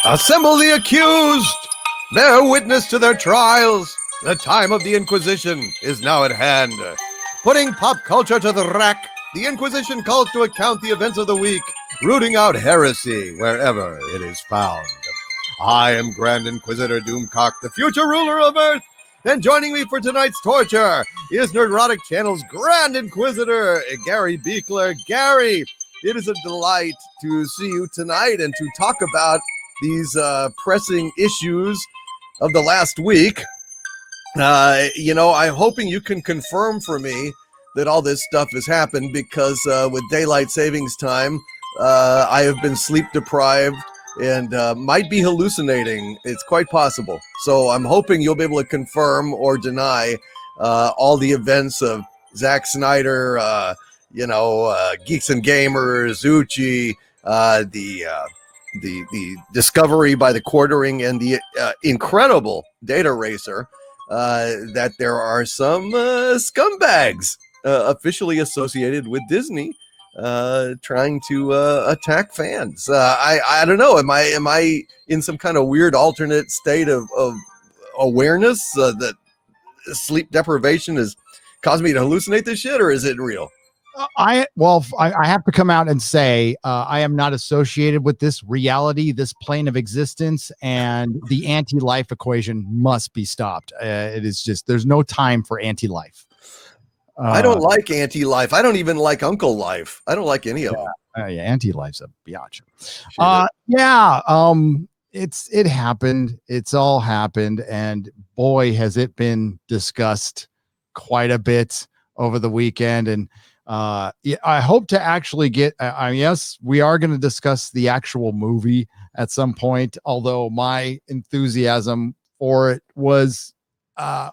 Assemble the accused! Bear witness to their trials! The time of the Inquisition is now at hand. Putting pop culture to the rack, the Inquisition calls to account the events of the week, rooting out heresy wherever it is found. I am Grand Inquisitor Doomcock, the future ruler of Earth, and joining me for tonight's torture is Nerdrotic Channel's Grand Inquisitor, Gary Beekler. Gary, it is a delight to see you tonight and to talk about these pressing issues of the last week. I'm hoping you can confirm for me that all this stuff has happened, because with daylight savings time, I have been sleep deprived and might be hallucinating. It's quite possible. So I'm hoping you'll be able to confirm or deny all the events of Zack Snyder, Geeks and Gamers, Uchi, the discovery by the quartering, and the incredible Dataracer, that there are some scumbags officially associated with Disney trying to attack fans. I don't know. Am I in some kind of weird alternate state of awareness that sleep deprivation has caused me to hallucinate this shit, or is it real? I have to come out and say I am not associated with this reality, this plane of existence, and the anti-life equation must be stopped. It is just, there's no time for anti-life. I don't like anti-life. I don't even like Uncle Life. I don't like any of them. Anti-life's a biatch. It happened. It's all happened, and boy, has it been discussed quite a bit over the weekend. And I hope to actually get, yes, we are going to discuss the actual movie at some point, although my enthusiasm for it was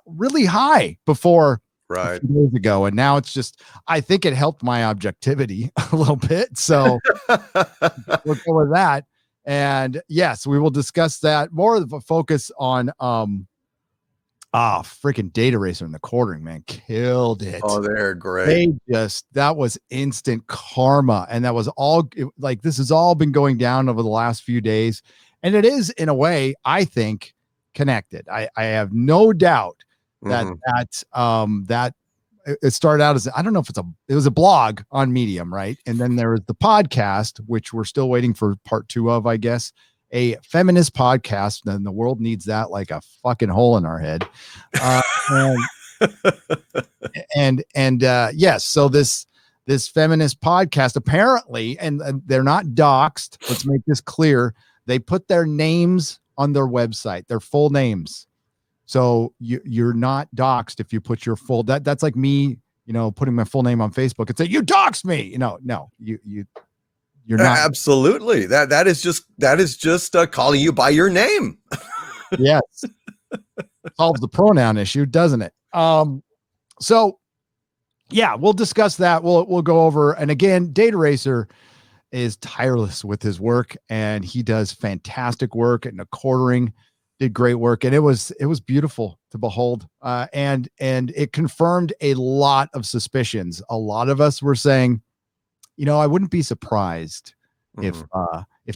really high before a few days ago. And now it's just, I think it helped my objectivity a little bit. So we'll go with that. And yes, we will discuss that. More of a focus on freaking Dataracer and the quartering, man, killed it. Oh, they're great. That was instant karma. And that was all this has all been going down over the last few days. And it is, in a way, I think, connected. I have no doubt that that it started out as, I don't know if it was a blog on Medium, right? And then there was the podcast, which we're still waiting for part 2 of, I guess. A feminist podcast, and the world needs that like a fucking hole in our head. Yes, so this feminist podcast apparently, and they're not doxed. Let's make this clear. They put their names on their website, their full names. So you're not doxed if you put your full. That's like me, putting my full name on Facebook and say you doxed me. No, you're not. Absolutely. That is just calling you by your name. Yes. Solves the pronoun issue, doesn't it? So yeah, we'll discuss that. We'll go over. And again, Dataracer is tireless with his work, and he does fantastic work, and the quartering did great work. And it was beautiful to behold. And it confirmed a lot of suspicions. A lot of us were saying, I wouldn't be surprised if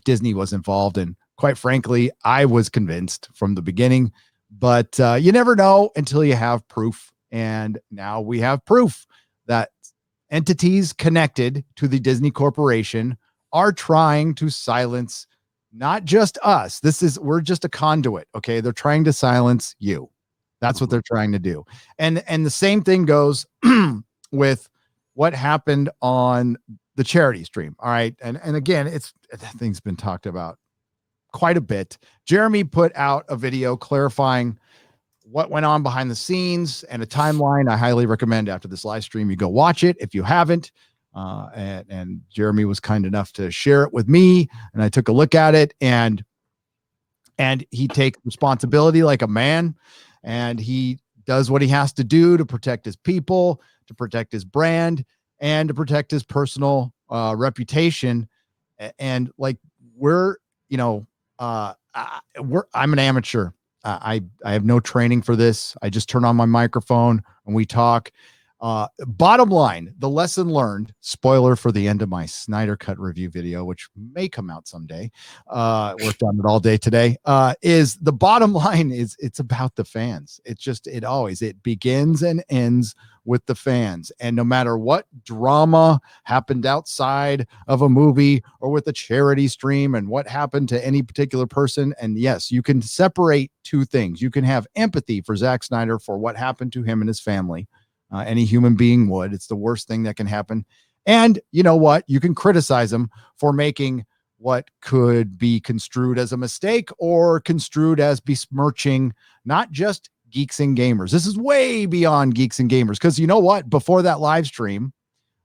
Disney was involved. And quite frankly, I was convinced from the beginning, but you never know until you have proof. And now we have proof that entities connected to the Disney Corporation are trying to silence not just us. We're just a conduit. Okay. They're trying to silence you. That's what they're trying to do. And the same thing goes with what happened on the charity stream. All right. And again, that thing's been talked about quite a bit. Jeremy put out a video clarifying what went on behind the scenes and a timeline. I highly recommend after this live stream, you go watch it if you haven't. And Jeremy was kind enough to share it with me, and I took a look at it, and he takes responsibility like a man, and he does what he has to do to protect his people, to protect his brand, and to protect his personal reputation. And I'm an amateur. I have no training for this. I just turn on my microphone and we talk. Bottom line, the lesson learned, spoiler for the end of my Snyder Cut review video, which may come out someday. Worked on it all day today. Is the bottom line is it's about the fans. It begins and ends with the fans. And no matter what drama happened outside of a movie or with a charity stream and what happened to any particular person. And yes, you can separate two things. You can have empathy for Zack Snyder for what happened to him and his family. Any human being would. It's the worst thing that can happen. And you know what? You can criticize him for making what could be construed as a mistake or construed as besmirching not just geeks and gamers. This is way beyond geeks and gamers, because you know what? Before that live stream,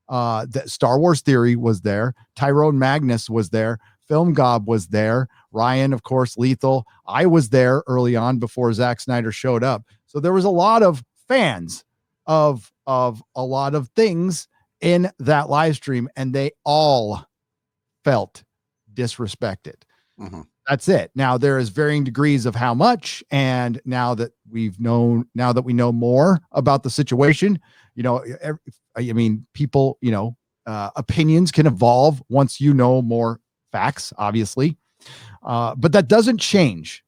the Star Wars Theory was there. Tyrone Magnus was there. Film Gob was there. Ryan, of course, Lethal. I was there early on before Zack Snyder showed up. So there was a lot of fans of a lot of things in that live stream, and they all felt disrespected. Mm-hmm. That's it. Now there is varying degrees of how much, and now that we know more about the situation, people, opinions can evolve once you know more facts, obviously, but that doesn't change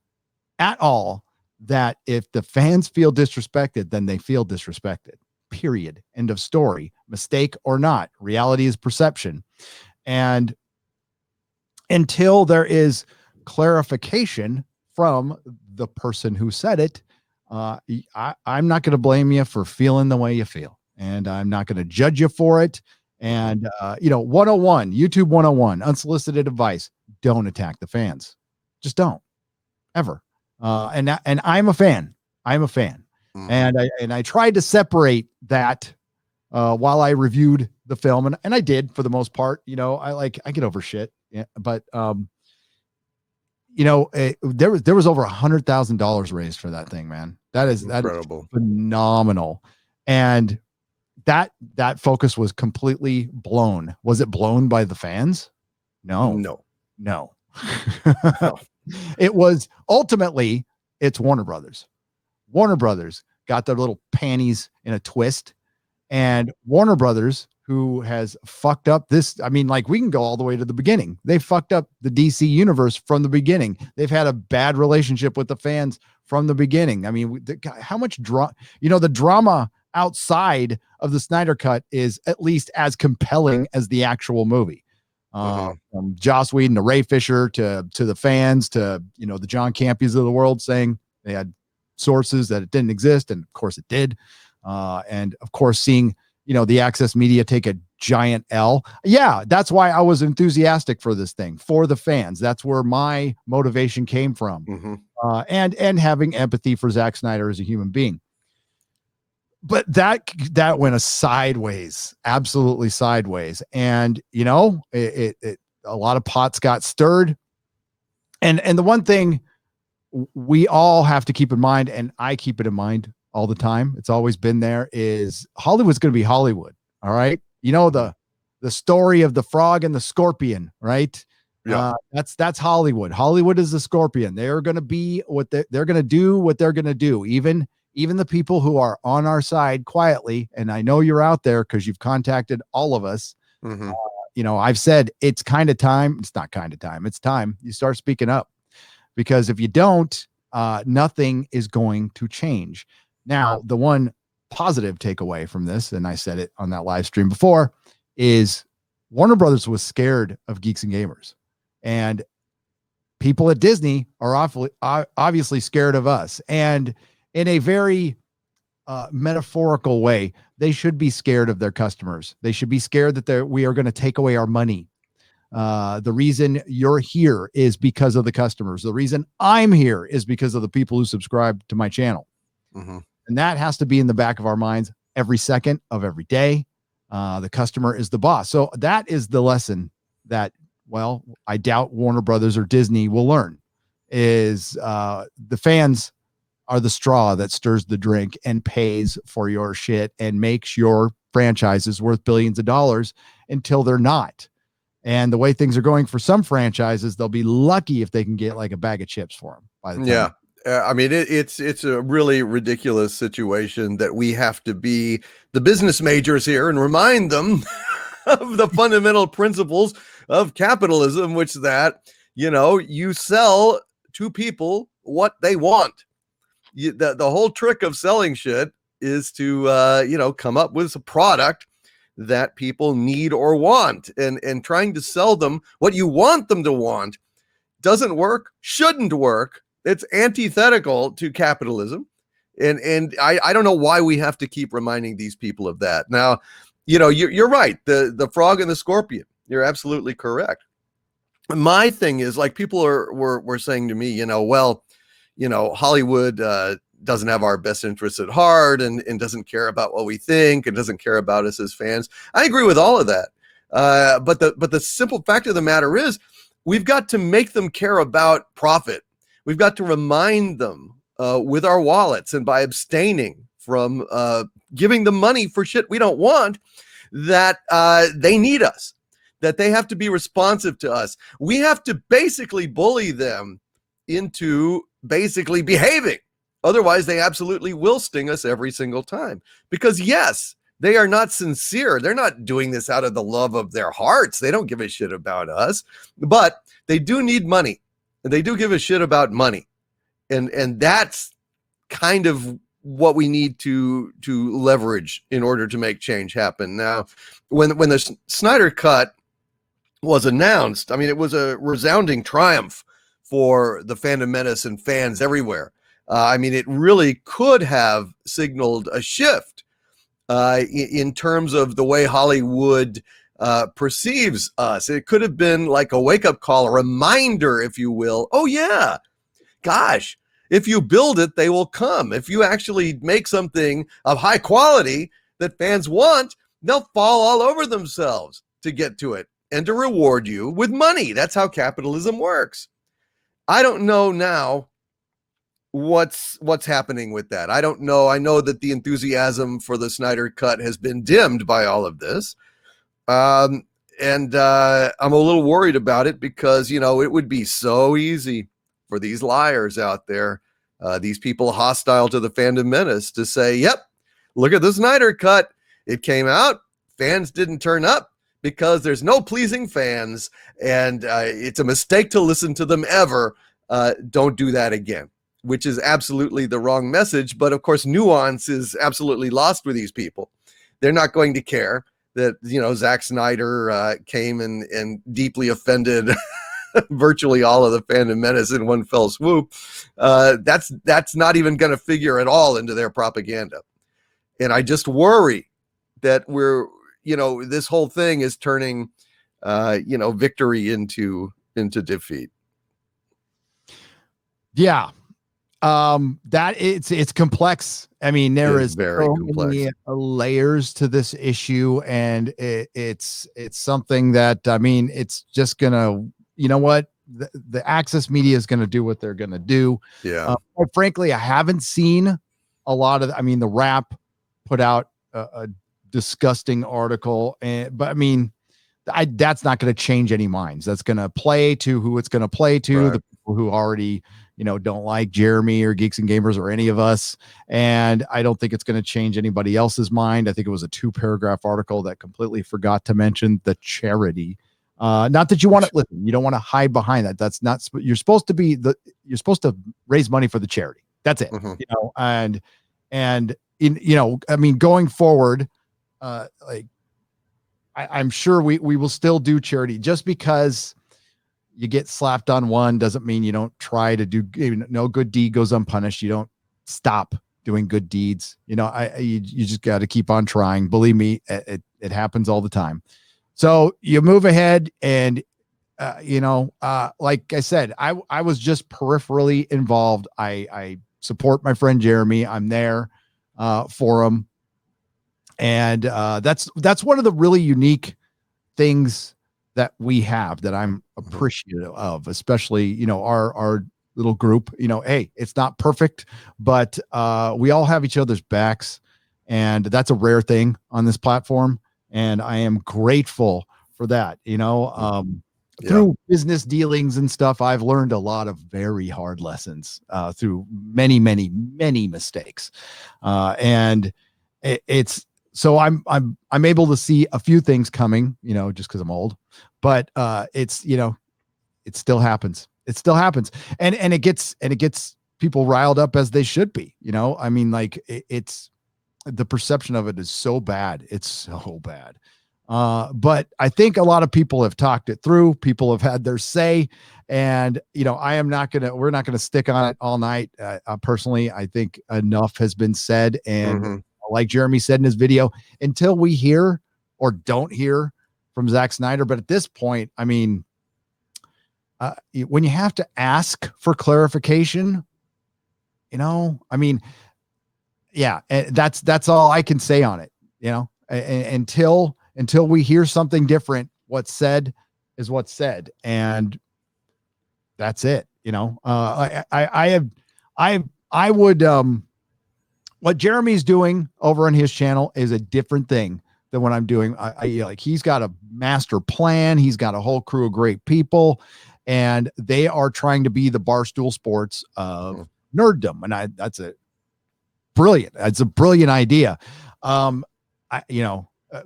at all that if the fans feel disrespected, then they feel disrespected, period. End of story. Mistake or not, reality is perception. And until there is clarification from the person who said it, I'm not going to blame you for feeling the way you feel, and I'm not going to judge you for it. And 101, YouTube 101, unsolicited advice: don't attack the fans. Just don't, ever. And I'm a fan. Mm-hmm. And I tried to separate that while I reviewed the film, and I did for the most part. I get over shit. Yeah, but there was over $100,000 raised for that thing, man. That is incredible, phenomenal. And that focus was completely blown. Was it blown by the fans? No. It was ultimately, it's Warner Brothers. Warner Brothers got their little panties in a twist, and Warner Brothers, who has fucked up this. I mean, we can go all the way to the beginning. They fucked up the DC universe from the beginning. They've had a bad relationship with the fans from the beginning. I mean, how much the drama outside of the Snyder Cut is at least as compelling as the actual movie. From Joss Whedon to Ray Fisher to the fans to the John Campies of the world saying they had sources that it didn't exist, and of course it did. And of course, seeing the Access Media take a giant L. Yeah, that's why I was enthusiastic for this thing, for the fans. That's where my motivation came from. Mm-hmm. And having empathy for Zack Snyder as a human being. But that went sideways, absolutely sideways. And a lot of pots got stirred. And the one thing we all have to keep in mind, and I keep it in mind all the time, it's always been there, is Hollywood's going to be Hollywood. All right. The story of the frog and the scorpion, right? Yeah. That's Hollywood. Hollywood is the scorpion. They're going to be they're going to do what they're going to do. Even the people who are on our side quietly, and I know you're out there because you've contacted all of us. Mm-hmm. I've said it's kind of time. It's not kind of time. It's time you start speaking up, because if you don't, nothing is going to change. Now, the one positive takeaway from this, and I said it on that live stream before, is Warner Brothers was scared of geeks and gamers, and people at Disney are obviously scared of us. And in a very metaphorical way, they should be scared of their customers. They should be scared that we are going to take away our money. The reason you're here is because of the customers. The reason I'm here is because of the people who subscribe to my channel. Mm-hmm. And that has to be in the back of our minds every second of every day. The customer is the boss. So that is the lesson that, I doubt Warner Brothers or Disney will learn, is the fans are the straw that stirs the drink and pays for your shit and makes your franchises worth billions of dollars until they're not. And the way things are going for some franchises, they'll be lucky if they can get a bag of chips for them by the time. Yeah. I mean, it's a really ridiculous situation that we have to be the business majors here and remind them of the fundamental principles of capitalism, which that, you sell to people what they want. The whole trick of selling shit is to, come up with a product that people need or want, and trying to sell them what you want them to want doesn't work, shouldn't work. It's antithetical to capitalism. And I don't know why we have to keep reminding these people of that. Now, you're right. The frog and the scorpion, you're absolutely correct. My thing is, like, people were saying to me, Hollywood doesn't have our best interests at heart, and doesn't care about what we think, and doesn't care about us as fans. I agree with all of that. But the simple fact of the matter is, we've got to make them care about profit. We've got to remind them with our wallets and by abstaining from giving them money for shit we don't want, that they need us, that they have to be responsive to us. We have to basically bully them into basically behaving. Otherwise, they absolutely will sting us every single time. Because yes, they are not sincere. They're not doing this out of the love of their hearts. They don't give a shit about us, but they do need money, and they do give a shit about money. And that's kind of what we need to leverage in order to make change happen. Now, when the Snyder Cut was announced, I mean, it was a resounding triumph for the fandom menace and fans everywhere. I mean, it really could have signaled a shift in terms of the way Hollywood perceives us. It could have been like a wake-up call, a reminder, if you will. Oh, yeah, gosh, if you build it, they will come. If you actually make something of high quality that fans want, they'll fall all over themselves to get to it and to reward you with money. That's how capitalism works. I don't know now what's happening with that. I don't know. I know that the enthusiasm for the Snyder Cut has been dimmed by all of this. And I'm a little worried about it because, it would be so easy for these liars out there, these people hostile to the fandom menace, to say, yep, look at the Snyder Cut. It came out. Fans didn't turn up because there's no pleasing fans, and it's a mistake to listen to them ever. Don't do that again, which is absolutely the wrong message. But of course, nuance is absolutely lost with these people. They're not going to care that, Zack Snyder came and deeply offended virtually all of the fandom menace in one fell swoop. That's not even going to figure at all into their propaganda. And I just worry that this whole thing is turning, victory into defeat. Yeah. That it's complex. I mean, there is very complex. Many layers to this issue, and it's something that, I mean, it's just gonna, what, the access media is gonna do what they're gonna do. Yeah. Quite frankly, I haven't seen a lot of. I mean, the Wrap put out a disgusting article, but I mean, that's not going to change any minds. That's going to play to who it's going to play to. Right. The people who already, don't like Jeremy or Geeks and Gamers or any of us. And I don't think it's going to change anybody else's mind. I think it was a 2-paragraph article that completely forgot to mention the charity. Not that you want to listen, you don't want to hide behind that. That's not, you're supposed to raise money for the charity. That's it. Mm-hmm. I mean, going forward, I'm sure we will still do charity. Just because you get slapped on one doesn't mean you don't try to do. No good deed goes unpunished. You don't stop doing good deeds. You just got to keep on trying. Believe me, it happens all the time. So you move ahead, and like I said, I was just peripherally involved. I support my friend Jeremy. I'm there for him. And that's one of the really unique things that we have that I'm appreciative of, especially, our little group. Hey, it's not perfect, but we all have each other's backs, and that's a rare thing on this platform. And I am grateful for that. through business dealings and stuff, I've learned a lot of very hard lessons through many, many, many mistakes. And it's so I'm able to see a few things coming, just because I'm old, but it's, it still happens. It still happens. And it gets people riled up, as they should be, I mean, like it's the perception of it is so bad. It's so bad. But I think a lot of people have talked it through. People have had their say, and we're not going to stick on it all night. Personally, I think enough has been said. And like Jeremy said in his video, until we hear or don't hear from Zack Snyder. But at this point, I mean, when you have to ask for clarification, I mean, yeah, that's all I can say on it, until we hear something different. What's said is what's said, and that's it. I would what Jeremy's doing over on his channel is a different thing than what I'm doing. Like, he's got a master plan. He's got a whole crew of great people, and they are trying to be the Barstool Sports of nerddom. And that's a brilliant idea.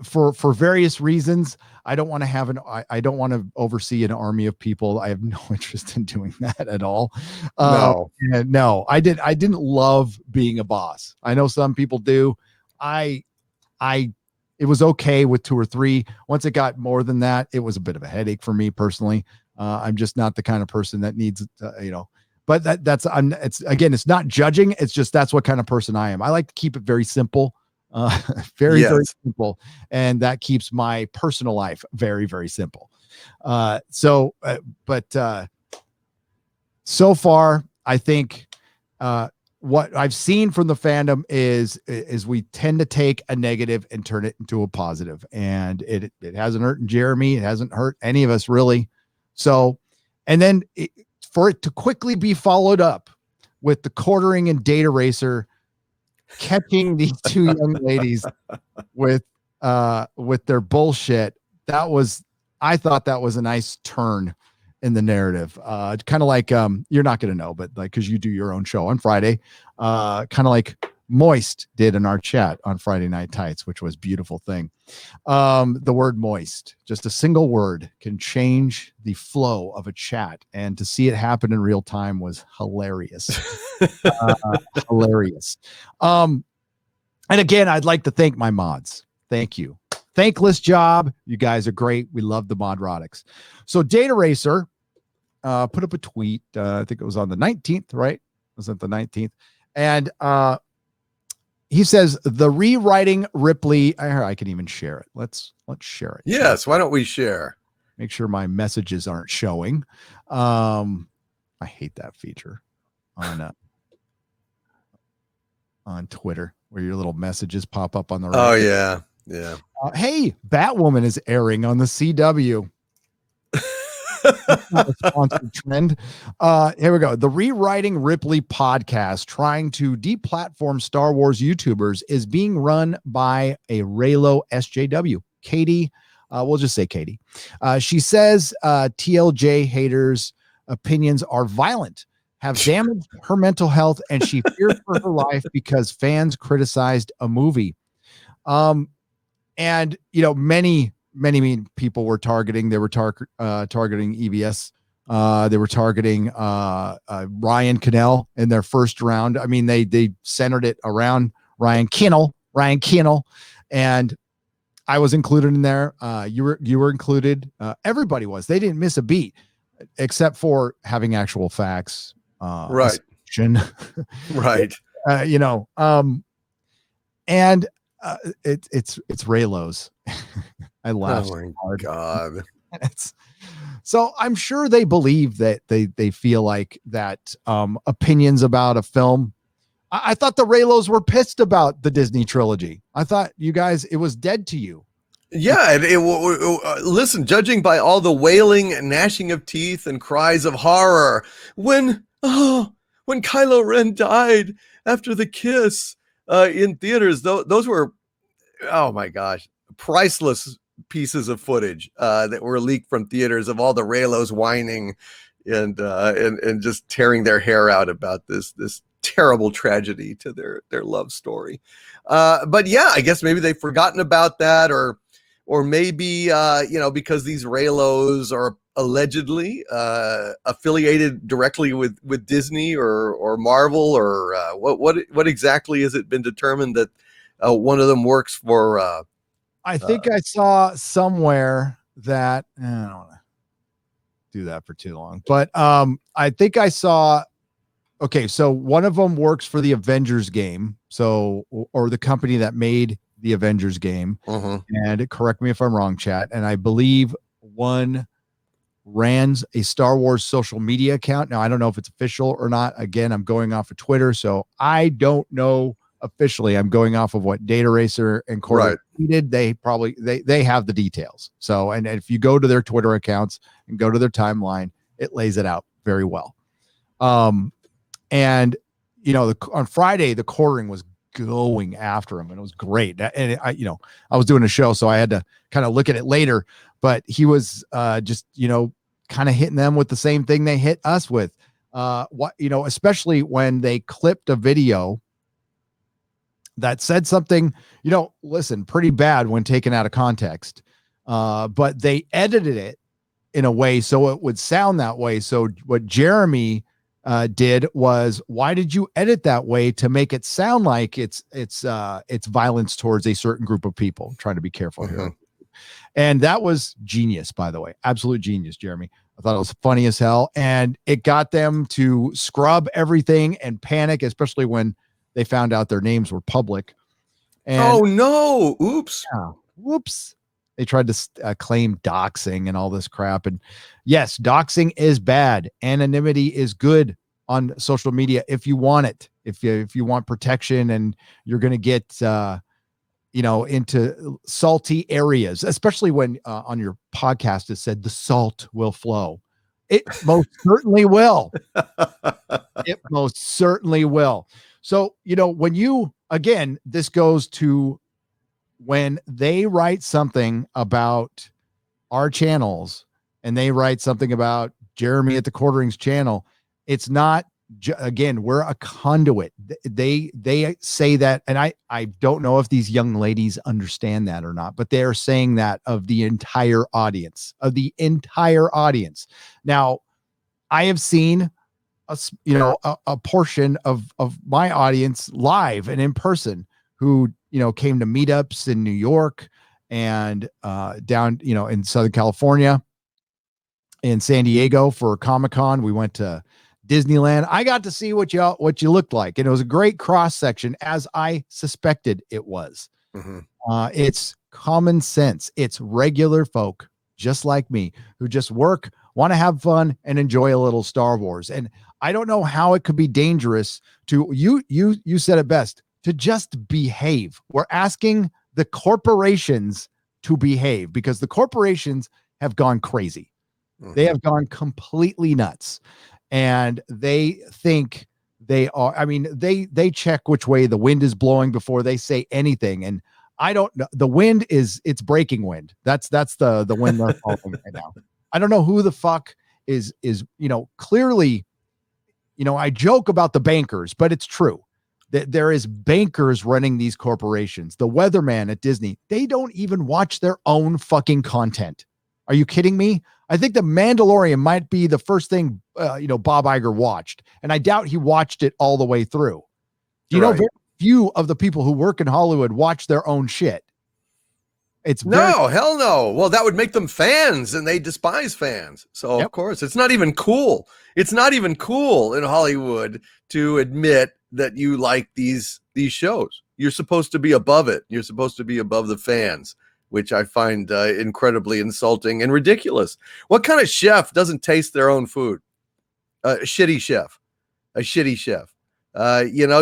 For various reasons, I don't want to oversee an army of people. I have no interest in doing that at all. No, I didn't love being a boss. I know some people do. It was okay with 2 or 3. Once it got more than that, it was a bit of a headache for me personally. I'm just not the kind of person that needs, but it's not judging. It's just, that's what kind of person I am. I like to keep it very simple. Very simple, and that keeps my personal life very, very simple. So far, I think what I've seen from the fandom is we tend to take a negative and turn it into a positive, and it hasn't hurt Jeremy. It hasn't hurt any of us really. So, and then for it to quickly be followed up with the quartering and Dataracer catching these 2 young ladies with their bullshit. I thought that was a nice turn in the narrative. Kind of like, you're not going to know, but like, cause you do your own show on Friday, kind of like Moist did in our chat on Friday Night Tights, which was a beautiful thing. The word moist, just a single word, can change the flow of a chat, and to see it happen in real time was hilarious. Hilarious. And again, I'd like to thank my mods. Thank you. Thankless job. You guys are great. We love the Nerdrotics. So Dataracer put up a tweet. I think it was on the 19th, right? Was it the 19th? And he says, the rewriting Ripley. I can even share it. Let's share it. Yes. Why don't we share? Make sure my messages aren't showing. I hate that feature on Twitter, where your little messages pop up on the right. Oh yeah. Yeah. Hey, Batwoman is airing on the CW. Sponsored trend. Here we go. The Rewriting Ripley podcast, trying to deplatform Star Wars YouTubers, is being run by a Raylo SJW. Katie, we'll just say Katie. She says TLJ haters' opinions are violent, have damaged her mental health, and she fears for her life because fans criticized a movie. And many people were targeting. They were targeting EBS. They were targeting Ryan Cannell in their first round. I mean, they centered it around Ryan Kinnell, and I was included in there. You were included. Everybody was. They didn't miss a beat, except for having actual facts. Right. Right. And it's Raylo's. I laughed. Oh my God. So I'm sure they believe that they feel like that opinions about a film. I thought the Raylos were pissed about the Disney trilogy. I thought you guys, it was dead to you. Yeah. Listen, judging by all the wailing and gnashing of teeth and cries of horror when Kylo Ren died after the kiss in theaters, those were, oh my gosh, priceless pieces of footage that were leaked from theaters of all the Reylos whining and just tearing their hair out about this terrible tragedy to their love story. But yeah, I guess maybe they've forgotten about that, or maybe because these Reylos are allegedly affiliated directly with Disney or Marvel, or what exactly has it been determined that one of them works for? I think I saw somewhere that I don't want to do that for too long, but I think I saw. Okay, so one of them works for the Avengers game, or the company that made the Avengers game. And correct me if I'm wrong, chat. And I believe one runs a Star Wars social media account. Now, I don't know if it's official or not. Again, I'm going off of Twitter, so I don't know officially. I'm going off of what Dataracer and Corey tweeted. They probably they have the details. So, and if you go to their Twitter accounts and go to their timeline, it lays it out very well. And on Friday, the quartering was going after him, and it was great. And I was doing a show, so I had to kind of look at it later, but he was just kind of hitting them with the same thing they hit us with. Especially when they clipped a video that said something, listen, pretty bad when taken out of context. But they edited it in a way so it would sound that way. So what Jeremy did was, why did you edit that way to make it sound like it's violence towards a certain group of people? I'm trying to be careful here. And that was genius, by the way. Absolute genius, Jeremy. I thought it was funny as hell. And it got them to scrub everything and panic, especially when they found out their names were public. And, oh, no. Oops. Yeah, whoops. They tried to claim doxing and all this crap. And yes, doxing is bad. Anonymity is good on social media if you want it. If you want protection and you're going to get into salty areas, especially when on your podcast it said the salt will flow. It most certainly will. It most certainly will. So, when you, again, this goes to when they write something about our channels and they write something about Jeremy at the Quartering's channel, it's not, again, we're a conduit. They say that, and I don't know if these young ladies understand that or not, but they're saying that of the entire audience. Now, I have seen a portion of my audience live and in person who came to meetups in New York and down in Southern California, in San Diego for Comic-Con. We went to Disneyland. I got to see what you looked like, and it was a great cross section, as I suspected it was. It's common sense. It's regular folk just like me who just work, want to have fun, and enjoy a little Star Wars. And I don't know how it could be dangerous to you said it best, to just behave. We're asking the corporations to behave because the corporations have gone crazy. They have gone completely nuts. And they think they are, they check which way the wind is blowing before they say anything. And I don't know. The wind it's breaking wind. That's the wind they're following right now. I don't know who the fuck is clearly, I joke about the bankers, but it's true that there is bankers running these corporations. The weatherman at Disney, they don't even watch their own fucking content. Are you kidding me? I think The Mandalorian might be the first thing, Bob Iger watched. And I doubt he watched it all the way through. Very few of the people who work in Hollywood watch their own shit. No, hell no. Well, that would make them fans, and they despise fans. So of course, it's not even cool. It's not even cool in Hollywood to admit that you like these shows. You're supposed to be above it. You're supposed to be above the fans, which I find incredibly insulting and ridiculous. What kind of chef doesn't taste their own food? A shitty chef.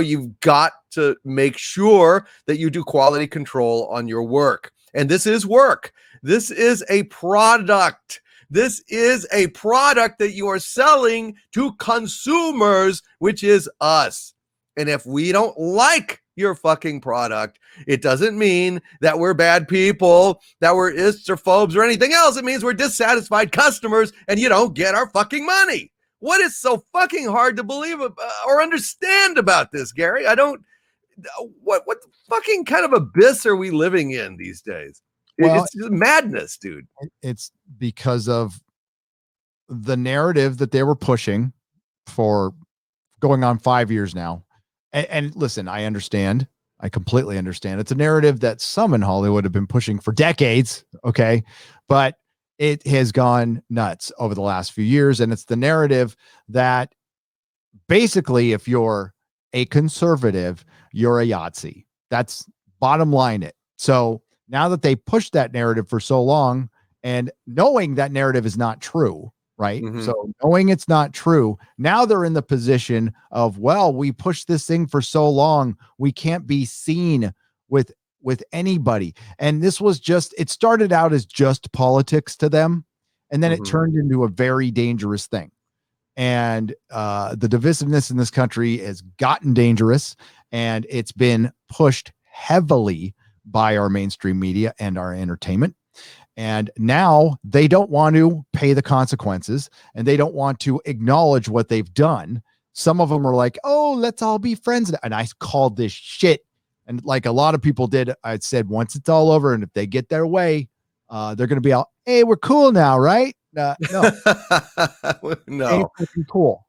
You've got to make sure that you do quality control on your work. And this is work. This is a product. This is a product that you are selling to consumers, which is us. And if we don't like your fucking product. It doesn't mean that we're bad people, that we're ists or phobes or anything else. It means we're dissatisfied customers and you don't get our fucking money. What is so fucking hard to believe or understand about this, Gary? I don't. What fucking kind of abyss are we living in these days? Well, it's just madness, dude. It's because of the narrative that they were pushing for going on 5 years now. And listen, I understand. I completely understand. It's a narrative that some in Hollywood have been pushing for decades. Okay. But it has gone nuts over the last few years. And it's the narrative that basically, if you're a conservative, you're a Yahtzee. That's bottom line it. So now that they pushed that narrative for so long and knowing that narrative is not true, right? So knowing it's not true, now they're in the position of, well, we pushed this thing for so long, we can't be seen with anybody. And this was just, it started out as just politics to them. And then it turned into a very dangerous thing. And the divisiveness in this country has gotten dangerous, and it's been pushed heavily by our mainstream media and our entertainment. And now they don't want to pay the consequences, and they don't want to acknowledge what they've done. Some of them are like, oh, let's all be friends. And I called this shit. And like a lot of people did, I said, once it's all over, and if they get their way, they're going to be all, hey, we're cool now, right? No, no, cool.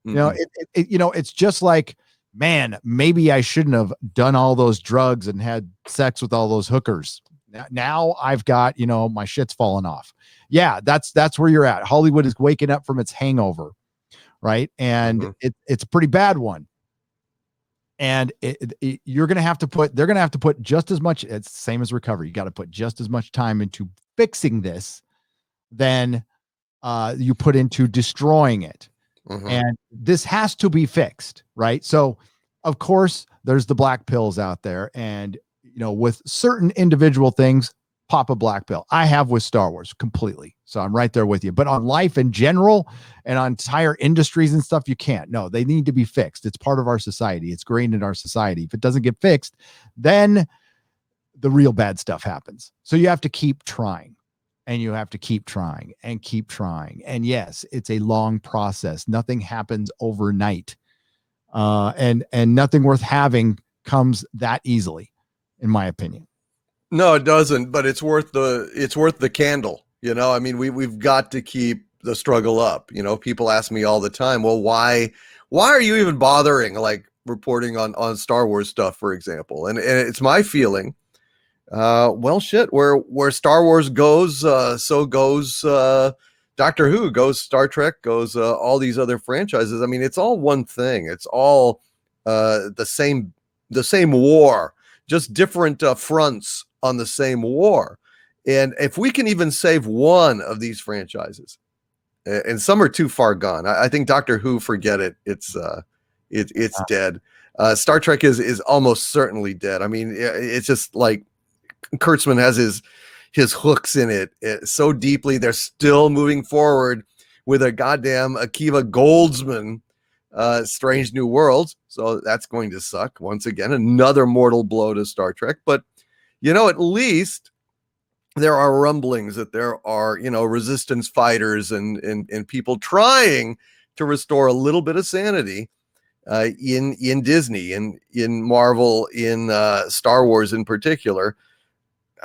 You know, it's just like, man, maybe I shouldn't have done all those drugs and had sex with all those hookers. Now I've got, my shit's falling off. Yeah, that's where you're at. Hollywood is waking up from its hangover, right? And it's a pretty bad one. And they're going to have to put just as much, it's the same as recovery. You got to put just as much time into fixing this than you put into destroying it. And this has to be fixed, right? So of course there's the black pills out there, and with certain individual things, pop a black pill. I have with Star Wars completely. So I'm right there with you. But on life in general and on entire industries and stuff, you can't. No, they need to be fixed. It's part of our society. It's grained in our society. If it doesn't get fixed, then the real bad stuff happens. So you have to keep trying, and you have to keep trying and keep trying. And yes, it's a long process. Nothing happens overnight. And nothing worth having comes that easily, in my opinion. No, it doesn't, but it's worth the candle. I mean, we've got to keep the struggle up. People ask me all the time, well, why are you even bothering, like, reporting on Star Wars stuff, for example? And it's my feeling, well, shit, where Star Wars goes, so goes Doctor Who, goes Star Trek, goes all these other franchises. I mean, it's all one thing. It's all the same war, just different fronts on the same war. And if we can even save one of these franchises, and some are too far gone, I think Doctor Who, forget it. It's dead. Star Trek is almost certainly dead. I mean, it's just like Kurtzman has his hooks in it so deeply. They're still moving forward with a goddamn Akiva Goldsman Strange New Worlds. So that's going to suck. Once again, another mortal blow to Star Trek. But, at least there are rumblings that there are, resistance fighters and people trying to restore a little bit of sanity in Disney, in Marvel, in Star Wars in particular.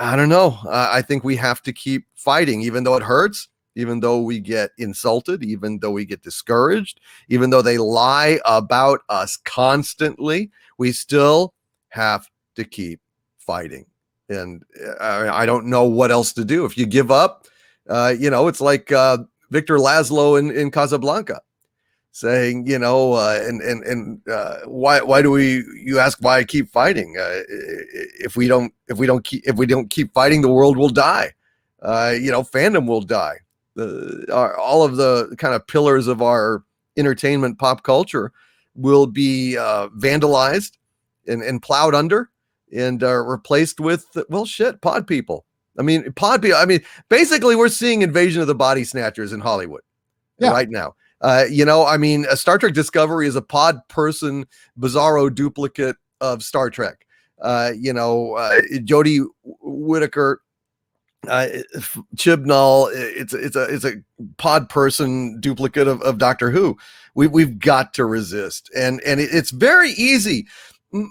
I don't know. I think we have to keep fighting, even though it hurts, even though we get insulted, even though we get discouraged, even though they lie about us constantly. We still have to keep fighting. And I don't know what else to do. If you give up, it's like Victor Laszlo in Casablanca saying, why do you ask why I keep fighting? If we don't keep fighting, the world will die. Fandom will die. All of the kind of pillars of our entertainment pop culture will be vandalized and plowed under and replaced with, pod people. I mean, basically we're seeing Invasion of the Body Snatchers in Hollywood right now. A Star Trek Discovery is a pod person, bizarro duplicate of Star Trek. Jodie Whittaker, Chibnall, it's a pod person duplicate of Doctor Who. We've got to resist, and it's very easy.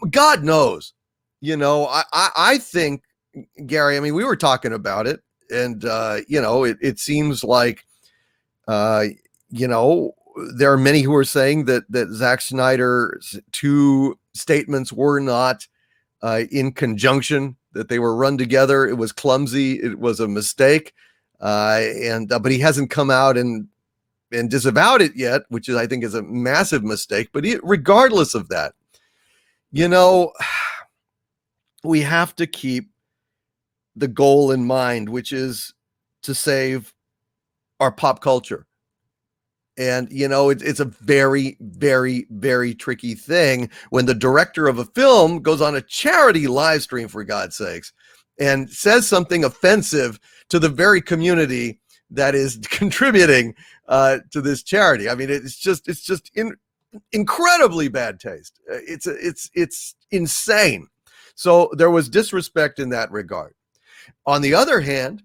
God knows, I think, Gary. I mean, we were talking about it, and it seems like there are many who are saying that Zack Snyder's two statements were not in conjunction, that they were run together. It was clumsy. It was a mistake. But he hasn't come out and disavowed it yet, which I think is a massive mistake. But regardless of that, we have to keep the goal in mind, which is to save our pop culture. And, it's a very, very, very tricky thing when the director of a film goes on a charity live stream, for God's sakes, and says something offensive to the very community that is contributing to this charity. I mean, it's just incredibly bad taste. It's insane. So there was disrespect in that regard. On the other hand,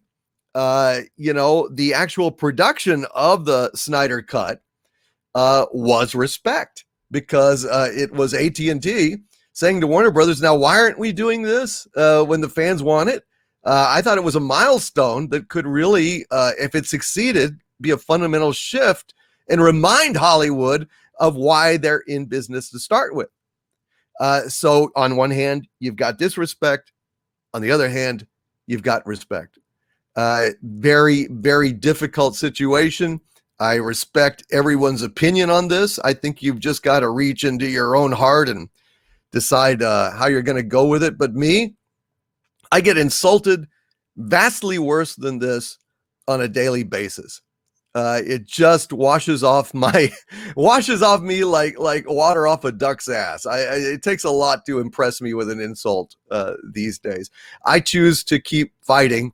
the actual production of the Snyder Cut was respect, because it was AT&T saying to Warner Brothers, now, why aren't we doing this when the fans want it? I thought it was a milestone that could really, if it succeeded, be a fundamental shift and remind Hollywood of why they're in business to start with. So on one hand, you've got disrespect. On the other hand, you've got respect. Very, very difficult situation. I respect everyone's opinion on this. I think you've just got to reach into your own heart and decide how you're going to go with it. But me, I get insulted vastly worse than this on a daily basis. It just washes off me like water off a duck's ass. It takes a lot to impress me with an insult these days. I choose to keep fighting.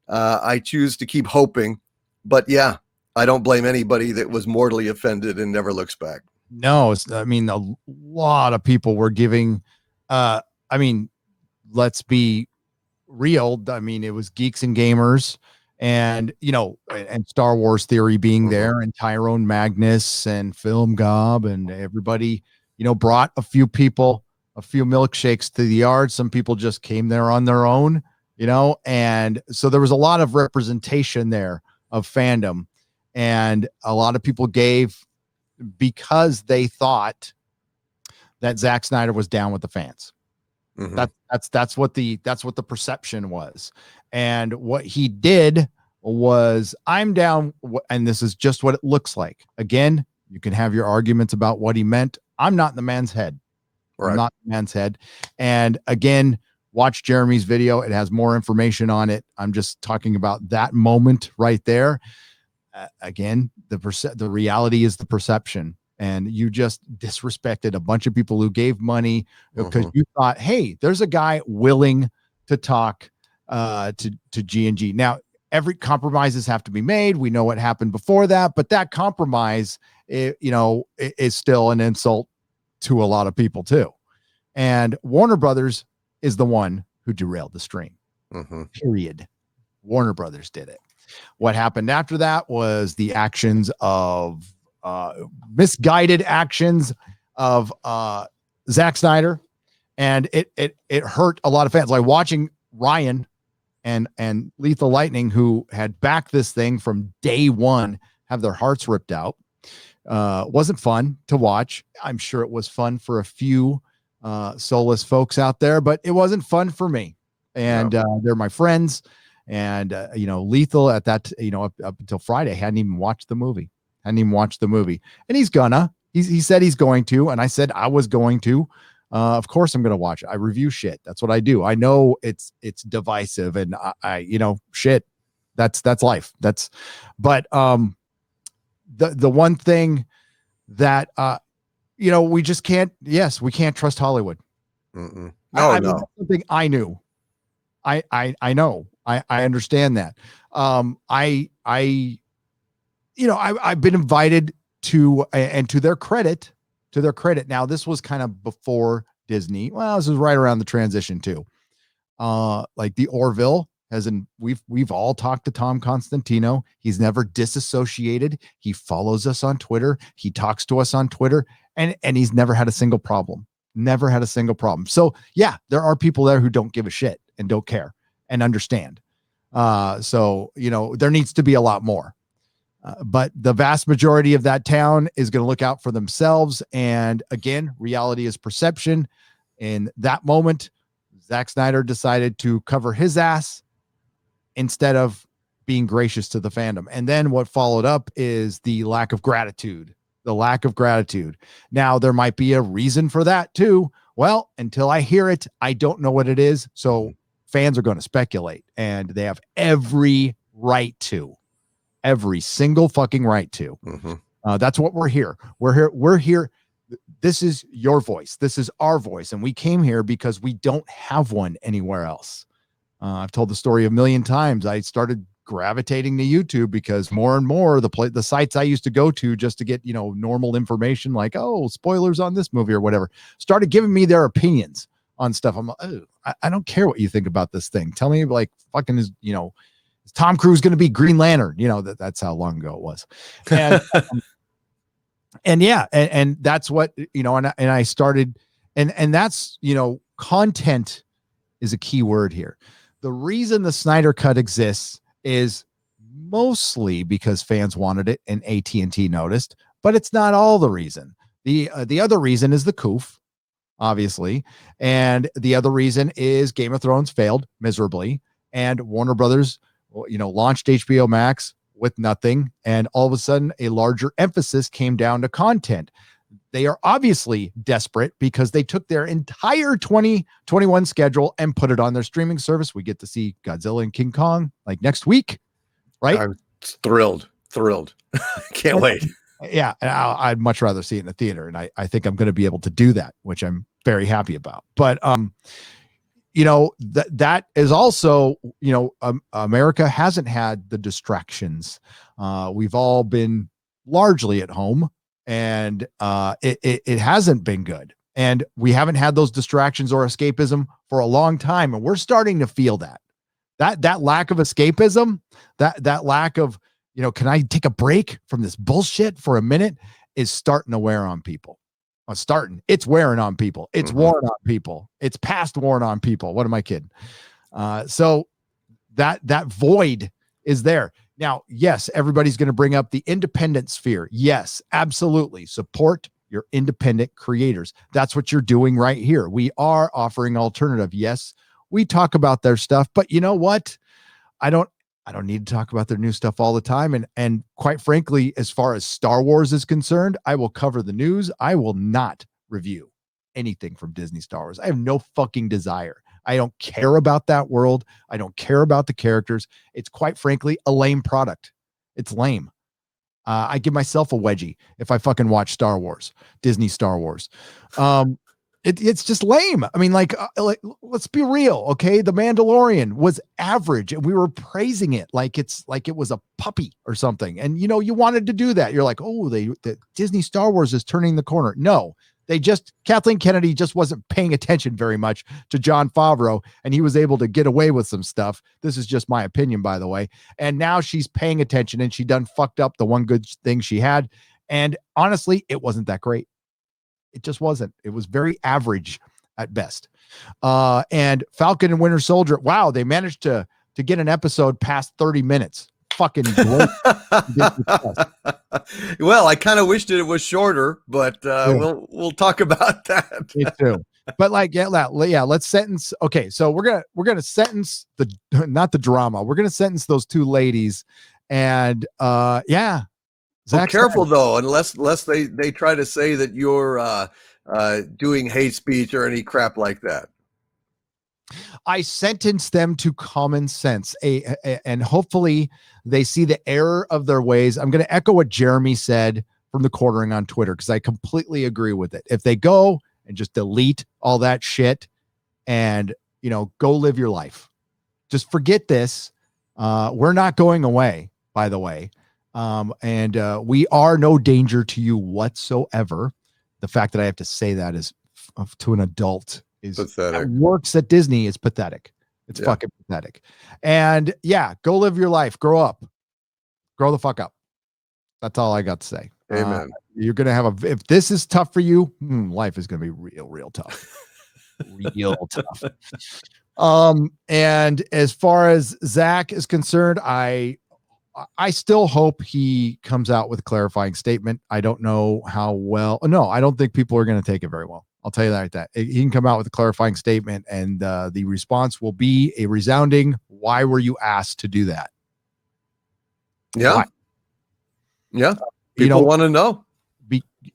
I choose to keep hoping, but yeah, I don't blame anybody that was mortally offended and never looks back. No, a lot of people were giving, let's be real. I mean, it was geeks and gamers and, and Star Wars Theory being there, and Tyrone Magnus and Film Gob, and everybody, brought a few people, a few milkshakes to the yard. Some people just came there on their own. And so there was a lot of representation there of fandom, and a lot of people gave because they thought that Zack Snyder was down with the fans. That's what the perception was. And what he did was, I'm down, and this is just what it looks like. Again, you can have your arguments about what he meant. I'm not in the man's head. Right. I'm not in the man's head. And again, watch Jeremy's video. It has more information on it. I'm just talking about that moment right there. Again, the reality is the perception, and you just disrespected a bunch of people who gave money because you thought, hey, there's a guy willing to talk to G&G. Now, every compromises have to be made. We know what happened before that, but that compromise, is still an insult to a lot of people too. And Warner Brothers is the one who derailed the stream. Period. Warner Brothers did it. What happened after that was the actions of misguided actions of Zack Snyder, and it hurt a lot of fans. Like watching Ryan and Lethal Lightning, who had backed this thing from day one, have their hearts ripped out. Wasn't fun to watch. I'm sure it was fun for a few soulless folks out there, but it wasn't fun for me. And they're my friends. And Lethal at that, up until Friday hadn't even watched the movie. And he said he's going to, and I said I was going to. Of course I'm going to watch it. I review shit. That's what I do. I know it's divisive, and I shit. That's life. But the one thing that we just can't. Yes, we can't trust Hollywood. No. That's something I knew. I know. I understand that. I've been invited to, and to their credit. Now, this was kind of before Disney. Well, this is right around the transition too. Like the Orville we've all talked to Tom Constantino. He's never disassociated. He follows us on Twitter. He talks to us on Twitter, and he's never had a single problem. Never had a single problem. So yeah, there are people there who don't give a shit and don't care and understand. So, there needs to be a lot more. But the vast majority of that town is going to look out for themselves. And again, reality is perception. In that moment, Zack Snyder decided to cover his ass instead of being gracious to the fandom. And then what followed up is the lack of gratitude. Now, there might be a reason for that too. Well, until I hear it, I don't know what it is. So fans are going to speculate, and they have every single fucking right to. That's what we're here. We're here. This is your voice. This is our voice. And we came here because we don't have one anywhere else. I've told the story a million times. I started gravitating to YouTube because more and more the sites I used to go to just to get, normal information like, oh, spoilers on this movie or whatever, started giving me their opinions on stuff. I'm like, oh, I don't care what you think about this thing. Tell me, like, fucking is Tom Cruise going to be Green Lantern? That's how long ago it was. And and yeah, and that's what, and I started, and that's, content is a key word here. The reason the Snyder Cut exists is mostly because fans wanted it and AT&T noticed, but it's not all the reason. The other reason is the coof, obviously, and the other reason is Game of Thrones failed miserably, and Warner Brothers, launched HBO Max with nothing, and all of a sudden a larger emphasis came down to content. They are obviously desperate because they took their entire 2021 schedule and put it on their streaming service. We get to see Godzilla and King Kong like next week, right? I'm thrilled. Can't wait. Yeah, I'd much rather see it in the theater, and I think I'm going to be able to do that, which I'm very happy about. But that is also, America hasn't had the distractions. We've all been largely at home, and it hasn't been good. And we haven't had those distractions or escapism for a long time. And we're starting to feel that lack of escapism, that lack of, can I take a break from this bullshit for a minute, is starting to wear on people. It's wearing on people. It's worn on people. It's past worn on people. What am I kidding? So that void is there. Now, yes, everybody's going to bring up the independent sphere. Yes, absolutely. Support your independent creators. That's what you're doing right here. We are offering alternative. Yes, we talk about their stuff, but you know what? I don't need to talk about their new stuff all the time. And quite frankly, as far as Star Wars is concerned, I will cover the news. I will not review anything from Disney Star Wars. I have no fucking desire. I don't care about that world. I don't care about the characters. It's quite frankly a lame product. It's lame. I give myself a wedgie if I fucking watch Star Wars, Disney Star Wars. It's just lame. I mean, like, let's be real, okay? The Mandalorian was average, and we were praising it like it was a puppy or something. And you wanted to do that. You're like, oh, the Disney Star Wars is turning the corner. No, Kathleen Kennedy just wasn't paying attention very much to Jon Favreau, and he was able to get away with some stuff. This is just my opinion, by the way. And now she's paying attention, and she done fucked up the one good thing she had. And honestly, it wasn't that great. It just wasn't. It was very average at best. And Falcon and Winter Soldier, wow, they managed to get an episode past 30 minutes. Fucking great. Well, I kind of wished it was shorter, but we'll talk about that. Me too. But like, let's sentence. Okay, so we're gonna sentence not the drama. We're gonna sentence those two ladies, and Zack, careful though, unless they try to say that you're doing hate speech or any crap like that. I sentence them to common sense, and hopefully they see the error of their ways. I'm going to echo what Jeremy said from the Quartering on Twitter, because I completely agree with it. If they go and just delete all that shit and, go live your life, just forget this. We're not going away, by the way. And we are no danger to you whatsoever. The fact that I have to say that is to an adult is Pathetic. that works at Disney is pathetic. It's fucking pathetic. And yeah, go live your life. Grow up. Grow the fuck up. That's all I got to say. Amen. You're gonna have if this is tough for you, life is gonna be real tough. Real tough. And as far as Zack is concerned, I still hope he comes out with a clarifying statement. I don't know how well. No, I don't think people are going to take it very well. I'll tell you that. He can come out with a clarifying statement, and the response will be a resounding, "Why were you asked to do that?" Yeah. Why? Yeah. People want to know.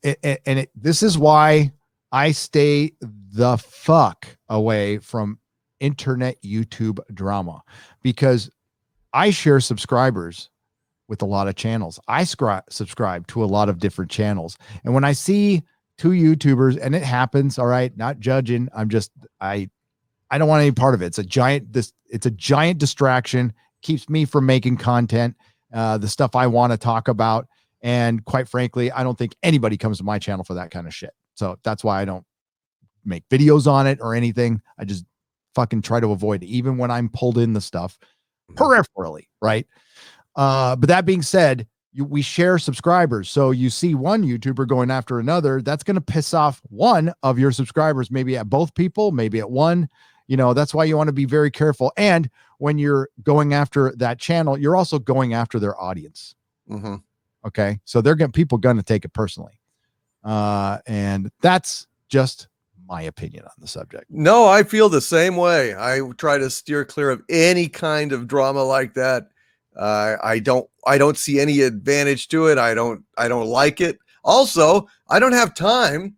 This is why I stay the fuck away from internet YouTube drama, because I share subscribers with a lot of channels. I subscribe to a lot of different channels. And when I see two YouTubers, and it happens, all right, not judging, I don't want any part of it. It's a giant distraction, keeps me from making content, the stuff I want to talk about. And quite frankly, I don't think anybody comes to my channel for that kind of shit. So that's why I don't make videos on it or anything. I just fucking try to avoid it, even when I'm pulled in the stuff peripherally, right? But that being said, we share subscribers. So you see one YouTuber going after another, that's going to piss off one of your subscribers, maybe at both people, maybe at one. That's why you want to be very careful. And when you're going after that channel, you're also going after their audience. Mm-hmm. Okay. So people going to take it personally. And that's just my opinion on the subject. No, I feel the same way. I try to steer clear of any kind of drama like that. I don't see any advantage to it. I don't like it. Also, I don't have time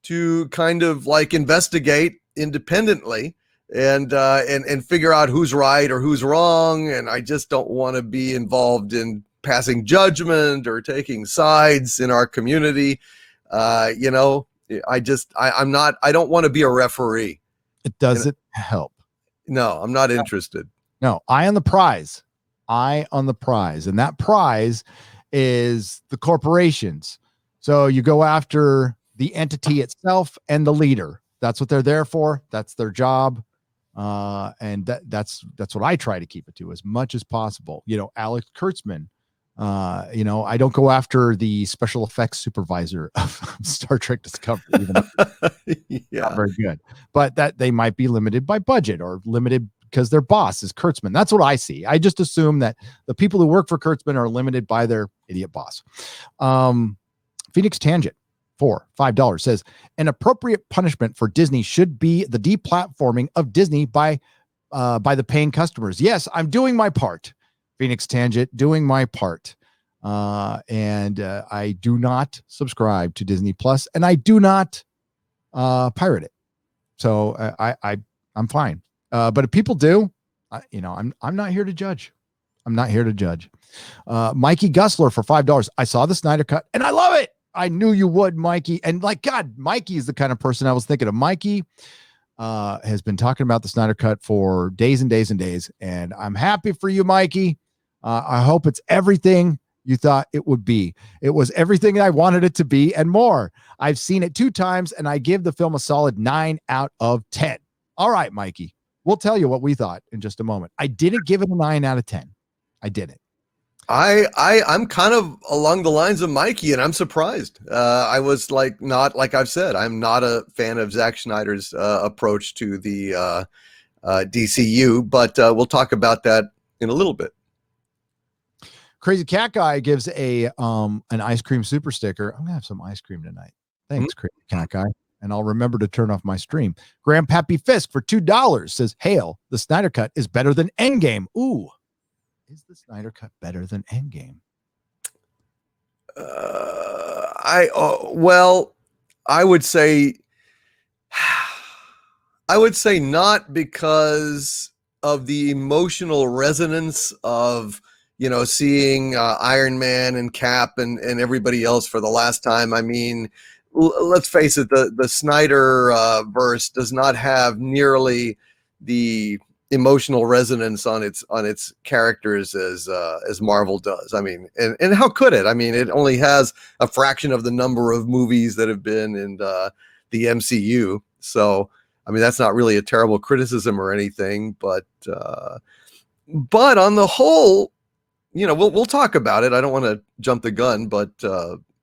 to kind of like investigate independently and figure out who's right or who's wrong. And I just don't want to be involved in passing judgment or taking sides in our community. I don't want to be a referee. It doesn't help. No, I'm not interested. No, eye on the prize. And that prize is the corporations. So you go after the entity itself and the leader. That's what they're there for. That's their job. And that's what I try to keep it to as much as possible. Alex Kurtzman, I don't go after the special effects supervisor of Star Trek Discovery, even not very good, but that they might be limited by budget or limited because their boss is Kurtzman. That's what I see. I just assume that the people who work for Kurtzman are limited by their idiot boss. Phoenix Tangent for $5 says an appropriate punishment for Disney should be the deplatforming of Disney by the paying customers. Yes, I'm doing my part. Phoenix Tangent, doing my part. And I do not subscribe to Disney Plus, and I do not pirate it. So I'm fine. But if people do, I'm not here to judge. I'm not here to judge. Mikey Gusler for $5. I saw the Snyder Cut and I love it. I knew you would, Mikey. And God, Mikey is the kind of person I was thinking of. Mikey has been talking about the Snyder Cut for days and days and days. And I'm happy for you, Mikey. I hope it's everything you thought it would be. It was everything I wanted it to be and more. I've seen it 2 times and I give the film a solid 9 out of 10. All right, Mikey. We'll tell you what we thought in just a moment. I didn't give it a 9 out of 10. I didn't. I'm kind of along the lines of Mikey, and I'm surprised. I was not like I've said, I'm not a fan of Zack Snyder's approach to the DCU, but we'll talk about that in a little bit. Crazy Cat Guy gives an ice cream super sticker. I'm gonna have some ice cream tonight. Thanks, Crazy Cat Guy. And I'll remember to turn off my stream. Grandpappy Fisk for $2 says, hail, the Snyder Cut is better than Endgame. Ooh. Is the Snyder Cut better than Endgame? I would say not, because of the emotional resonance of seeing Iron Man and Cap and everybody else for the last time. I mean, let's face it, the Snyder verse does not have nearly the emotional resonance on its characters as Marvel does. I mean, and how could it? I mean, it only has a fraction of the number of movies that have been, and the MCU. So, I mean, that's not really a terrible criticism or anything, but on the whole, you know, we'll talk about it. I don't want to jump the gun, but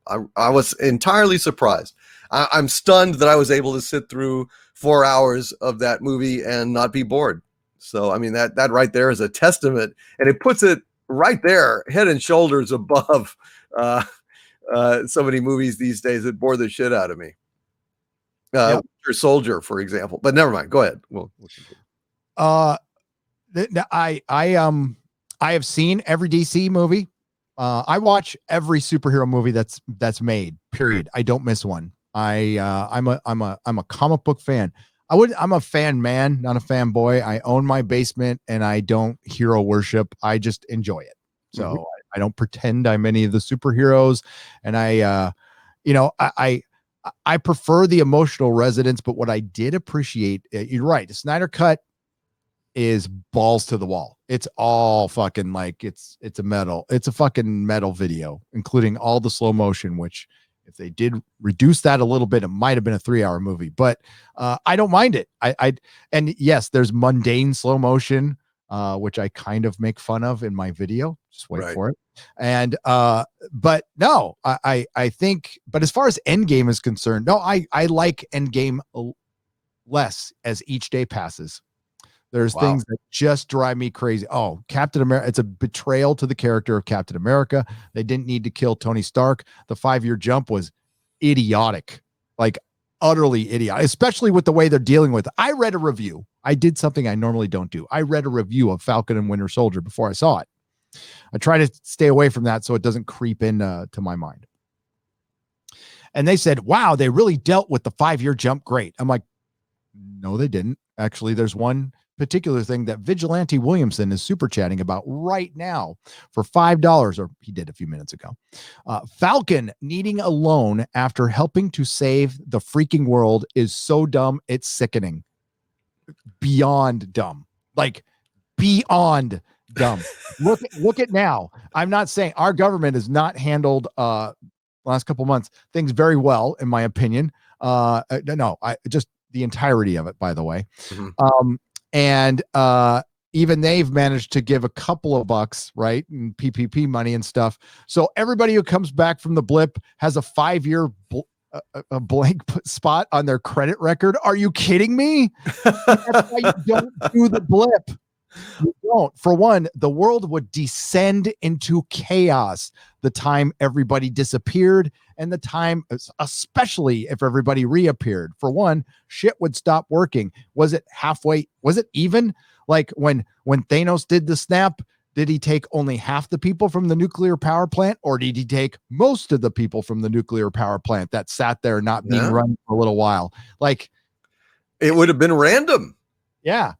I was entirely surprised. I'm stunned that I was able to sit through 4 hours of that movie and not be bored. So, I mean, that right there is a testament, and it puts it right there, head and shoulders above so many movies these days that bore the shit out of me. Winter Soldier, for example. But never mind. Go ahead. We'll I have seen every DC movie. I watch every superhero movie that's made. Period. I don't miss one. I'm a comic book fan. I'm a fan man, not a fanboy. I own my basement and I don't hero worship. I just enjoy it. So I don't pretend I'm any of the superheroes. And I prefer the emotional resonance, but what I did appreciate, you're right. The Snyder Cut is balls to the wall. It's all fucking like it's a fucking metal video, including all the slow motion, which if they did reduce that a little bit, it might have been a 3-hour movie, but I don't mind it. And yes, there's mundane slow motion, which I kind of make fun of in my video. Just wait for it. And but no, I think, but as far as Endgame is concerned, no, I like Endgame less as each day passes. There's things that just drive me crazy. Oh, Captain America. It's a betrayal to the character of Captain America. They didn't need to kill Tony Stark. The 5-year jump was idiotic, like utterly idiotic, especially with the way they're dealing with it. I read a review. I did something I normally don't do. I read a review of Falcon and Winter Soldier before I saw it. I try to stay away from that so it doesn't creep in to my mind. And they said, wow, they really dealt with the 5-year jump great. I'm like, no, they didn't. Actually, there's one particular thing that Vigilante Williamson is super chatting about right now for $5, or he did a few minutes ago. Falcon needing a loan after helping to save the freaking world is so dumb, it's sickening. Beyond dumb. Like, beyond dumb. Look at now. I'm not saying our government has not handled last couple months things very well, in my opinion. No, I just the entirety of it, by the way. And even they've managed to give a couple of bucks, right, and PPP money and stuff. So everybody who comes back from the blip has a 5-year a blank spot on their credit record. Are you kidding me? That's why you don't do the blip. You don't. For one, the world would descend into chaos the time everybody disappeared, and the time, especially if everybody reappeared. For one, shit would stop working. Was it halfway? Was it even? Like when Thanos did the snap, did he take only half the people from the nuclear power plant, or did he take most of the people from the nuclear power plant that sat there not being run for a little while? Like, it would have been random. Yeah.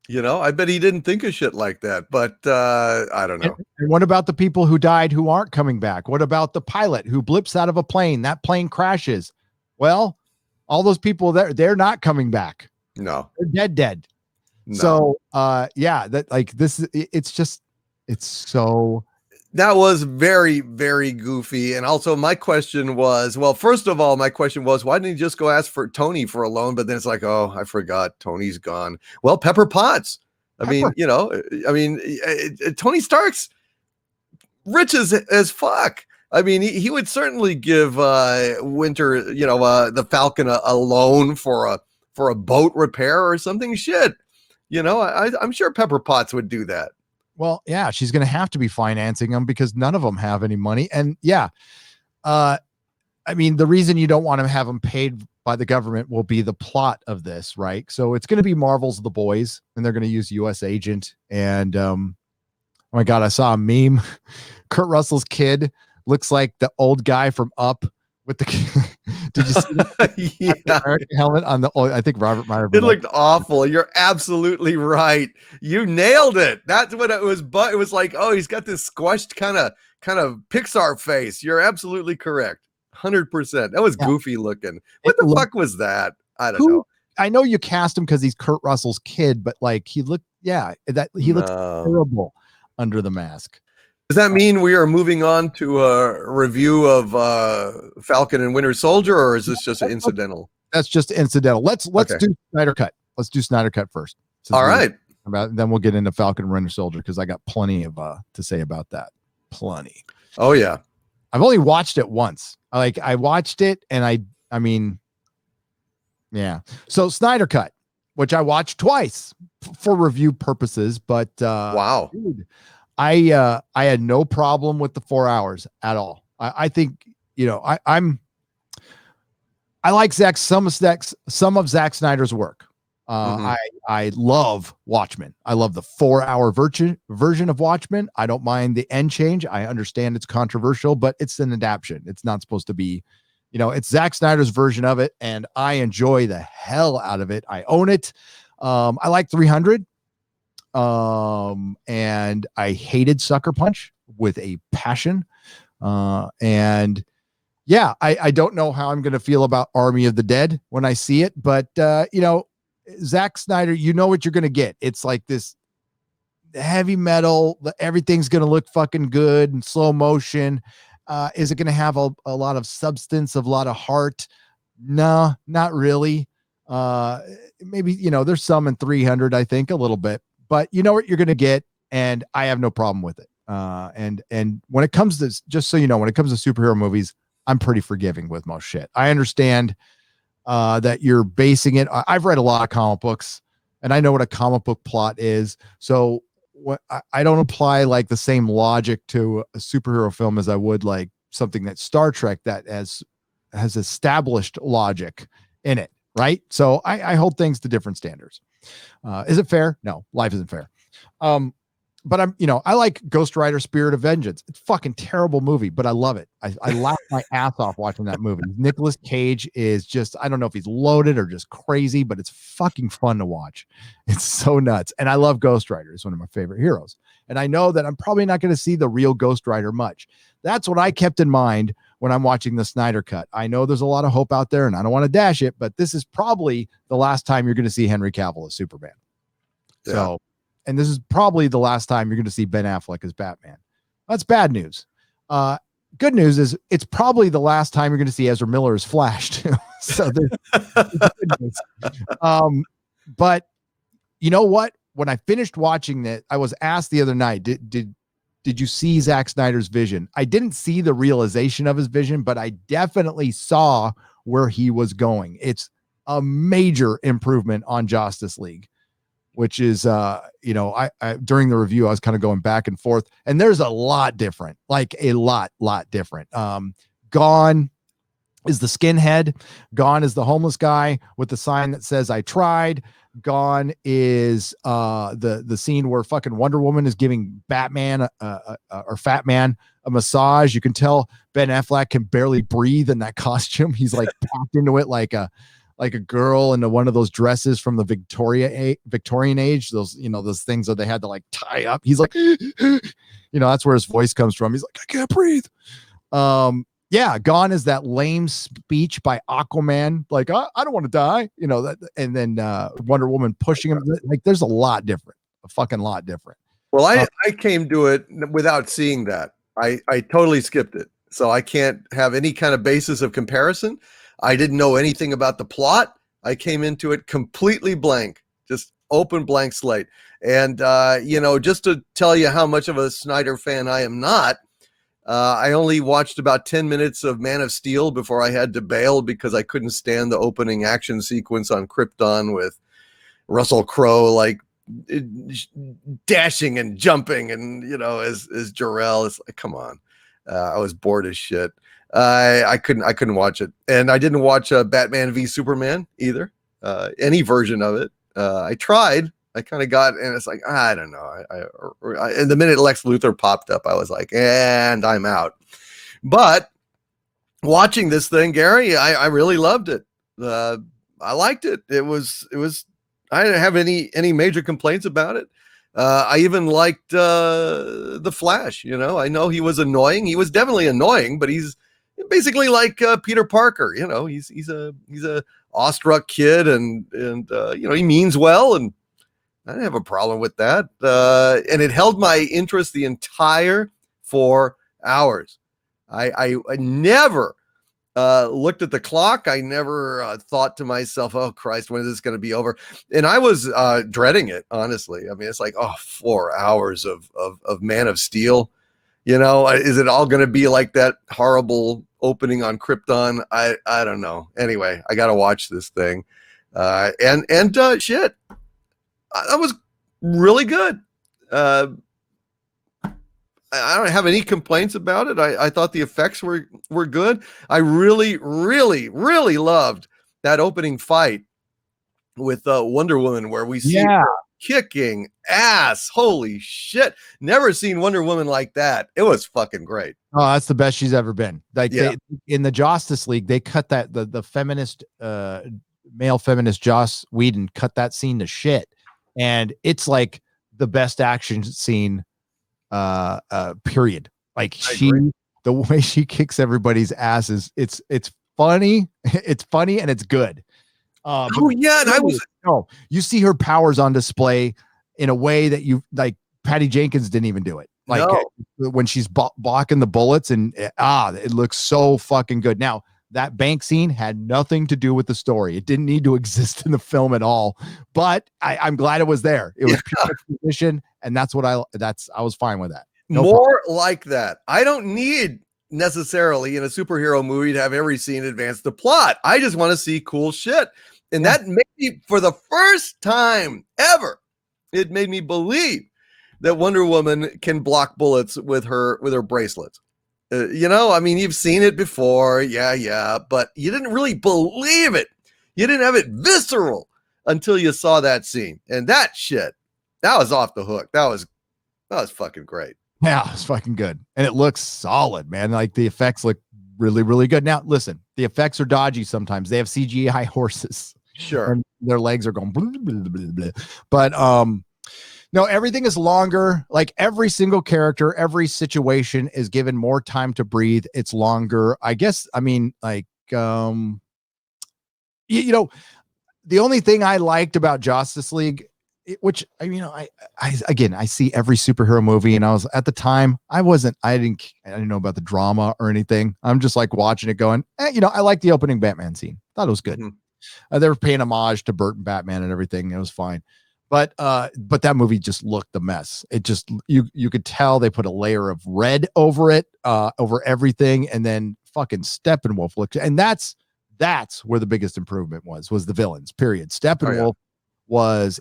You know, I bet he didn't think of shit like that, but I don't know. And what about the people who died who aren't coming back? What about the pilot who blips out of a plane? That plane crashes. Well, all those people there, they're not coming back. No, they're dead. No. So, yeah, that like this, it's so. That was very, very goofy. And also my question was, well, first of all, my question was, why didn't he just go ask for Tony for a loan? But then it's like, oh, I forgot Tony's gone. Well, Pepper Potts. Tony Stark's rich as fuck. I mean, he would certainly give Winter, the Falcon a loan for a boat repair or something. Shit. I'm sure Pepper Potts would do that. Well, yeah, she's going to have to be financing them because none of them have any money. And yeah, I mean, the reason you don't want to have them paid by the government will be the plot of this, right? So it's going to be Marvel's The Boys, and they're going to use US Agent. And oh my God, I saw a meme. Kurt Russell's kid looks like the old guy from Up with the did you see that? Helmet on the I think Robert Meyer. It looked awful. You're absolutely right. You nailed it. That's what it was. But it was like, oh, he's got this squashed kind of Pixar face. You're absolutely correct. 100%. That was goofy looking. What the fuck was that? I don't know. I know you cast him because he's Kurt Russell's kid, but like he looked looks terrible under the mask. Does that mean we are moving on to a review of Falcon and Winter Soldier, or is this just an incidental? That's just incidental. Let's Okay. do Snyder Cut. Let's do Snyder Cut first. All right. Then we'll get into Falcon and Winter Soldier because I got plenty of to say about that. Plenty. Oh yeah. I've only watched it once. I watched it and I mean, yeah. So Snyder Cut, which I watched twice for review purposes, but Wow. dude, I had no problem with the 4 hours at all. I think, you know, I like some of Zack Snyder's work. I love Watchmen. I love the 4 hour version of Watchmen. I don't mind the end change. I understand it's controversial, but it's an adaptation. It's not supposed to be, you know, it's Zack Snyder's version of it, and I enjoy the hell out of it. I own it. I like 300. And I hated Sucker Punch with a passion. And yeah, I don't know how I'm going to feel about Army of the Dead when I see it, but you know, Zack Snyder, you know what you're going to get. It's like this heavy metal. Everything's going to look fucking good in slow motion. Is it going to have a lot of substance, a lot of heart? No, not really. Maybe, you know, there's some in 300, I think, a little bit, but you know what you're going to get, and I have no problem with it. And when it comes to, just so you know, when it comes to superhero movies, I'm pretty forgiving with most shit. I understand that you're basing it. I've read a lot of comic books, and I know what a comic book plot is. So I don't apply like the same logic to a superhero film as I would like something that Star Trek that has established logic in it. Right. So I hold things to different standards. Is it fair? No, life isn't fair. But I like Ghost Rider Spirit of Vengeance. It's a fucking terrible movie, but I love it. I laughed my ass off watching that movie. Nicolas Cage is just, I don't know if he's loaded or just crazy, but it's fucking fun to watch. It's so nuts. And I love Ghost Rider. It's one of my favorite heroes. And I know that I'm probably not going to see the real Ghost Rider much. That's what I kept in mind when I'm watching the Snyder Cut. I know there's a lot of hope out there, and I don't want to dash it, but this is probably the last time you're going to see Henry Cavill as Superman. Yeah. So, and this is probably the last time you're going to see Ben Affleck as Batman. That's bad news. Good news is it's probably the last time you're going to see Ezra Miller as Flash too. So there's good news. But you know what? When I finished watching that, I was asked the other night, did you see Zack Snyder's vision? I didn't see the realization of his vision, but I definitely saw where he was going. It's a major improvement on Justice League, which is, I during the review, I was kind of going back and forth, and there's a lot different, like a lot different. Gone is the skinhead. Gone is the homeless guy with the sign that says, "I tried." Gone is the scene where fucking Wonder Woman is giving Batman or Fat Man a massage. You can tell Ben Affleck can barely breathe in that costume. He's like packed into it like a girl into one of those dresses from the Victorian age. Those things that they had to like tie up. He's like, that's where his voice comes from. He's like, I can't breathe. Yeah, Gone is that lame speech by Aquaman, like, I don't want to die, and then Wonder Woman pushing him. Like, there's a fucking lot different. Well, I came to it without seeing that. I totally skipped it. So I can't have any kind of basis of comparison. I didn't know anything about the plot. I came into it completely blank, just open blank slate. And, just to tell you how much of a Snyder fan I am not, I only watched about 10 minutes of Man of Steel before I had to bail because I couldn't stand the opening action sequence on Krypton with Russell Crowe, like dashing and jumping and, as Jor-El. It's like, come on. I was bored as shit. I couldn't watch it. And I didn't watch Batman v Superman either. Any version of it. I tried. I kind of got, and it's like, I don't know. And the minute Lex Luthor popped up, I was like, and I'm out. But watching this thing, Gary, I really loved it. I liked it. It was, I didn't have any major complaints about it. I even liked the Flash. I know he was annoying. He was definitely annoying, but he's basically like Peter Parker. He's a awestruck kid, and he means well, and I didn't have a problem with that. And it held my interest the entire 4 hours. I never Looked at the clock. I never thought to myself, oh Christ, when is this going to be over? And I was dreading it, honestly. I mean, it's like, 4 hours of Man of Steel. You know, is it all going to be like that horrible opening on Krypton? I don't know. Anyway, I got to watch this thing. And shit, that was really good. I don't have any complaints about it. I thought the effects were good. I really, really, really loved that opening fight with Wonder Woman, where we see her kicking ass. Holy shit. Never seen Wonder Woman like that. It was fucking great. Oh, that's the best she's ever been. Like in the Justice League, they cut that the feminist male feminist Joss Whedon cut that scene to shit. And it's like the best action scene period. Like the way she kicks everybody's asses, it's funny. It's funny and it's good. And you see her powers on display in a way that you like. Patty Jenkins didn't even do it. Like when she's blocking the bullets, and it looks so fucking good. Now that bank scene had nothing to do with the story. It didn't need to exist in the film at all. But I'm glad it was there. It was pure exposition, and that's what I was fine with that. More like that. I don't need necessarily in a superhero movie to have every scene advance the plot. I just want to see cool shit. And that made me, for the first time ever, it made me believe that Wonder Woman can block bullets with her bracelets. You know, I mean, you've seen it before. Yeah. But you didn't really believe it. You didn't have it visceral until you saw that scene. And that shit, that was off the hook. That was fucking great. Yeah, it's fucking good. And it looks solid, man. Like the effects look really, really good. Now, listen, the effects are dodgy sometimes. They have CGI horses. Sure. And their legs are going blah, blah, blah, blah. But no, everything is longer. Like every single character, every situation is given more time to breathe. It's longer. I guess, I mean, like you know, the only thing I liked about Justice League, which I see every superhero movie, and I was at the time I didn't know about the drama or anything. I'm just like watching it going, I like the opening Batman scene. Thought it was good. Mm-hmm. They were paying homage to Burton Batman and everything. It was fine. But that movie just looked a mess. It just, you could tell they put a layer of red over it, over everything. And then fucking Steppenwolf looked, and that's where the biggest improvement was the villains, period. Steppenwolf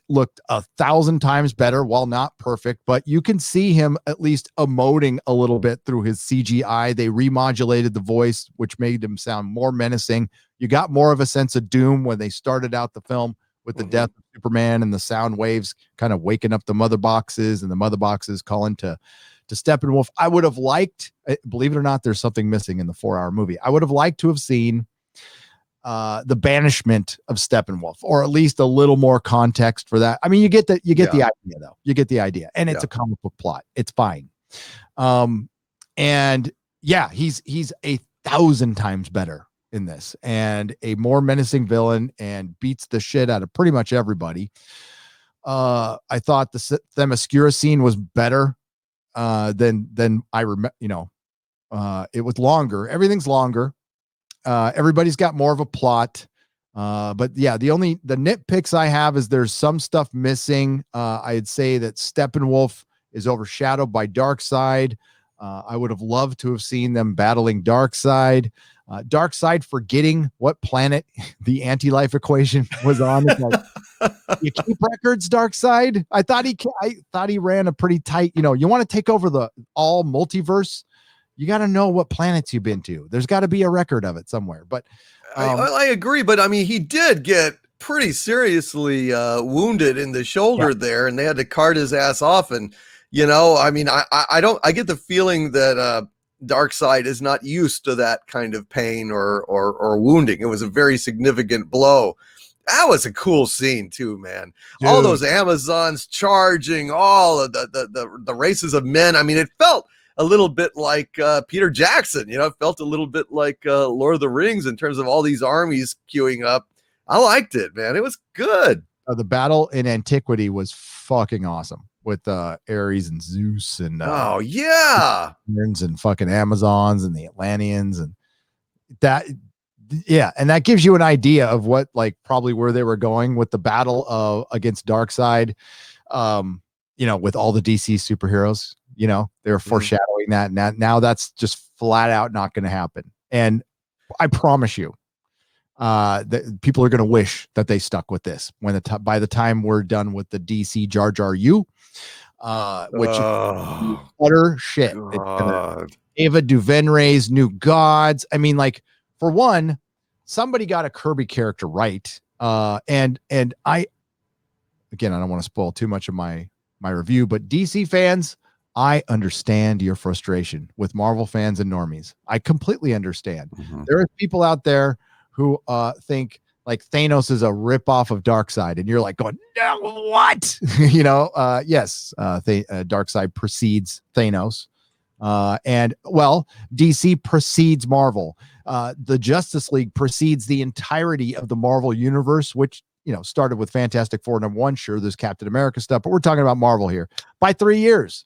looked 1,000 times better, while not perfect, but you can see him at least emoting a little bit through his CGI. They remodulated the voice, which made him sound more menacing. You got more of a sense of doom when they started out the film with the death of Superman and the sound waves kind of waking up the mother boxes, and the mother boxes calling to Steppenwolf. I would have liked, believe it or not, there's something missing in the 4-hour movie. I would have liked to have seen the banishment of Steppenwolf, or at least a little more context for that. I mean, you get the idea though. You get the idea, and it's a comic book plot. It's fine. And yeah, he's 1,000 times better in this, and a more menacing villain, and beats the shit out of pretty much everybody. I thought the Themyscira scene was better than I remember. It was longer. Everything's longer. Everybody's got more of a plot. But yeah, the nitpicks I have is there's some stuff missing. I'd say that Steppenwolf is overshadowed by Darkseid. I would have loved to have seen them battling Darkseid. Darkseid forgetting what planet the anti-life equation was on. Like, you keep records, Darkseid. I thought he ran a pretty tight. You want to take over the all multiverse, you got to know what planets you've been to. There's got to be a record of it somewhere. But I agree. But I mean, he did get pretty seriously wounded in the shoulder there, and they had to cart his ass off. And I mean, I get the feeling that Darkseid is not used to that kind of pain or wounding. It was a very significant blow. That was a cool scene too, man. Dude. All those Amazons charging, all of the races of men. I mean, it felt a little bit like Peter Jackson. It felt a little bit like Lord of the Rings in terms of all these armies queuing up. I liked it, man. It was good. The battle in Antiquity was fucking awesome with Ares and Zeus and and fucking Amazons and the Atlanteans, and that, yeah, and that gives you an idea of what, like, probably where they were going with the battle of against Darkseid. With all the DC superheroes, they were foreshadowing that. Now that's just flat out not going to happen. And I promise you, that people are going to wish that they stuck with this by the time we're done with the DC Jar Jar U, which is utter shit. It's gonna Ava DuVernay's New Gods. I mean, like, for one, somebody got a Kirby character right. And I don't want to spoil too much of my review, but DC fans, I understand your frustration with Marvel fans and normies. I completely understand. There are people out there who think like Thanos is a ripoff of Darkseid, and you're like going, no, what? Yes, Darkseid precedes Thanos. And well, DC precedes Marvel. The Justice League precedes the entirety of the Marvel universe, which started with Fantastic Four #1. Sure, there's Captain America stuff, but we're talking about Marvel here by 3 years.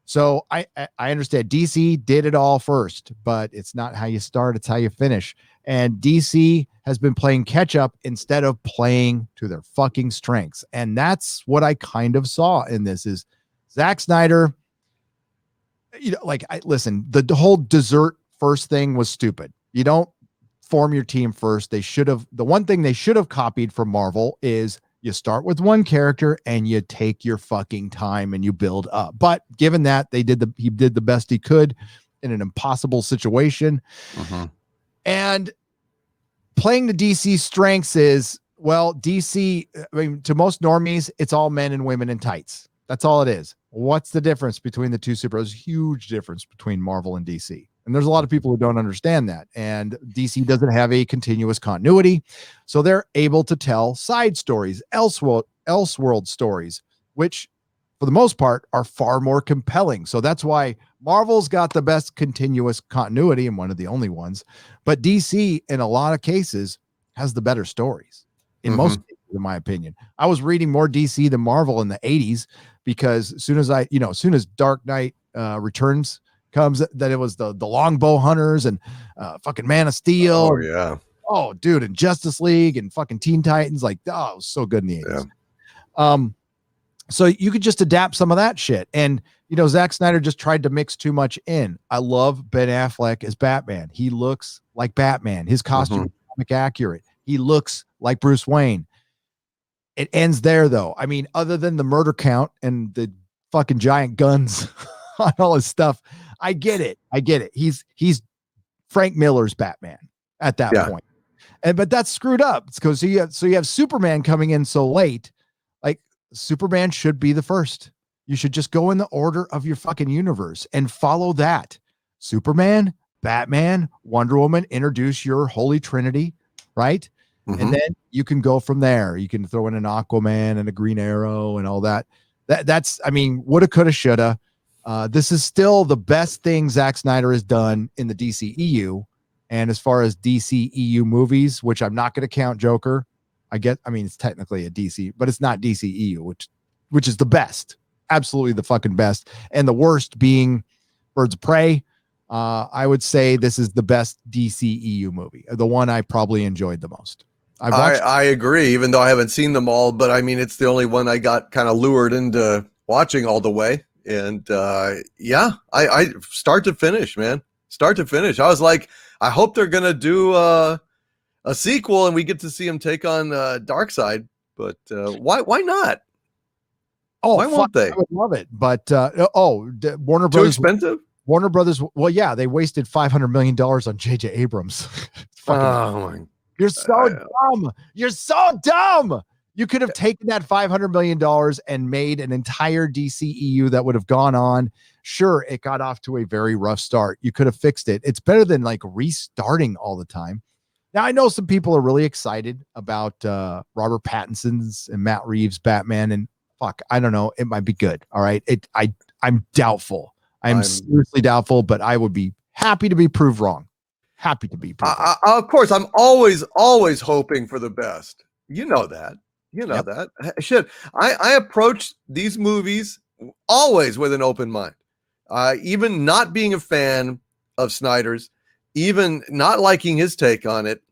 So I understand DC did it all first, but it's not how you start, it's how you finish. And DC has been playing catch up instead of playing to their fucking strengths. And that's what I kind of saw in this is Zack Snyder. Listen, the whole dessert first thing was stupid. You don't form your team first. The one thing they should have copied from Marvel is you start with one character and you take your fucking time and you build up. But given that he did the best he could in an impossible situation. And playing the DC strengths is, well, DC, I mean, to most normies, it's all men and women in tights. That's all it is. What's the difference between the two superheroes? Huge difference between Marvel and DC. And there's a lot of people who don't understand that. And DC doesn't have a continuous continuity. So they're able to tell side stories, elseworld stories, which for the most part are far more compelling. So that's why Marvel's got the best continuous continuity and one of the only ones. But DC, in a lot of cases, has the better stories. In most cases, in my opinion. I was reading more DC than Marvel in the 80s because as soon as Dark Knight Returns comes, that it was the Longbow Hunters and fucking Man of Steel. Oh yeah. Oh, dude, and Justice League and fucking Teen Titans. Like, it was so good in the 80s. Yeah. So you could just adapt some of that shit. And, Zack Snyder just tried to mix too much in. I love Ben Affleck as Batman. He looks like Batman. His costume is comic accurate. He looks like Bruce Wayne. It ends there, though. I mean, other than the murder count and the fucking giant guns on all his stuff, I get it. He's Frank Miller's Batman at that point. But that's screwed up. It's because you have Superman coming in so late. Like, Superman should be the first. You should just go in the order of your fucking universe and follow that. Superman, Batman, Wonder Woman, introduce your holy trinity, right? And then you can go from there. You can throw in an Aquaman and a Green Arrow and all that. That's, I mean, woulda, coulda, shoulda. This is still the best thing Zack Snyder has done in the DCEU. And as far as DCEU movies, which I'm not going to count Joker, it's technically a DC, but it's not DCEU, which is the best, absolutely the fucking best. And the worst being Birds of Prey. I would say this is the best DCEU movie, the one I probably enjoyed the most. I agree, even though I haven't seen them all, but I mean, it's the only one I got kind of lured into watching all the way. And I start to finish, man. Start to finish. I was like, I hope they're going to do a sequel and we get to see him take on Darkseid. But why not? Oh, why won't they? I would love it. But Warner Too Brothers. expensive? Warner Brothers. Well, yeah, they wasted $500 million on J.J. Abrams. You're so dumb. You're so dumb. You could have taken that $500 million and made an entire DCEU that would have gone on. Sure, it got off to a very rough start. You could have fixed it. It's better than like restarting all the time. Now, I know some people are really excited about Robert Pattinson's and Matt Reeves' Batman, and I don't know. It might be good. All right. I'm doubtful. I'm seriously doubtful, but I would be happy to be proved wrong. Happy to be proved wrong. Of course, I'm always hoping for the best. You know that. That. Shit. I approach these movies always with an open mind. Even not being a fan of Snyder's, even not liking his take on it,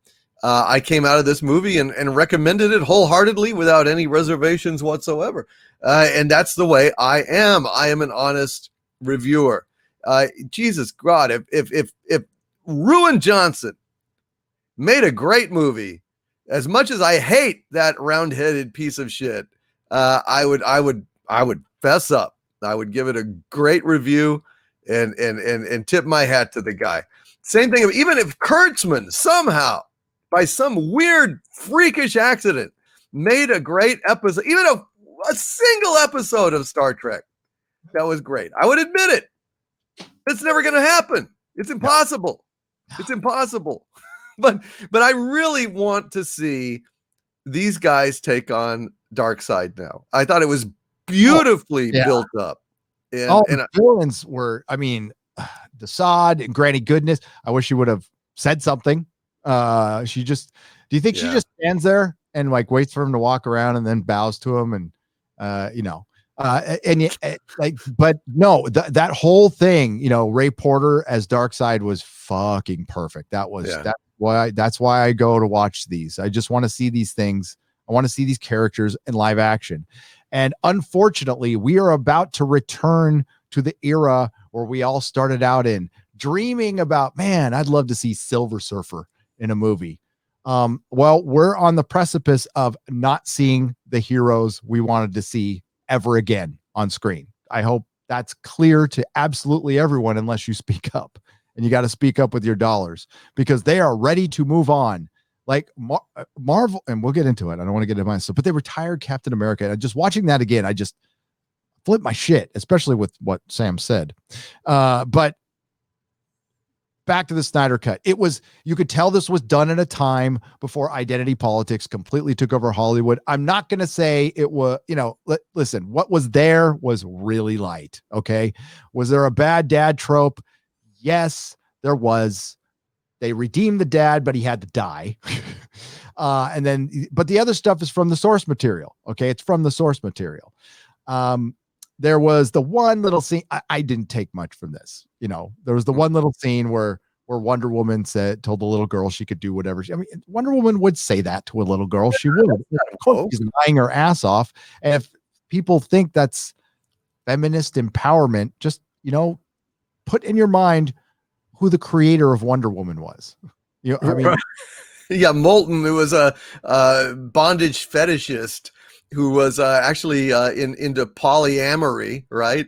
I came out of this movie and recommended it wholeheartely without any reservations whatsoever. And that's the way I am. I am an honest reviewer. Jesus God, if Ruin Johnson made a great movie, as much as I hate that round-headed piece of shit, I would fess up. I would give it a great review and tip my hat to the guy. Same thing, even if Kurtzman somehow, by some weird, freakish accident, made a great episode, even a single episode of Star Trek that was great, I would admit it. It's never going to happen. It's impossible. It's impossible. But I really want to see these guys take on Darkseid now. I thought it was beautifully built up. The villains were, I mean, Desaad and Granny Goodness. I wish she would have said something. Do you think she just stands there and like waits for him to walk around and then bows to him and but no, that whole thing, Ray Porter as Darkseid was fucking perfect. That's why I go to watch these. I just want to see these things. I want to see these characters in live action. And unfortunately, we are about to return to the era where we all started out in, dreaming about, man, I'd love to see Silver Surfer in a movie. Well, we're on the precipice of not seeing the heroes we wanted to see ever again on screen. I hope that's clear to absolutely everyone, unless you speak up, and you got to speak up with your dollars, because they are ready to move on. Like Marvel, and we'll get into it. I don't want to get into myself, but they retired Captain America. And just watching that again, I just flipped my shit, especially with what Sam said. But back to the Snyder Cut. You could tell this was done at a time before identity politics completely took over Hollywood. I'm not going to say it was, listen, what was there was really light. Okay. Was there a bad dad trope? Yes, there was. They redeemed the dad, but he had to die. But the other stuff is from the source material. Okay. It's from the source material. There was the one little scene. I didn't take much from this. There was the one little scene where Wonder Woman told the little girl she could do whatever. Wonder Woman would say that to a little girl. She would. Of course, she's lying her ass off. And if people think that's feminist empowerment, just, put in your mind who the creator of Wonder Woman was. Yeah, Moulton, who was a bondage fetishist who was actually into polyamory, right?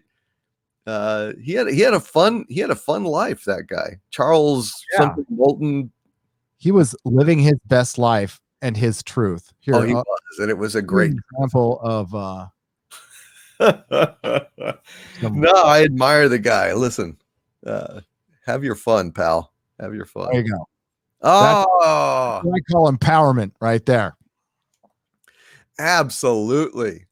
He had a fun life, that guy. Charles something Moulton. He was living his best life and his truth. He was, and it was a great example of No, I admire the guy. Listen, have your fun, pal. Have your fun. There you go. Oh, I call empowerment right there. Absolutely.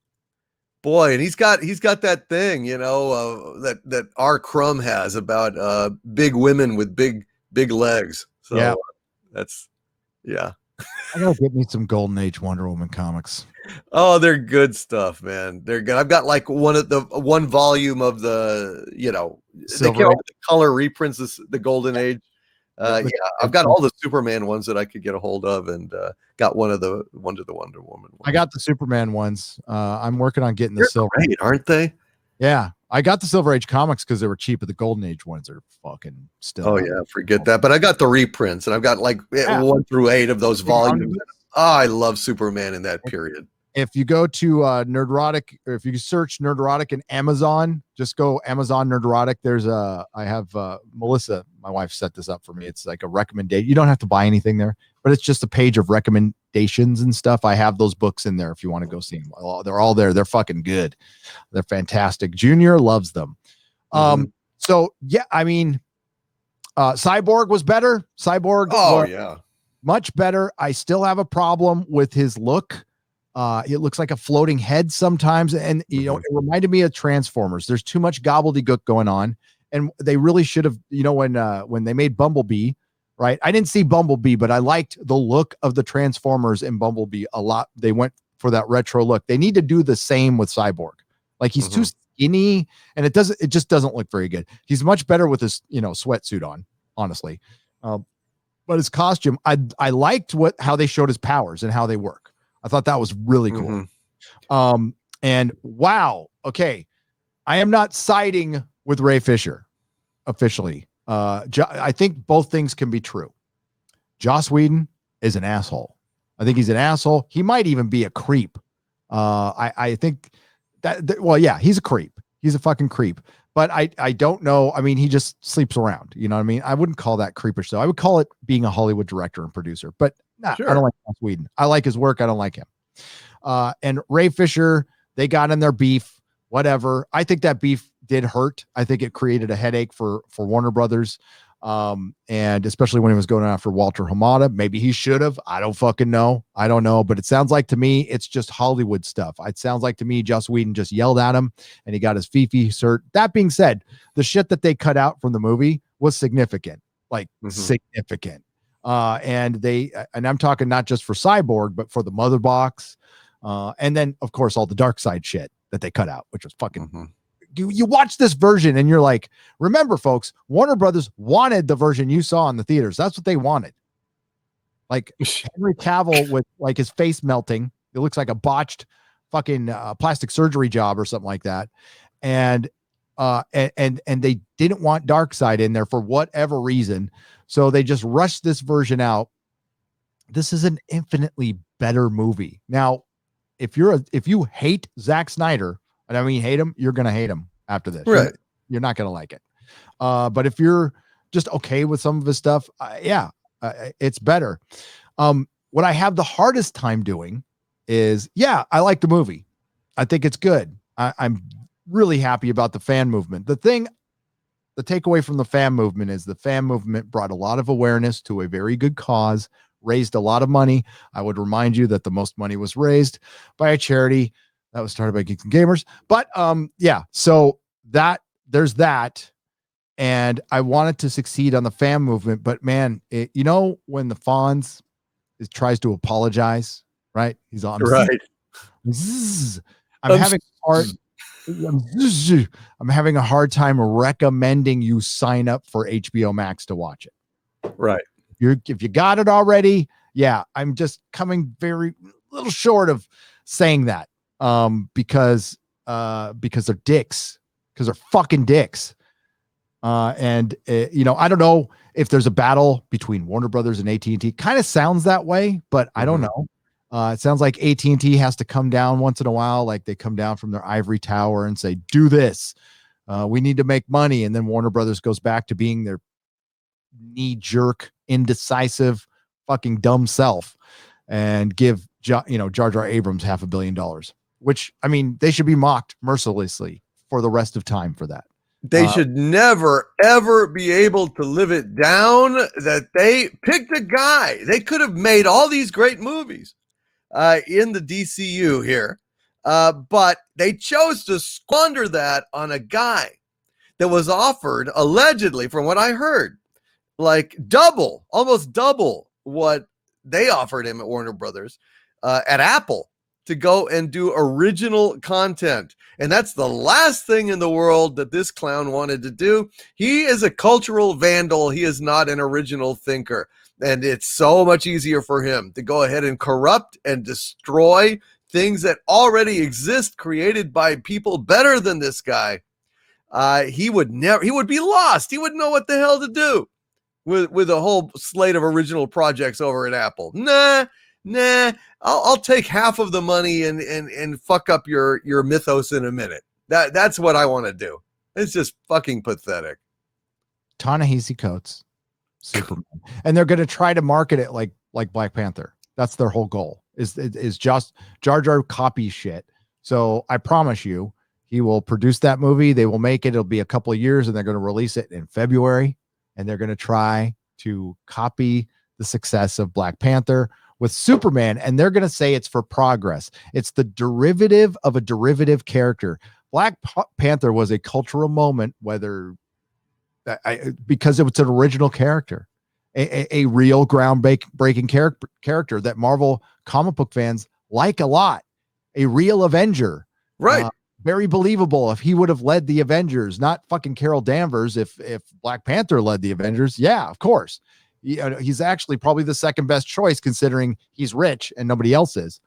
Boy, and he's got that thing, that R. Crumb has about big women with big legs. So yeah, I gotta get me some Golden Age Wonder Woman comics. Oh, they're good stuff, man. They're good. I've got like one volume of the, they call it the color reprints, the Golden Age. I've got all the Superman ones that I could get a hold of, and got one of the Wonder Woman ones. I got the Superman ones. I'm working on getting the Silver. Great, aren't they? Yeah, I got the Silver Age comics because they were cheap, but the Golden Age ones are fucking still. Oh yeah, forget that. But I got the reprints, and I've got like 1 through 8 of those volumes. Oh, I love Superman in that period. If you go to Nerdrotic, or if you search Nerdrotic in Amazon, just go Amazon Nerdrotic. I have Melissa, my wife, set this up for me. It's like a recommendation. You don't have to buy anything there, but it's just a page of recommendations and stuff. I have those books in there if you want to go see them. They're all there. They're fucking good. They're fantastic. Junior loves them. So yeah, I mean, Cyborg was better. Much better. I still have a problem with his look. It looks like a floating head sometimes, and it reminded me of Transformers. There's too much gobbledygook going on, and they really should have, when they made Bumblebee, right? I didn't see Bumblebee, but I liked the look of the Transformers in Bumblebee a lot. They went for that retro look. They need to do the same with Cyborg. Like, he's too skinny, and it just doesn't look very good. He's much better with his, sweatsuit on, honestly. But his costume, I liked how they showed his powers and how they work. I thought that was really cool. And wow, okay, I am not siding with Ray Fisher officially. I think both things can be true. Joss Whedon is an asshole. I think he's an asshole. He might even be a creep. I think well, yeah, he's a creep. He's a fucking creep. But I don't know. I mean, he just sleeps around. You know what I mean? I wouldn't call that creepish, though. I would call it being a Hollywood director and producer. But nah, sure. I don't like Joss Whedon. I like his work. I don't like him. And Ray Fisher, they got in their beef, whatever. I think that beef did hurt. I think it created a headache for Warner Brothers. And especially when he was going after Walter Hamada, maybe he should have. I don't fucking know. I don't know. But it sounds like to me, it's just Hollywood stuff. It sounds like to me, Joss Whedon just yelled at him and he got his Fifi cert. That being said, the shit that they cut out from the movie was significant, like significant. And I'm talking not just for Cyborg, but for the Mother Box. And then of course, all the dark side shit that they cut out, which was fucking you watch this version and you're like, remember folks, Warner Brothers wanted the version you saw in the theaters. That's what they wanted. Like Henry Cavill with like his face melting. It looks like a botched fucking plastic surgery job or something like that. And they didn't want Darkseid in there for whatever reason. So they just rushed this version out. This is an infinitely better movie. Now, if you hate Zack Snyder, and I mean hate him, you're gonna hate him after this. Right. You're not gonna like it. But if you're just okay with some of his stuff, it's better. What I have the hardest time doing is, I like the movie. I think it's good. I'm really happy about the fan movement. The takeaway from the fan movement is the fan movement brought a lot of awareness to a very good cause, raised a lot of money. I would remind you that the most money was raised by a charity that was started by Geeks and Gamers. But so there's that. And I wanted to succeed on the fan movement, but man, when the Fonz tries to apologize, right? He's on right. I'm having a hard time recommending you sign up for HBO Max to watch it. Right. If you got it already, I'm just coming very little short of saying that. Because they're dicks, because they're fucking dicks. I don't know if there's a battle between Warner Brothers and AT&T. Kind of sounds that way, but I don't know. It sounds like AT&T has to come down once in a while, like they come down from their ivory tower and say, do this. We need to make money. And then Warner Brothers goes back to being their knee-jerk, indecisive, fucking dumb self and give Jar Jar Abrams $500 million. Which, I mean, they should be mocked mercilessly for the rest of time for that. They should never, ever be able to live it down that they picked a guy. They could have made all these great movies in the DCU here, but they chose to squander that on a guy that was offered, allegedly, from what I heard, like almost double what they offered him at Warner Brothers, at Apple, to go and do original content. And that's the last thing in the world that this clown wanted to do. He is a cultural vandal. He is not an original thinker. And it's so much easier for him to go ahead and corrupt and destroy things that already exist, created by people better than this guy. He would be lost. He wouldn't know what the hell to do with a whole slate of original projects over at Apple. Nah, I'll take half of the money and fuck up your mythos in a minute. That's what I want to do. It's just fucking pathetic. Ta-Nehisi Coates, Superman, and they're going to try to market it like Black Panther. That's their whole goal. Is just Jar Jar copy shit. So I promise you, he will produce that movie. They will make it. It'll be a couple of years, and they're going to release it in February. And they're going to try to copy the success of Black Panther with Superman, and they're going to say it's for progress. It's the derivative of a derivative character. Black Panther was a cultural moment, because it was an original character, a real groundbreaking character that Marvel comic book fans like a lot, a real Avenger. Right. Very believable if he would have led the Avengers, not fucking Carol Danvers. If Black Panther led the Avengers, yeah, of course. He's actually probably the second best choice considering he's rich and nobody else is.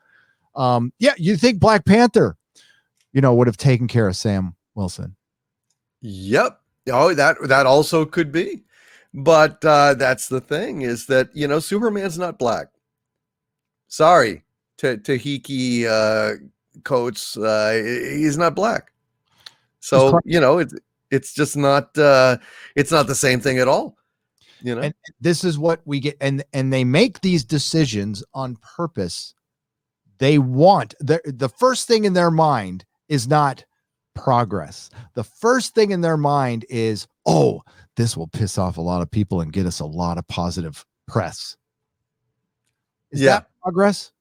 Yeah, you think Black Panther, would have taken care of Sam Wilson. Yep. Oh, that also could be. But that's the thing is that, Superman's not black. Sorry, Tahiki Coates, he's not black. So, it's just not it's not the same thing at all. And this is what we get, and they make these decisions on purpose. They want the first thing in their mind is not progress. The first thing in their mind is, oh, this will piss off a lot of people and get us a lot of positive press. Is that progress?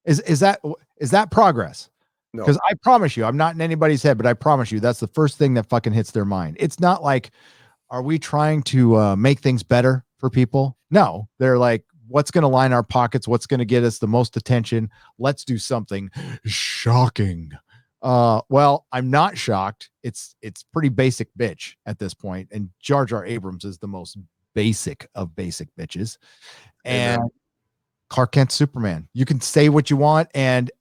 Is that progress? No. Because I promise you, I'm not in anybody's head, but I promise you that's the first thing that fucking hits their mind. It's not like, are we trying to make things better for people? No, they're like, what's going to line our pockets? What's going to get us the most attention? Let's do something shocking. Well, I'm not shocked. It's pretty basic bitch at this point. And Jar Jar Abrams is the most basic of basic bitches. And Clark Kent Superman. You can say what you want, and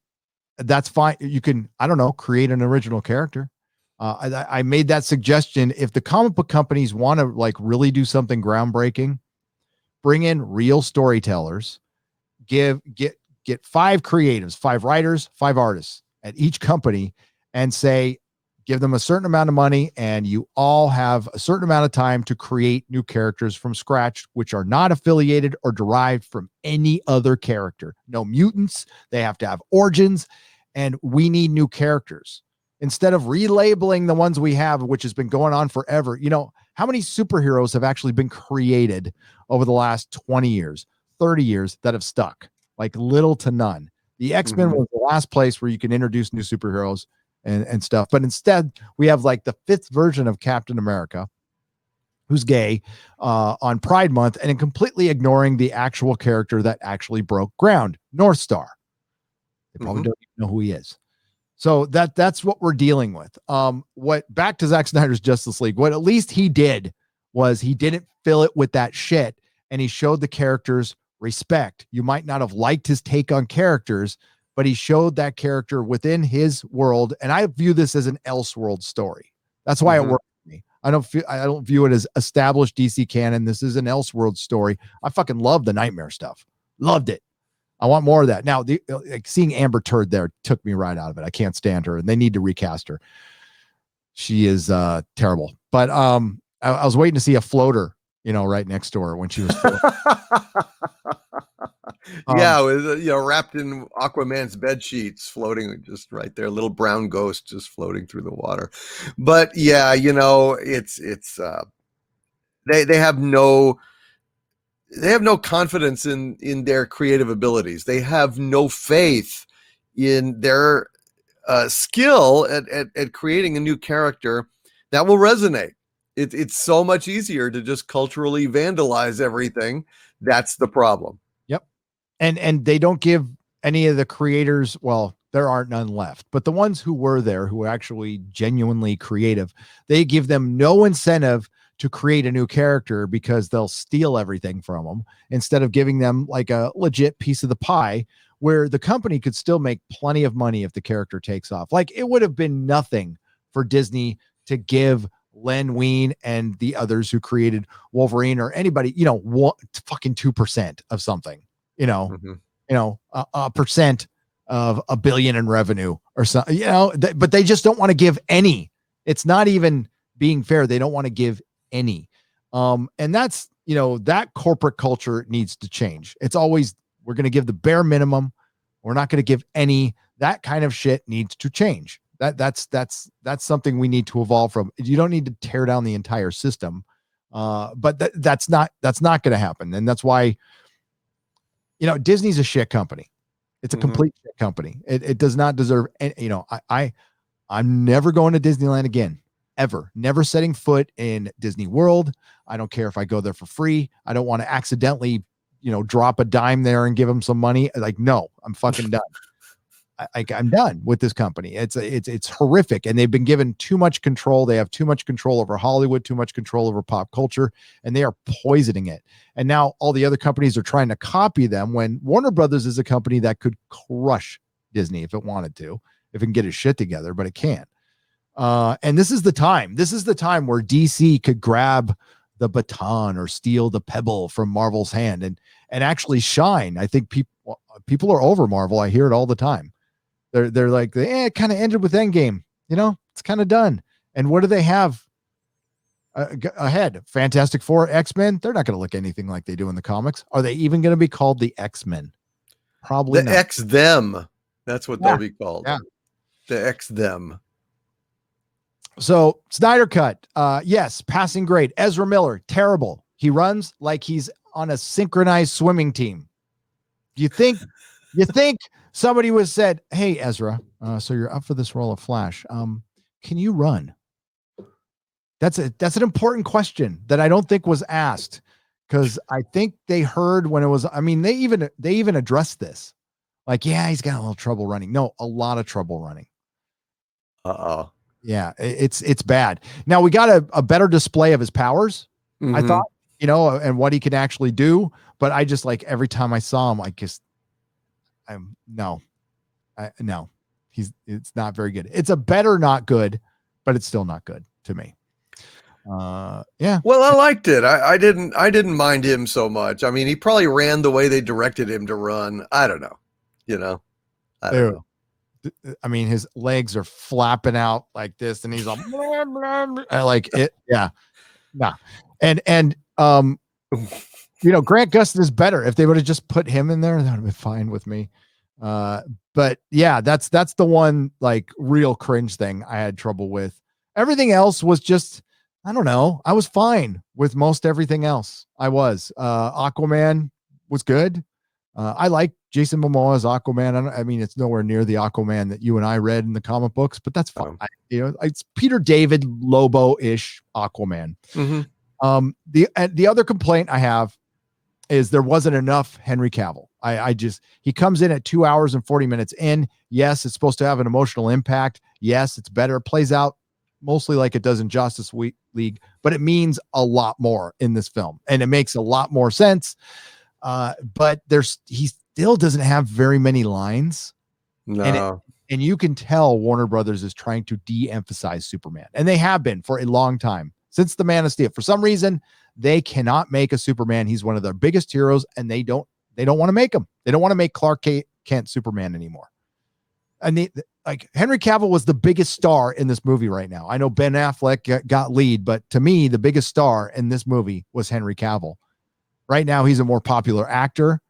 that's fine. You can, I don't know, create an original character. I made that suggestion. If the comic book companies want to like really do something groundbreaking, bring in real storytellers, get 5 creatives, 5 writers, 5 artists at each company, and say, give them a certain amount of money, and you all have a certain amount of time to create new characters from scratch, which are not affiliated or derived from any other character. No mutants. They have to have origins, and we need new characters. Instead of relabeling the ones we have, which has been going on forever. How many superheroes have actually been created over the last 20 years, 30 years that have stuck? Like little to none. The X-Men was the last place where you can introduce new superheroes and stuff. But instead, we have like the 5th version of Captain America, who's gay, on Pride Month, and completely ignoring the actual character that actually broke ground, North Star. They probably don't even know who he is. So that's what we're dealing with. Back to Zack Snyder's Justice League, what at least he did was he didn't fill it with that shit, and he showed the characters respect. You might not have liked his take on characters, but he showed that character within his world, and I view this as an Elseworld story. That's why it worked for me. I don't view it as established DC canon. This is an Elseworld story. I fucking love the Nightmare stuff. Loved it. I want more of that. Now, seeing Amber Turd there took me right out of it. I can't stand her, and they need to recast her. She is terrible. But I was waiting to see a floater, right next to her when she was with wrapped in Aquaman's bed sheets, floating just right there, little brown ghost just floating through the water. But it's they have no confidence in their creative abilities. They have no faith in their skill at creating a new character that will resonate. It's so much easier to just culturally vandalize everything. That's the problem. Yep. And they don't give any of the creators, well, there aren't none left, but the ones who were there, who were actually genuinely creative, they give them no incentive to create a new character because they'll steal everything from them instead of giving them like a legit piece of the pie where the company could still make plenty of money if the character takes off. Like it would have been nothing for Disney to give Len Wein and the others who created Wolverine or anybody, fucking 2% of something, a percent of $1 billion in revenue or something, but they just don't want to give any. It's not even being fair. They don't want to give any. And that's, that corporate culture needs to change. It's always, we're going to give the bare minimum. We're not going to give any. That kind of shit needs to change. That's something we need to evolve from. You don't need to tear down the entire system. But that's not going to happen. And that's why, Disney's a shit company. It's a complete shit company. It does not deserve any, I'm never going to Disneyland again. Ever. Never setting foot in Disney World. I don't care if I go there for free. I don't want to accidentally, drop a dime there and give them some money. Like, no, I'm fucking done. I'm done with this company. It's horrific, and they've been given too much control. They have too much control over Hollywood, too much control over pop culture, and they are poisoning it. And now all the other companies are trying to copy them, when Warner Brothers is a company that could crush Disney if it wanted to, if it can get its shit together, but it can't. And this is the time. This is the time where DC could grab the baton or steal the pebble from Marvel's hand and actually shine. I think people are over Marvel. I hear it all the time. They're like, it kind of ended with Endgame. It's kind of done. And what do they have ahead? Fantastic Four, X-Men. They're not going to look anything like they do in the comics. Are they even going to be called the X-Men? Probably the not. X-them. That's what they'll be called. Yeah. The X-them. So Snyder Cut, yes, passing grade. Ezra Miller, terrible. He runs like he's on a synchronized swimming team. You think somebody was said, "Hey Ezra, so you're up for this role of Flash. Can you run?" That's an important question that I don't think was asked, because I think they heard when it was. I mean, they even addressed this. Like, yeah, he's got a little trouble running. No, a lot of trouble running. Yeah, it's bad. Now we got a better display of his powers, I thought, and what he can actually do. But I just, like, every time I saw him, no, it's not very good. It's a better, not good, but it's still not good to me. Yeah. Well, I liked it. I didn't mind him so much. I mean, he probably ran the way they directed him to run. I don't know. I don't know. I mean, his legs are flapping out like this, and he's like, blah, blah, blah, like it. Yeah. Nah. And Grant Gustin is better. If they would have just put him in there, that would have been fine with me. But yeah, that's the one, like, real cringe thing I had trouble with. Everything else was just, I don't know. I was fine with most everything else. Aquaman was good. I like Jason Momoa as Aquaman. I mean, it's nowhere near the Aquaman that you and I read in the comic books, but that's fine. It's Peter David Lobo-ish Aquaman. The other complaint I have is there wasn't enough Henry Cavill. He comes in at 2 hours and 40 minutes in. Yes, it's supposed to have an emotional impact. Yes, it's better. It plays out mostly like it does in Justice League, but it means a lot more in this film, and it makes a lot more sense. But he still doesn't have very many lines. No. And you can tell Warner Brothers is trying to de-emphasize Superman, and they have been for a long time, since the Man of Steel. For some reason, they cannot make a Superman. He's one of their biggest heroes, and they don't want to make him. They don't want to make Clark Kent Superman anymore. And like, Henry Cavill was the biggest star in this movie right now. I know Ben Affleck got lead, but to me, the biggest star in this movie was Henry Cavill. Right now, he's a more popular actor.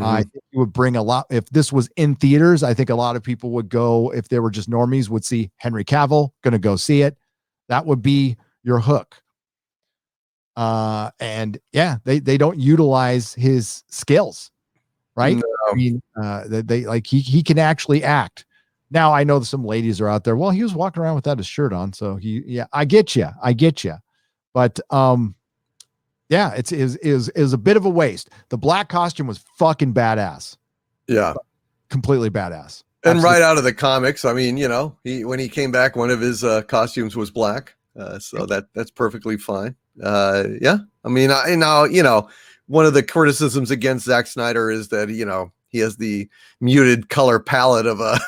I think he would bring a lot. If this was in theaters, I think a lot of people would go, if they were just normies, would see Henry Cavill, going to go see it. That would be your hook. And yeah, they don't utilize his skills, right? No. I mean, they like, he can actually act. Now, I know some ladies are out there. Well, he was walking around without his shirt on. So I get you. But, yeah, it is a bit of a waste. The black costume was fucking badass. Yeah. Completely badass. And Absolutely. right out of the comics, I mean, when he came back, one of his costumes was black. So that's perfectly fine. Yeah. I mean, one of the criticisms against Zack Snyder is that, he has the muted color palette of a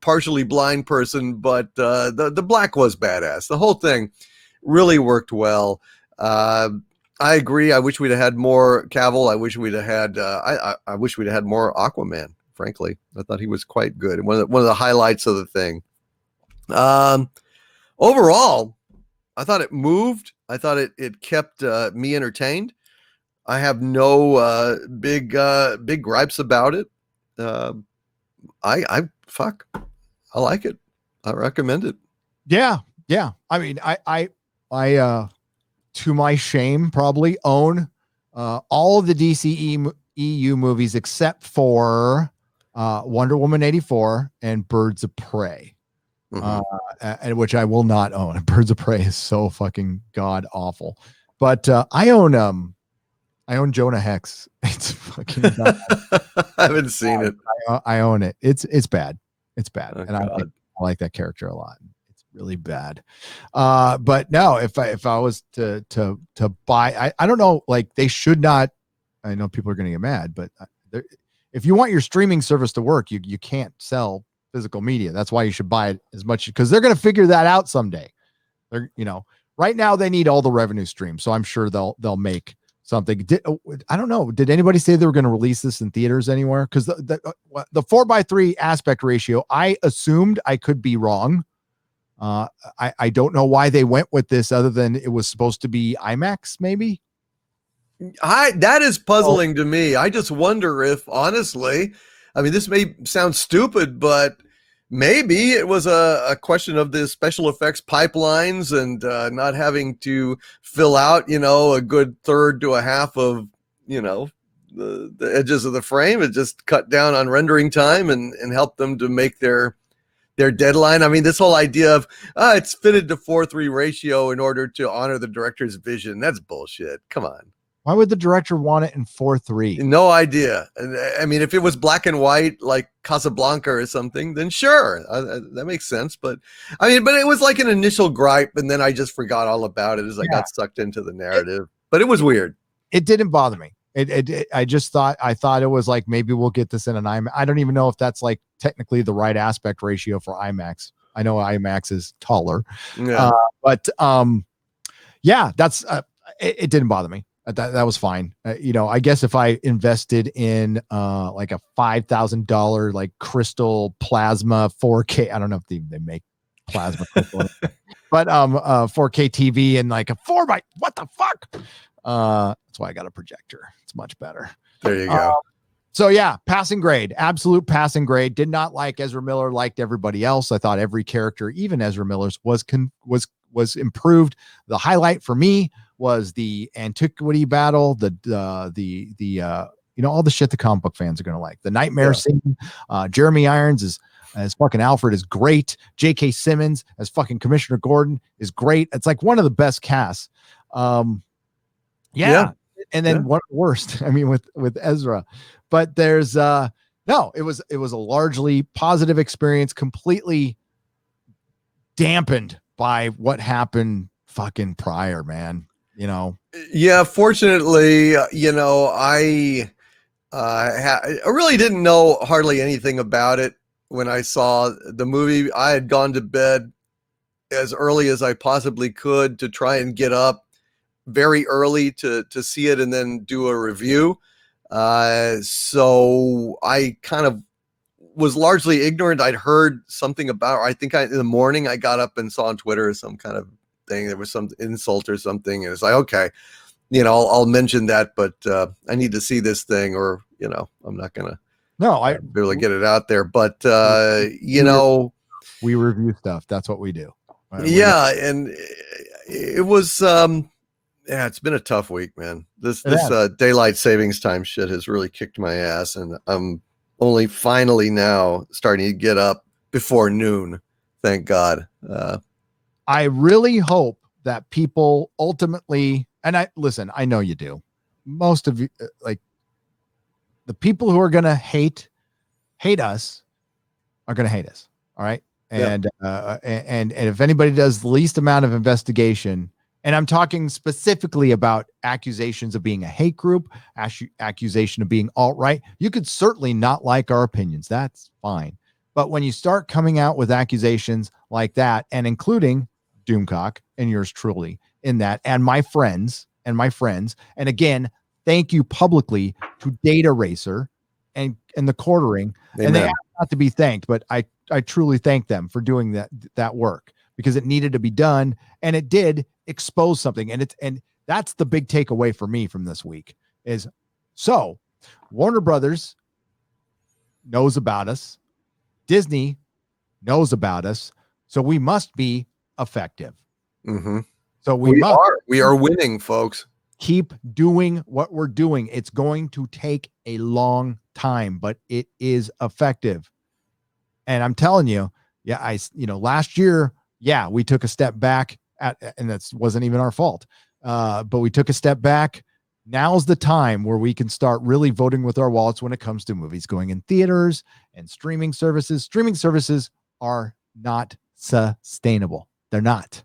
partially blind person, but the black was badass. The whole thing really worked well. I agree. I wish we'd have had more Cavill. I wish we'd have had. I wish we'd have had more Aquaman. Frankly, I thought he was quite good. One of the highlights of the thing. Overall, I thought it moved. I thought it kept me entertained. I have no big gripes about it. I like it. I recommend it. Yeah. I mean, I to my shame, probably own all of the DC EU movies except for Wonder Woman 84 and Birds of Prey, and which I will not own. Birds of Prey is so fucking god awful. But I own Jonah Hex It's fucking bad. I haven't seen it. I own it. It's bad. It's bad. Oh, And I like that character a lot. It's really bad. But no, if I was to buy, I don't know, like they should not. I know people are going to get mad, but if you want your streaming service to work, you can't sell physical media. That's why you should buy it as much, because they're going to figure that out someday. They're, right now they need all the revenue streams, so I'm sure they'll make something. I don't know. Did anybody say they were going to release this in theaters anywhere? Because the 4:3 aspect ratio, I assumed, I could be wrong. I don't know why they went with this other than it was supposed to be IMAX, maybe. That is puzzling to me. I just wonder if, honestly, I mean, this may sound stupid, but maybe it was a question of the special effects pipelines and not having to fill out, a good third to a half of, the edges of the frame. It just cut down on rendering time and helped them to make their deadline. I mean, this whole idea of it's fitted to 4:3 ratio in order to honor the director's vision. That's bullshit. Come on. Why would the director want it in 4:3? No idea. I mean, if it was black and white, like Casablanca or something, then sure, that makes sense. But it was like an initial gripe, and then I just forgot all about it as I got sucked into the narrative. But it was weird. It didn't bother me. I just thought it was like, maybe we'll get this in an IMAX. I don't even know if that's like technically the right aspect ratio for IMAX. I know IMAX is taller, but that's it didn't bother me. That was fine. I guess if I invested in like a $5,000 like crystal plasma 4K, I don't know if they make plasma crystal, but 4K TV and like a 4x, what the fuck? That's why I got a projector. It's much better. There you go. So yeah, passing grade, absolute passing grade. Did not like Ezra Miller, liked everybody else. I thought every character, even Ezra Miller's, was improved. The highlight for me was the antiquity battle, the all the shit the comic book fans are going to like. The nightmare scene, Jeremy Irons as fucking Alfred is great. J.K. Simmons as fucking Commissioner Gordon is great. It's like one of the best casts. And then one of the worst, I mean, with Ezra. But there's it was a largely positive experience, completely dampened by what happened fucking prior, man. Yeah, fortunately, I really didn't know hardly anything about it when I saw the movie. I had gone to bed as early as I possibly could to try and get up very early to see it and then do a review. So I kind of was largely ignorant. I'd heard something about, I think in the morning I got up and saw on Twitter some kind of thing. There was some insult or something. And it's like, okay, I'll mention that, but I need to see this thing, or, I'm not going to really get it out there. But, we review stuff. That's what we do. Right? And it was, it's been a tough week, man. This daylight savings time shit has really kicked my ass, and I'm only finally now starting to get up before noon. Thank God. I really hope that people ultimately, and I know you do. Most of you, like the people who are going to hate us are going to hate us. All right. And if anybody does the least amount of investigation, and I'm talking specifically about accusations of being a hate group, accusation of being alt-right, you could certainly not like our opinions. That's fine. But when you start coming out with accusations like that, and including Doomcock and yours truly in that, and my friends, and again, thank you publicly to Dataracer and the quartering. Amen. And they have not to be thanked, but I truly thank them for doing that work, because it needed to be done, and it did expose something. And that's the big takeaway for me from this week is, so Warner Brothers knows about us. Disney knows about us. So we must be effective. Mm-hmm. So we are winning, folks. Keep doing what we're doing. It's going to take a long time, but it is effective. And I'm telling you, last year, we took a step back and that wasn't even our fault. But we took a step back Now's the time where we can start really voting with our wallets when it comes to movies going in theaters and streaming services. Streaming services are not sustainable. They're not.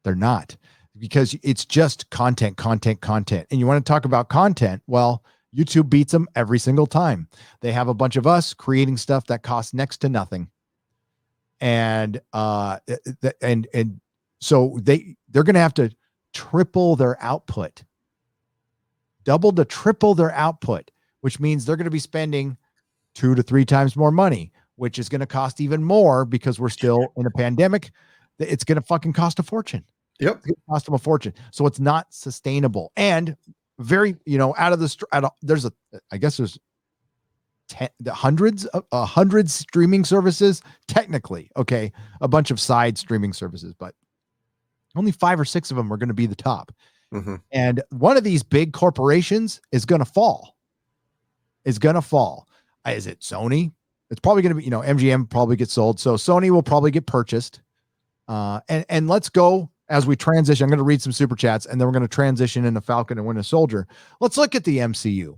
They're not, because it's just content. And you want to talk about content? Well, YouTube beats them every single time. They have a bunch of us creating stuff that costs next to nothing. And so they're going to have to triple their output. Double to triple their output, which means they're going to be spending 2 to 3 times more money, which is going to cost even more because we're still in a pandemic. It's going to fucking cost a fortune. Yep. It's going to cost them a fortune. So it's not sustainable. And very, there's hundreds streaming services, technically. Okay. A bunch of side streaming services, but only 5 or 6 of them are going to be the top. Mm-hmm. And one of these big corporations is going to fall. Is it Sony? It's probably going to be, MGM probably gets sold. So Sony will probably get purchased. And let's go as we transition. I'm going to read some super chats, and then we're going to transition into Falcon and Winter Soldier. Let's look at the MCU.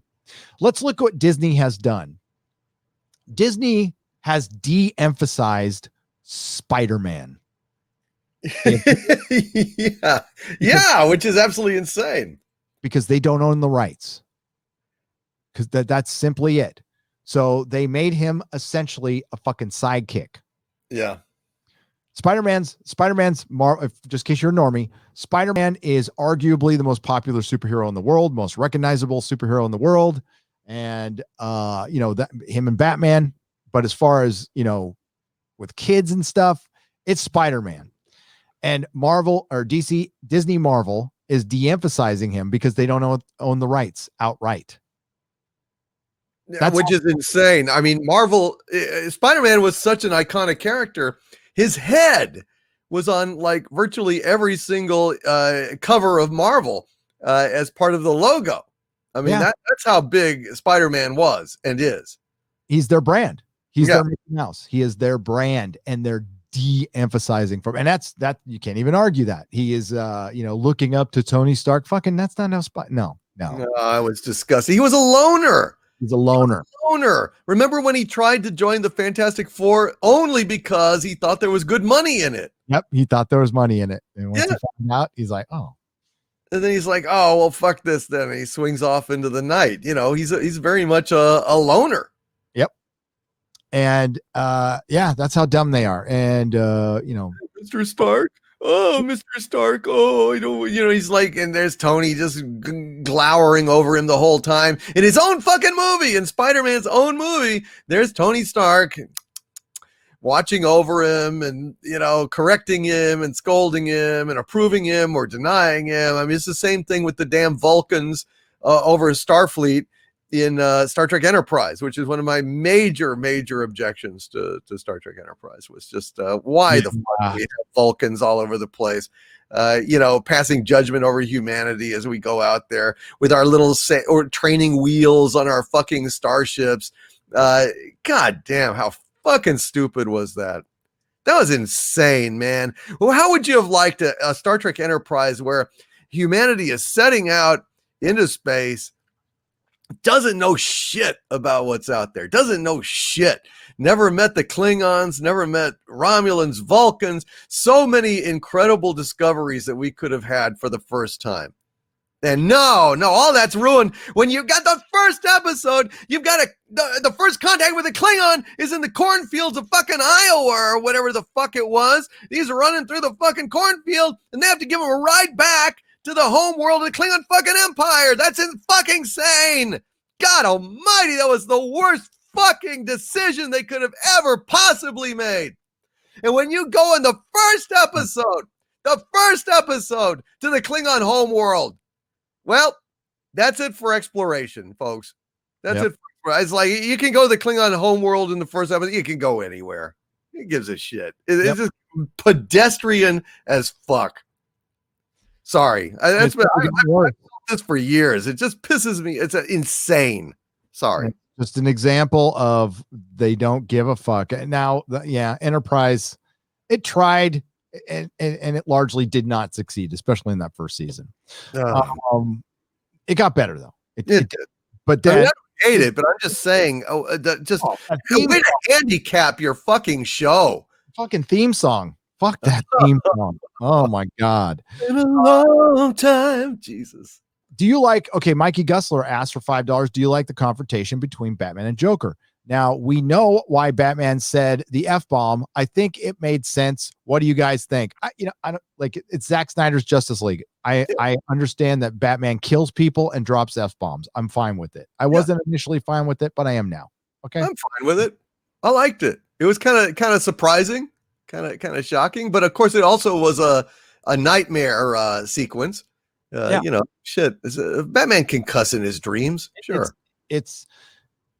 Let's look what Disney has done. Disney has de-emphasized Spider-Man. yeah, which is absolutely insane because they don't own the rights. Because that's simply it. So they made him essentially a fucking sidekick. Yeah. Spider-Man's just in case you're a normie, Spider-Man is arguably the most popular superhero in the world, most recognizable superhero in the world. And that him and Batman, but as far as, with kids and stuff, it's Spider-Man. And Marvel or Disney Marvel is de-emphasizing him because they don't own the rights outright. Which is insane. I mean, Marvel, Spider-Man was such an iconic character. His head was on like virtually every single cover of Marvel as part of the logo. I mean, that's how big Spider-Man was and is. He's their brand. He's their Mickey Mouse. He is their brand, and they're de-emphasizing from, and that you can't even argue that he is looking up to Tony Stark. Fucking that's not how no, I was disgusting. He was a loner. He's a loner. Remember when he tried to join the Fantastic Four only because he thought there was good money in it? Yep, he thought there was money in it, and once he found out, he's like, oh. And then he's like, oh well, fuck this. Then and he swings off into the night. He's very much a loner. Yep. And that's how dumb they are. And Mr. Stark. Oh, Mr. Stark. Oh, he's like, and there's Tony just glowering over him the whole time in his own fucking movie, in Spider-Man's own movie. There's Tony Stark watching over him and, correcting him and scolding him and approving him or denying him. I mean, it's the same thing with the damn Vulcans over Starfleet in Star Trek Enterprise, which is one of my major objections to Star Trek Enterprise, was just why the fuck we have Vulcans all over the place, passing judgment over humanity as we go out there with our little or training wheels on our fucking starships. God damn, how fucking stupid was that? That was insane, man. Well, how would you have liked a Star Trek Enterprise where humanity is setting out into space, doesn't know shit about what's out there, doesn't know shit, never met the Klingons, never met Romulans, Vulcans, so many incredible discoveries that we could have had for the first time. And no, all that's ruined when you got the first episode. You've got the first contact with a Klingon is in the cornfields of fucking Iowa or whatever the fuck it was. He's running through the fucking cornfield, and they have to give him a ride back to the home world of the Klingon fucking Empire. That's fucking insane. God almighty, that was the worst fucking decision they could have ever possibly made. And when you go in the first episode to the Klingon home world, well, that's it for exploration, folks. That's it. It's like, you can go to the Klingon homeworld in the first episode. You can go anywhere. It gives a shit. It's just pedestrian as fuck. Sorry. I've this for years. It just pisses me. It's insane. Sorry. Just an example of they don't give a fuck. Now, Enterprise, it tried, and it largely did not succeed, especially in that first season. It got better though. It did. But I then mean, I don't hate it, but I'm just saying, way to handicap your fucking show. Fucking theme song. Fuck that theme song. Oh my God. In a long time. Jesus. Do you like, okay, Mikey Gussler asked for $5. Do you like the confrontation between Batman and Joker? Now, we know why Batman said the F-bomb. I think it made sense. What do you guys think? I don't like it. It's Zack Snyder's Justice League. I understand that Batman kills people and drops F-bombs. I'm fine with it. I wasn't initially fine with it, but I am now. Okay. I'm fine with it. I liked it. It was kind of surprising, kind of shocking, but of course it also was a nightmare sequence. Shit. Batman can cuss in his dreams. Sure. It's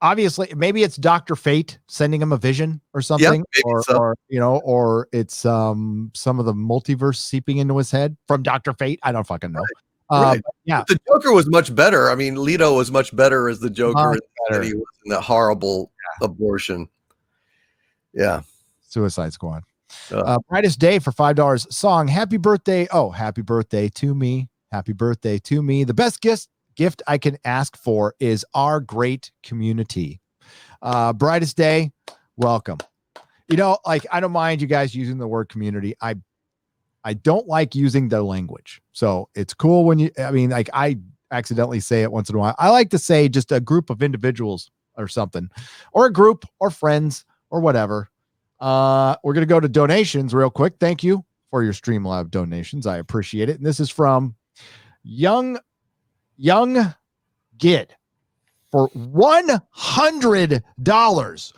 obviously, maybe it's Dr. Fate sending him a vision or something, or it's some of the multiverse seeping into his head from Dr. Fate. I don't fucking know. Right. Yeah. The Joker was much better. I mean, Leto was much better as the Joker than he was in that horrible abortion. Yeah. Suicide Squad. Brightest Day for $5. Song, happy birthday. Oh, happy birthday to me. Happy birthday to me. The best gift I can ask for is our great community. Brightest Day, welcome. Like, I don't mind you guys using the word community. I don't like using the language. So it's cool when I accidentally say it once in a while. I like to say just a group of individuals or something, or a group or friends or whatever. We're going to go to donations real quick. Thank you for your Streamlab donations. I appreciate it. And this is from Young Gid for $100. $100.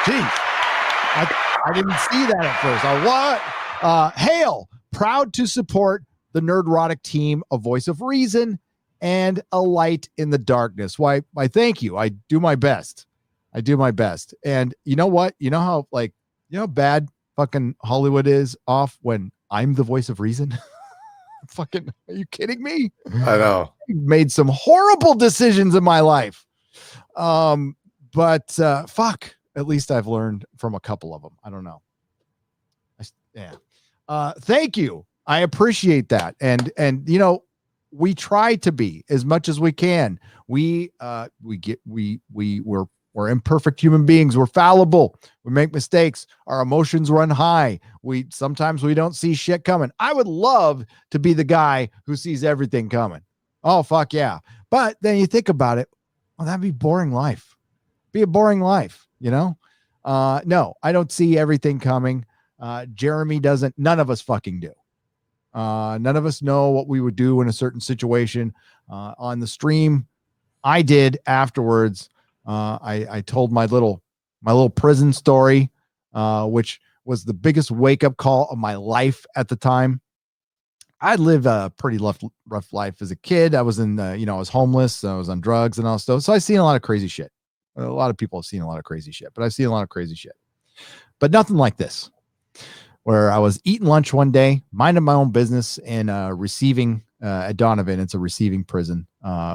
Jeez. I didn't see that at first. Hail, proud to support the Nerdrotic team, a voice of reason and a light in the darkness. Why thank you. I do my best. And you know what? You know how bad fucking Hollywood is off when I'm the voice of reason? Fucking, are you kidding me? I know. I made some horrible decisions in my life. But fuck, at least I've learned from a couple of them. I don't know. Thank you. I appreciate that. And we try to be as much as we can. We're imperfect human beings. We're fallible. We make mistakes. Our emotions run high. Sometimes we don't see shit coming. I would love to be the guy who sees everything coming. Oh, fuck yeah. But then you think about it. Well, that'd be boring life. Be a boring life, No, I don't see everything coming. Jeremy doesn't. None of us fucking do. None of us know what we would do in a certain situation. On the stream, I did afterwards. I told my little prison story, which was the biggest wake up call of my life at the time. I lived a pretty rough life as a kid. I was I was homeless. I was on drugs and all stuff. So I've seen a lot of crazy shit. A lot of people have seen a lot of crazy shit, but I've seen a lot of crazy shit, but nothing like this, where I was eating lunch one day, minding my own business, and receiving at Donovan. It's a receiving prison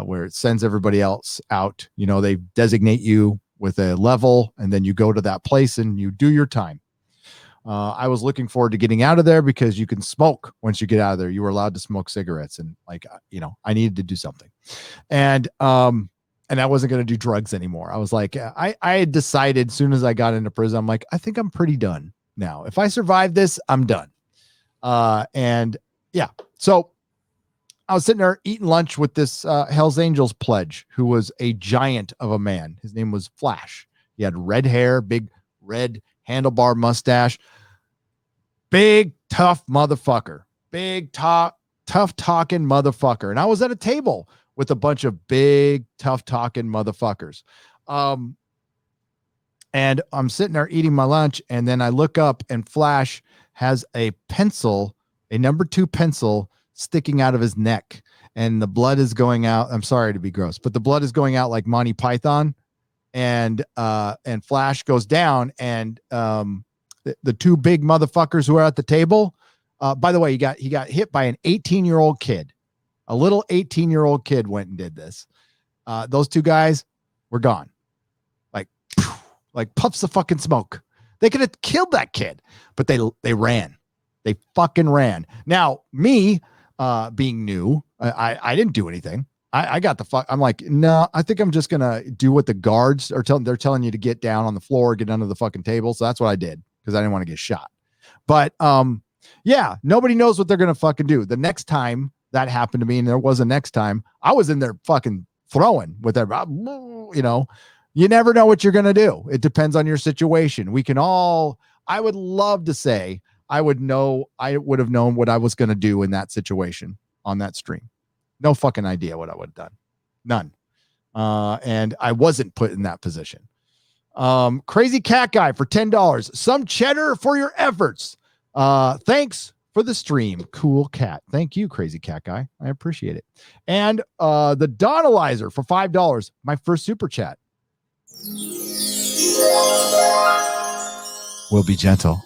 where it sends everybody else out. They designate you with a level, and then you go to that place and you do your time. I was looking forward to getting out of there because you can smoke once you get out of there. You were allowed to smoke cigarettes, and I needed to do something. And I wasn't going to do drugs anymore. I was like, I had decided as soon as I got into prison, I'm like, I think I'm pretty done now. If I survive this, I'm done. So I was sitting there eating lunch with this Hell's Angels pledge who was a giant of a man. His name was Flash. He had red hair, big red handlebar mustache, big tough motherfucker, tough talking motherfucker. And I was at a table with a bunch of big tough talking motherfuckers. And I'm sitting there eating my lunch, and then I look up and Flash has a pencil, a number 2 pencil sticking out of his neck, and the blood is going out. I'm sorry to be gross, but the blood is going out like Monty Python. And Flash goes down, and the 2 big motherfuckers who are at the table, by the way, he got hit by an 18-year-old kid. A little 18-year-old kid went and did this. Those 2 guys were gone. Like puffs of fucking smoke. They could have killed that kid, but they ran. They fucking ran. Now, me, being new. I didn't do anything. I got the fuck. I'm like, no, I think I'm just gonna do what the guards are telling. They're telling you to get down on the floor, get under the fucking table. So that's what I did because I didn't want to get shot. But yeah, nobody knows what they're gonna fucking do. The next time that happened to me, and there was a next time, I was in there fucking throwing with everybody. You know, you never know what you're gonna do. It depends on your situation. We can all. I would love to say I would have known what I was gonna do in that situation on that stream. No fucking idea what I would have done. None. And I wasn't put in that position. Crazy Cat Guy for $10. Some cheddar for your efforts. Thanks for the stream. Cool cat. Thank you, Crazy Cat Guy. I appreciate it. And the Donalizer for $5. My first super chat. We'll be gentle.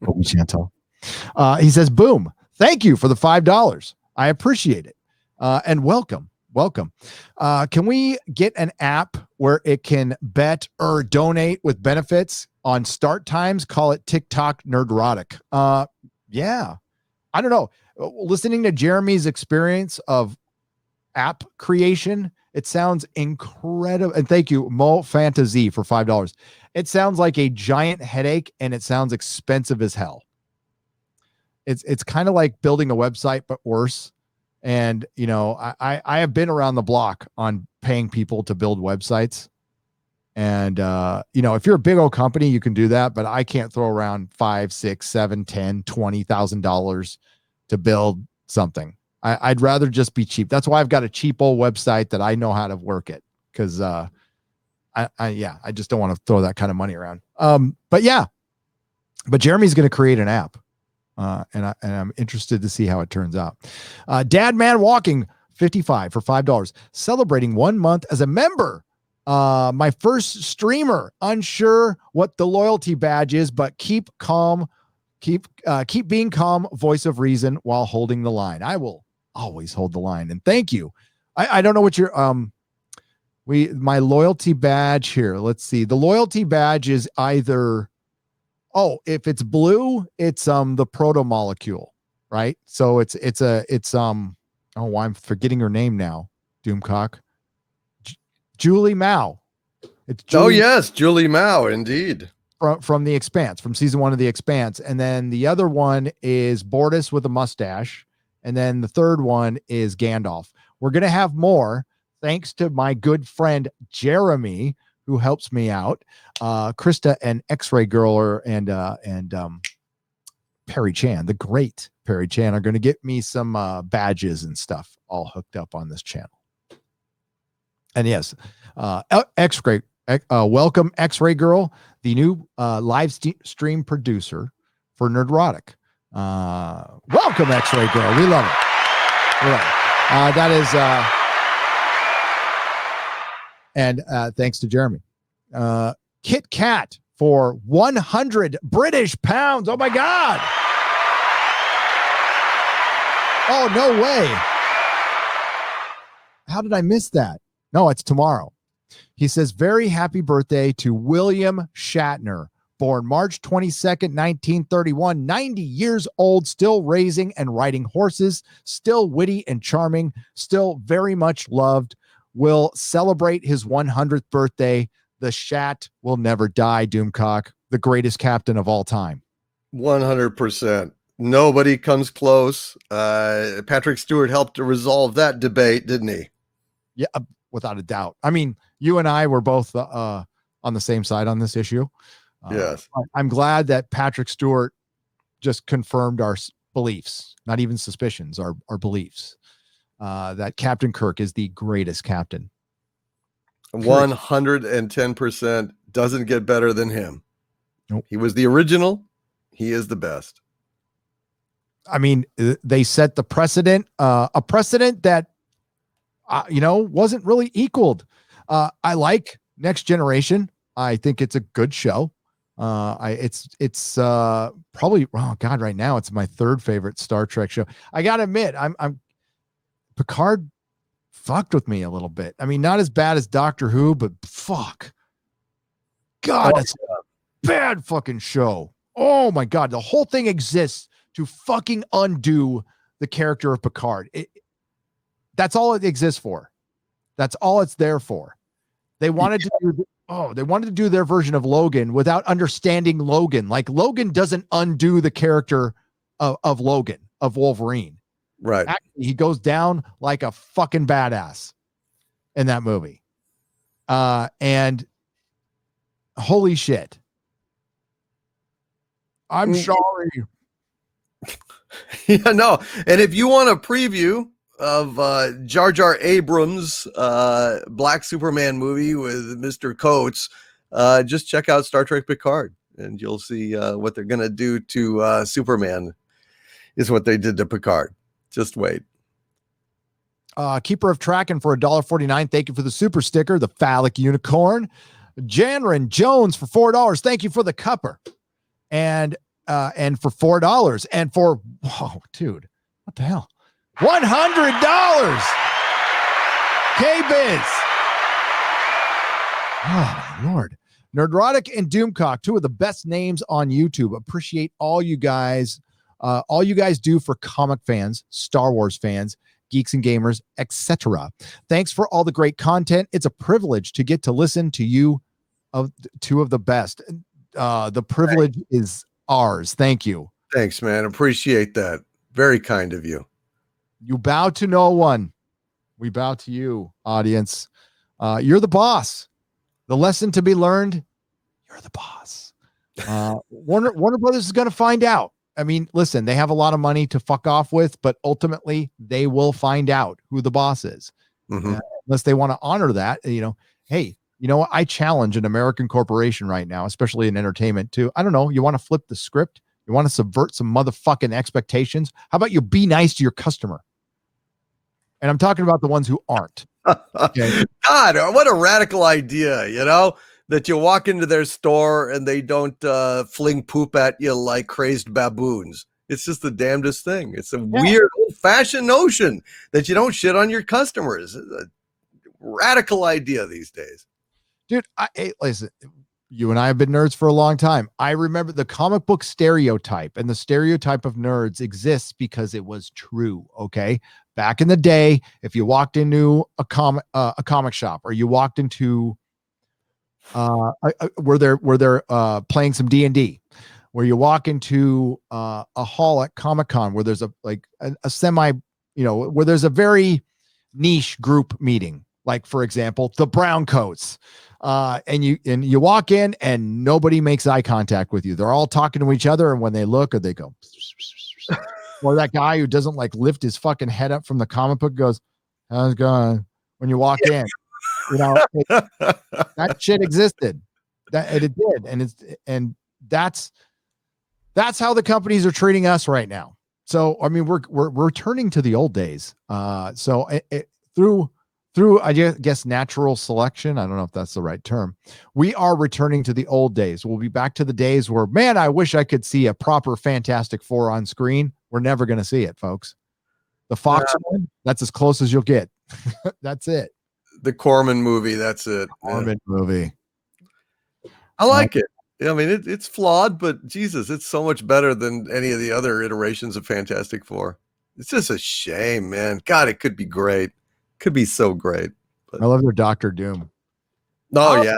We'll be gentle. He says, boom. Thank you for the $5. I appreciate it. And welcome. Can we get an app where it can bet or donate with benefits on start times? Call it TikTok Nerdrotic. Yeah. I don't know. Listening to Jeremy's experience of app creation, it sounds incredible. And thank you, Mo Fantasy, for $5. It sounds like a giant headache and it sounds expensive as hell. It's kind of like building a website, but worse. And, you know, I have been around the block on paying people to build websites. And, you know, if you're a big old company, you can do that, but I can't throw around $5, $6, $7, $10, $20,000 to build something. I'd rather just be cheap. That's why I've got a cheap old website that I know how to work it. Cause, I just don't want to throw that kind of money around. But Jeremy's going to create an app. And I'm interested to see how it turns out. Dad Man Walking 55 for $5, celebrating 1 month as a member. My first streamer, unsure what the loyalty badge is, but keep calm, keep being calm, voice of reason while holding the line. I will always hold the line. And thank you. I don't know what your my loyalty badge here. Let's see. The loyalty badge is either. Oh, if it's blue, it's the proto molecule, right? So it's I'm forgetting her name now. Doomcock. Julie Mao. It's Julie, yes, Julie Mao, indeed. From The Expanse, from season 1 of The Expanse. And then the other one is Bortus with a mustache. And then the third one is Gandalf. We're gonna have more thanks to my good friend Jeremy, who helps me out. Krista and X-Ray Girl and Perry Chan, the great Perry Chan, are going to get me some badges and stuff all hooked up on this channel. And yes, X-Ray, welcome X-Ray Girl, the new live stream producer for Nerdrotic. Welcome X-Ray Girl. We love it. That is... And thanks to Jeremy. Kit Kat for 100 British pounds. Oh my God. Oh, no way. How did I miss that? No, it's tomorrow. He says, very happy birthday to William Shatner, born March 22nd, 1931, 90 years old, still raising and riding horses, still witty and charming, still very much loved. Will celebrate his 100th birthday. The Shat will never die, Doomcock, the greatest captain of all time. 100%. Nobody comes close. Patrick Stewart helped to resolve that debate, didn't he? Yeah, without a doubt. I mean, you and I were both on the same side on this issue. Yes. I'm glad that Patrick Stewart just confirmed our beliefs, not even suspicions, our beliefs. That Captain Kirk is the greatest captain. 110% doesn't get better than him. Nope. He was the original. He is the best. I mean, they set the precedent, a precedent that, wasn't really equaled. I like Next Generation. I think it's a good show. It's probably, oh God, right now it's my third favorite Star Trek show. I gotta admit, I'm Picard fucked with me a little bit. I mean, not as bad as Doctor Who, but fuck. God, it's a bad fucking show. Oh my God. The whole thing exists to fucking undo the character of Picard. That's all it exists for. That's all it's there for. They wanted to do they wanted to do their version of Logan without understanding Logan. Like Logan doesn't undo the character of Logan, of Wolverine. Right. Actually, he goes down like a fucking badass in that movie. And holy shit. I'm sorry. Yeah, no. And if you want a preview of Jar Jar Abrams' Black Superman movie with Mr. Coates, just check out Star Trek Picard, and you'll see what they're going to do to Superman is what they did to Picard. Just wait. Keeper of Tracking for $1.49. Thank you for the super sticker, the phallic unicorn. Janrin Jones for $4. Thank you for the cupper. And for $4. And for, whoa, dude, what the hell? $100. K-Biz. Oh, my Lord. Nerdrotic and Doomcock, two of the best names on YouTube. Appreciate all you guys do for comic fans, Star Wars fans, geeks and gamers, etc. Thanks for all the great content. It's a privilege to get to listen to you, of two of the best. The privilege is ours. Thank you. Thanks, man. Appreciate that. Very kind of you. You bow to no one. We bow to you, audience. You're the boss. The lesson to be learned, you're the boss. Warner Brothers is going to find out. I mean, listen, they have a lot of money to fuck off with, but ultimately they will find out who the boss is. Unless they want to honor that, hey, you know what? I challenge an American corporation right now, especially in entertainment too. I don't know. You want to flip the script? You want to subvert some motherfucking expectations? How about you be nice to your customer? And I'm talking about the ones who aren't. Okay? God, what a radical idea, that you walk into their store and they don't fling poop at you like crazed baboons. It's just the damnedest thing. It's a weird old-fashioned notion that you don't shit on your customers. It's a radical idea these days. Dude, listen, you and I have been nerds for a long time. I remember the comic book stereotype, and the stereotype of nerds exists because it was true, okay? Back in the day, if you walked into a comic shop, or you walked into where they're playing some D&D, where you walk into a hall at Comic-Con where there's a semi, where there's a very niche group meeting, like for example, the brown coats. And you walk in and nobody makes eye contact with you. They're all talking to each other, and when they look, or they go, or that guy who doesn't lift his fucking head up from the comic book goes, "How's it going?" When you walk in, that shit existed. It did, and that's how the companies are treating us right now. So I mean, we're returning to the old days. Through I guess natural selection, I don't know if that's the right term, we are returning to the old days. We'll be back to the days where, man, I wish I could see a proper Fantastic Four on screen. We're never going to see it, folks. The Fox one, that's as close as you'll get. That's it. The Corman movie, that's it. Corman movie. I like it. I mean, it's flawed, but Jesus, it's so much better than any of the other iterations of Fantastic Four. It's just a shame, man. God, it could be great. Could be so great. But... I love their Dr. Doom. Oh, yeah.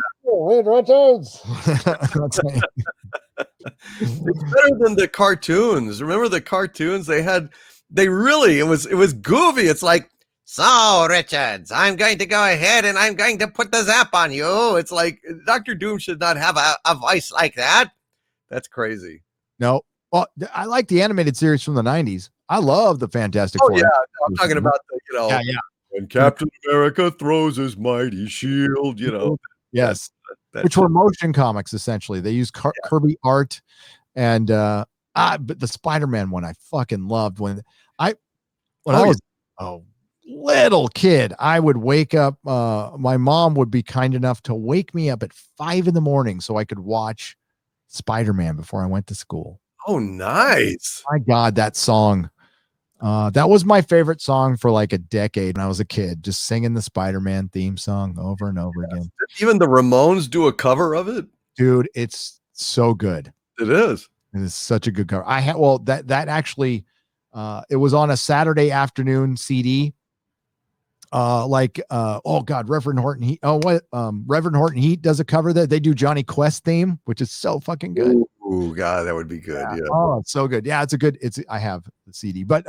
It's better than the cartoons. Remember the cartoons? It was goofy. It's like, so Richards, I'm going to go ahead and I'm going to put the zap on you. It's like Dr. Doom should not have a voice like that. That's crazy. No. Well, I like the animated series from the 90s. I love the Fantastic Four. Yeah. I'm talking about the, when Captain America throws his mighty shield, Yes. Which were motion comics, essentially. They use Kirby art, and but the Spider-Man one I fucking loved. When I was a little kid, I would wake up, my mom would be kind enough to wake me up at 5 a.m. so I could watch Spider-Man before I went to school. Oh, nice. My God, that song. That was my favorite song for like a decade when I was a kid, just singing the Spider-Man theme song over and over again. Even the Ramones do a cover of it? Dude, it's so good. It is. It is such a good cover. I had that actually it was on a Saturday afternoon CD. Oh God, Reverend Horton Heat. Reverend Horton Heat does a cover that they do Johnny Quest theme, which is so fucking good. Ooh, God, that would be good. Yeah. Oh, it's so good. Yeah, I have the CD, but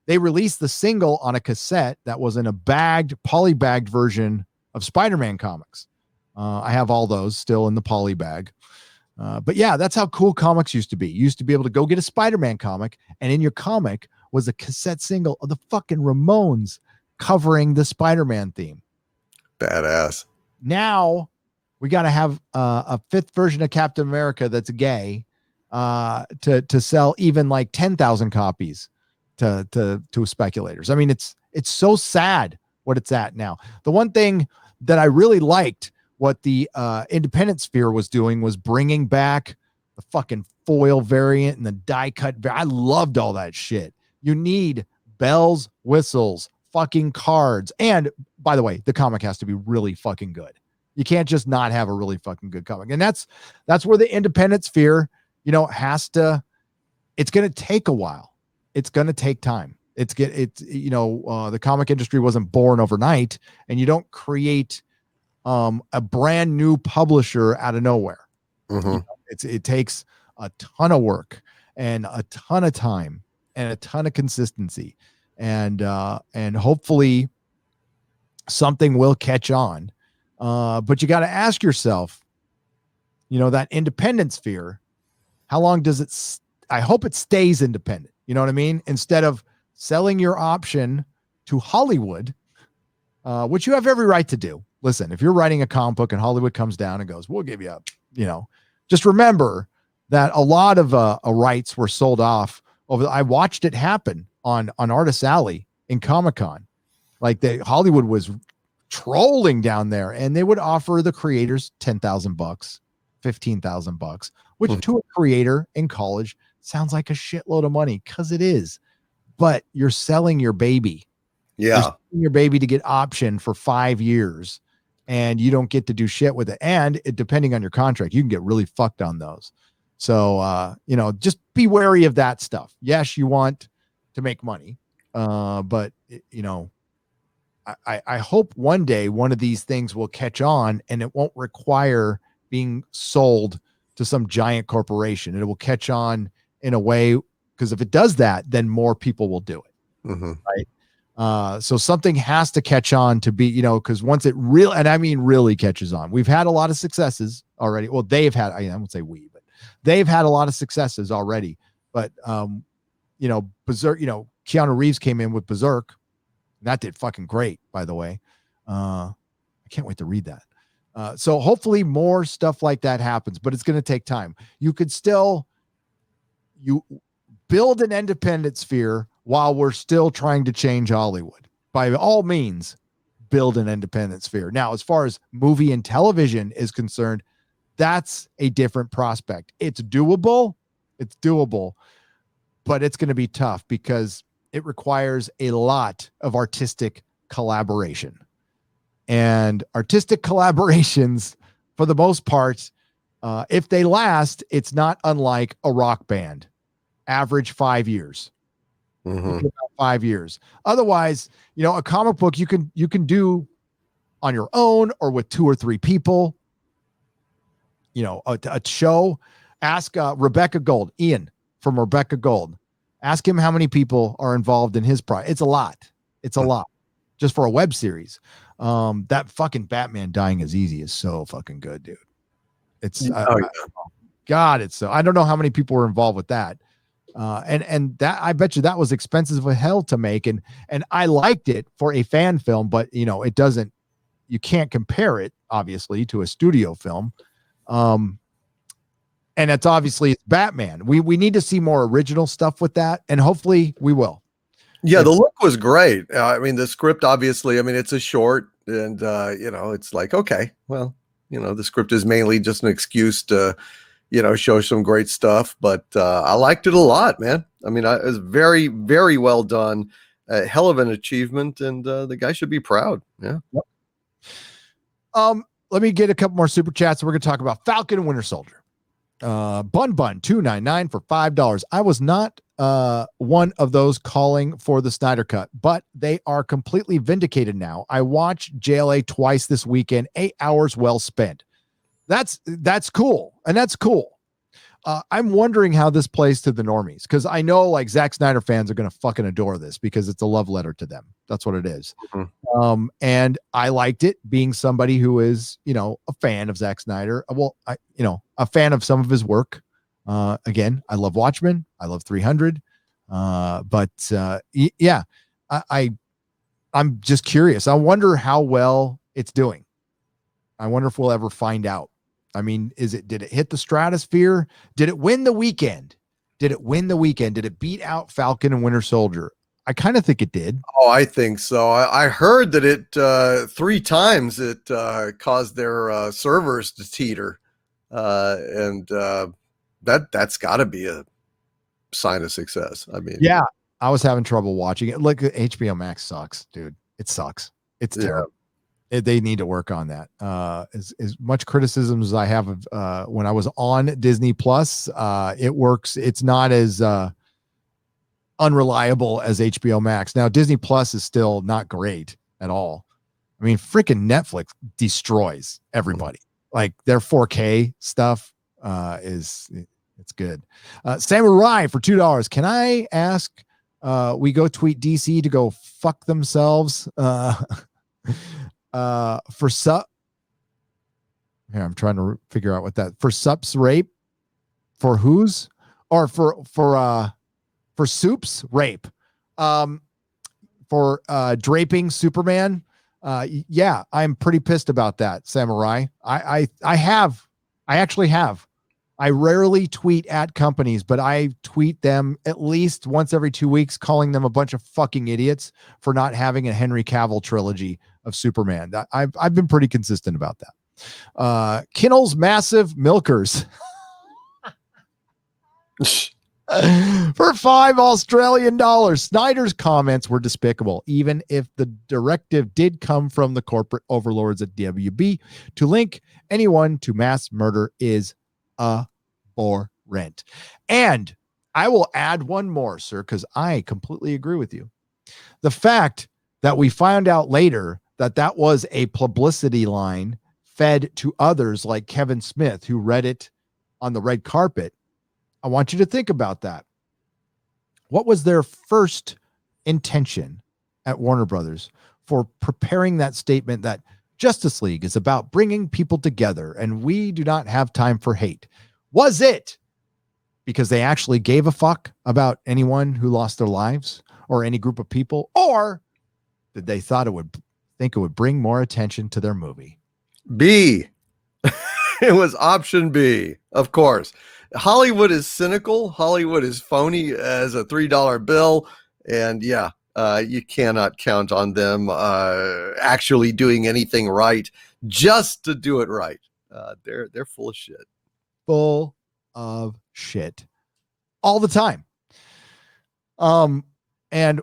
they released the single on a cassette that was in a polybagged version of Spider-Man comics. I have all those still in the poly bag. But yeah, that's how cool comics used to be. You used to be able to go get a Spider-Man comic, and in your comic was a cassette single of the fucking Ramones covering the Spider-Man theme. Badass. Now we got to have a fifth version of Captain America that's gay to sell even like 10,000 copies to speculators. I mean, it's so sad what it's at now. The one thing that I really liked what the independent sphere was doing was bringing back the fucking foil variant and the die cut. I loved all that shit. You need bells, whistles, fucking cards. And by the way, the comic has to be really fucking good. You can't just not have a really fucking good comic. And that's where the independent sphere, has to, it's going to take a while. It's going to take time. The comic industry wasn't born overnight, and you don't create a brand new publisher out of nowhere. Mm-hmm. It takes a ton of work and a ton of time and a ton of consistency, and hopefully something will catch on. But you got to ask yourself, that independent sphere, how long does it? I hope it stays independent. You know what I mean? Instead of selling your option to Hollywood, which you have every right to do. Listen, if you're writing a comic book and Hollywood comes down and goes, we'll give you up, just remember that a lot of rights were sold off I watched it happen on Artist Alley in Comic-Con. Like Hollywood was trolling down there, and they would offer the creators $10,000, $15,000, which to a creator in college sounds like a shitload of money, because it is. But you're selling your baby. Yeah. You're selling your baby to get option for 5 years, and you don't get to do shit with it. And depending on your contract, you can get really fucked on those. So, just be wary of that stuff. Yes, you want to make money. But I hope one day one of these things will catch on, and it won't require being sold to some giant corporation. It will catch on in a way, because if it does that, then more people will do it. Mm-hmm. Right. So something has to catch on to be, because once it really catches on, we've had a lot of successes already. Well, they've had, I won't say we, but they've had a lot of successes already. But, Berserk, Keanu Reeves came in with Berserk. That did fucking great, by the way. I can't wait to read that. So hopefully more stuff like that happens, but it's going to take time. You could still, build an independent sphere while we're still trying to change Hollywood. By all means, build an independent sphere. Now, as far as movie and television is concerned, that's a different prospect. It's doable, but it's going to be tough because it requires a lot of artistic collaboration. And artistic collaborations, for the most part, if they last, it's not unlike a rock band. Average 5 years. Mm-hmm. 5 years. Otherwise, a comic book you can do on your own or with 2 or 3 people. A show. Ask Rebecca Gold, Ian from Rebecca Gold. Ask him how many people are involved in his project. It's a lot. It's a lot just for a web series. That fucking Batman dying is easy is so fucking good, dude. It's God, it's so. I don't know how many people were involved with that. And that, I bet you that was expensive as hell to make. And I liked it for a fan film, but it doesn't, you can't compare it obviously to a studio film. And it's obviously Batman. We need to see more original stuff with that. And hopefully we will. Yeah. The look was great. The script, obviously, it's a short and, it's like, okay, well, the script is mainly just an excuse to, show some great stuff, but I liked it a lot, man. It was very, very well done. A hell of an achievement, and the guy should be proud. Yeah. Yep. Let me get a couple more super chats. We're going to talk about Falcon and Winter Soldier. Bun 299 for $5. I was not one of those calling for the Snyder Cut, but they are completely vindicated now. I watched JLA twice this weekend, 8 hours well spent. That's cool, and that's cool. I'm wondering how this plays to the normies, because I know like Zack Snyder fans are going to fucking adore this because it's a love letter to them. That's what it is. Mm-hmm. And I liked it, being somebody who is, a fan of Zack Snyder. Well, a fan of some of his work. Again, I love Watchmen. I love 300. Yeah, I'm just curious. I wonder how well it's doing. I wonder if we'll ever find out. I mean, did it hit the stratosphere? Did it win the weekend? Did it beat out Falcon and Winter Soldier? I kind of think it did. Oh, I think so. I heard that it 3 times it caused their servers to teeter. And that's got to be a sign of success. I mean, yeah, I was having trouble watching it. Look, HBO Max sucks, dude. It sucks. It's terrible. They need to work on that. As much criticism as I have of when I was on Disney Plus, it works. It's not as unreliable as HBO Max. Now, Disney Plus is still not great at all. I mean, freaking Netflix destroys everybody. Like their 4K stuff it's good. Samurai for $2. Can I ask we go tweet DC to go fuck themselves? For sup here, I'm trying to figure out what that for sups rape for who's or for soups rape for draping Superman. Yeah, I'm pretty pissed about that, Samurai. I actually have. I rarely tweet at companies, but I tweet them at least once every 2 weeks, calling them a bunch of fucking idiots for not having a Henry Cavill trilogy of Superman. I've been pretty consistent about that. Kinnell's Massive Milkers for $5 Australian. Snyder's comments were despicable, even if the directive did come from the corporate overlords at WB. To link anyone to mass murder is abhorrent. And I will add one more, sir, because I completely agree with you. The fact that we found out later that was a publicity line fed to others like Kevin Smith, who read it on the red carpet. I want you to think about that. What was their first intention at Warner Brothers for preparing that statement that Justice League is about bringing people together and we do not have time for hate? Was it because they actually gave a fuck about anyone who lost their lives or any group of people, or did they think it would bring more attention to their movie? B. It was option B, of course. Hollywood is cynical. Hollywood is phony as a $3 bill. And yeah, you cannot count on them actually doing anything right just to do it right. They're full of shit. Full of shit all the time. And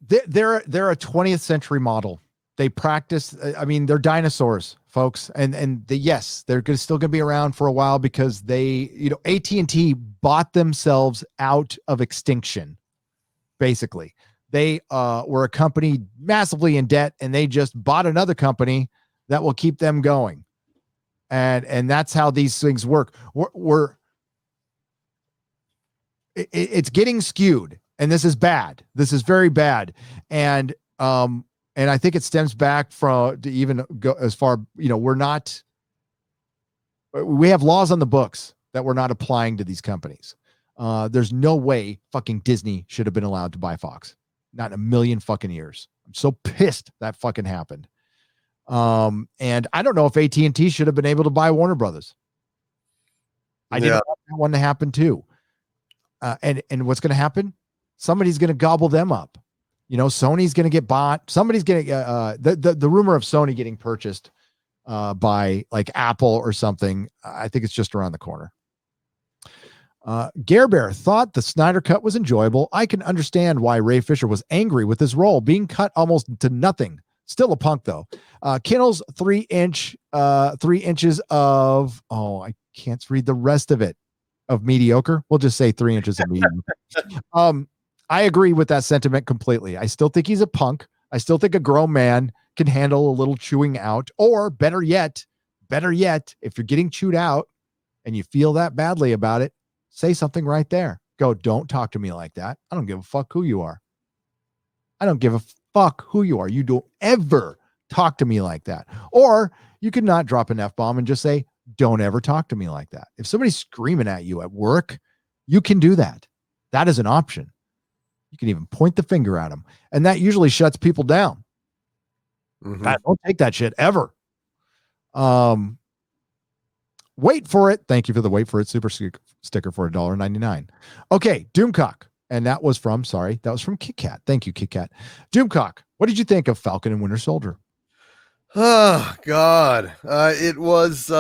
they're a 20th century model. They practice. I mean, they're dinosaurs, folks. And yes, they're still going to be around for a while because AT&T bought themselves out of extinction. Basically, they were a company massively in debt, and they just bought another company that will keep them going. And that's how these things work. It's getting skewed, and this is bad. This is very bad. And I think it stems back to even go as far, we have laws on the books that we're not applying to these companies. There's no way fucking Disney should have been allowed to buy Fox. Not in a million fucking years. I'm so pissed that fucking happened. And I don't know if AT&T should have been able to buy Warner Brothers. I didn't want that one to happen too. And what's going to happen? Somebody's going to gobble them up. Sony's going to get bought. Somebody's going to the rumor of Sony getting purchased by like Apple or something. I think it's just around the corner. Gare Bear thought the Snyder Cut was enjoyable. I can understand why Ray Fisher was angry with his role being cut almost to nothing. Still a punk though. Kinnell's 3 inches of, I can't read the rest of it, of mediocre. We'll just say 3 inches of mediocre. I agree with that sentiment completely. I still think he's a punk. I still think a grown man can handle a little chewing out, or better yet, if you're getting chewed out and you feel that badly about it, say something right there. Go, don't talk to me like that. I don't give a fuck who you are. I don't give a fuck who you are. You don't ever talk to me like that. Or you could not drop an F-bomb and just say, don't ever talk to me like that. If somebody's screaming at you at work, you can do that. That is an option. You can even point the finger at them. And that usually shuts people down. Mm-hmm. Don't take that shit ever. Wait for it. Thank you for the wait for it super sticker for $1.99. Okay, Doomcock. And that was from Kit Kat. Thank you, Kit Kat. Doomcock, what did you think of Falcon and Winter Soldier? Oh, God. It was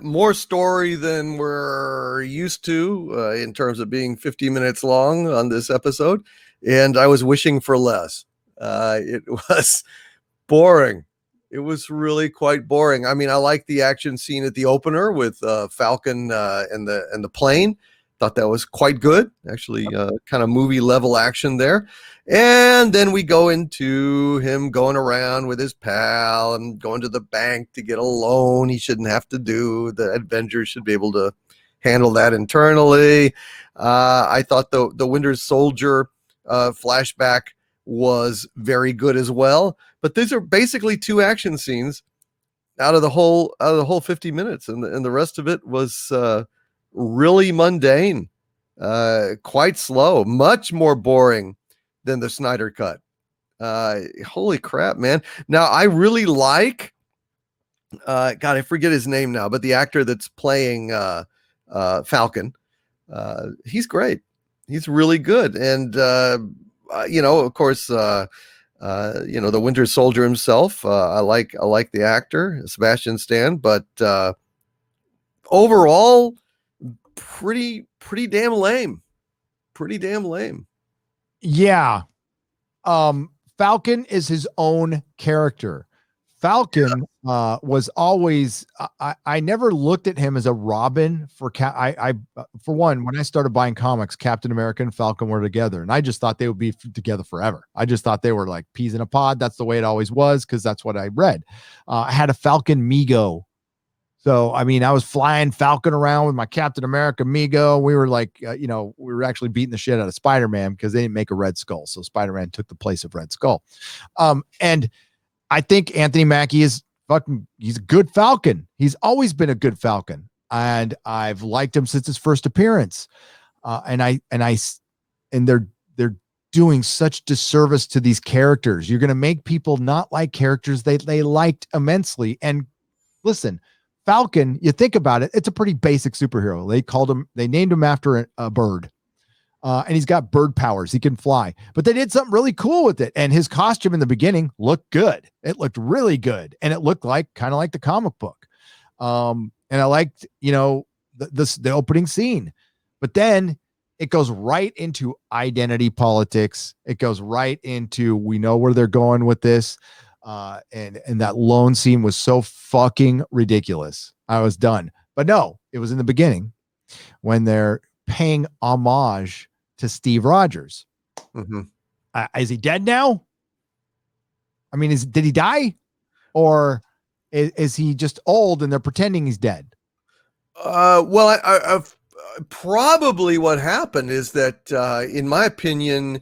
more story than we're used to in terms of being 50 minutes long on this episode. And I was wishing for less. It was boring. It was really quite boring. I mean, I like the action scene at the opener with Falcon and the plane. Thought that was quite good, actually, kind of movie level action there. And then we go into him going around with his pal and going to the bank to get a loan he shouldn't have to do. The Avengers should be able to handle that internally. I thought the Winter Soldier flashback was very good as well. But these are basically 2 action scenes out of the whole 50 minutes, and the rest of it was really mundane, quite slow, much more boring than the Snyder Cut. Holy crap, man. Now, I really like, God, I forget his name now, but the actor that's playing Falcon, he's great. He's really good. And, of course, the Winter Soldier himself, I like the actor, Sebastian Stan, but overall, pretty damn lame. Yeah. Falcon is his own character. Falcon was always, I never looked at him as a Robin for for one, when I started buying comics, Captain America and Falcon were together, and I just thought they would be together forever. I just thought they were like peas in a pod. That's the way it always was, because that's what I read. I had a Falcon Migo. So, I mean, I was flying Falcon around with my Captain America Migo. We were like, we were actually beating the shit out of Spider-Man because they didn't make a Red Skull. So Spider-Man took the place of Red Skull. And I think Anthony Mackie he's a good Falcon. He's always been a good Falcon. And I've liked him since his first appearance. And they're doing such disservice to these characters. You're going to make people not like characters they liked immensely. And listen, Falcon, you think about it, it's a pretty basic superhero. They named him after a bird. And he's got bird powers. He can fly. But they did something really cool with it. And his costume in the beginning looked good. It looked really good. And it looked kind of like the comic book. And I liked, the opening scene. But then it goes right into identity politics. It goes right into, we know where they're going with this. And that loan scene was so fucking ridiculous. I was done. But no, it was in the beginning when they're paying homage to Steve Rogers. Mm-hmm. Is he dead now? I mean, did he die? Or is he just old and they're pretending he's dead? Well, I've probably what happened is that, in my opinion,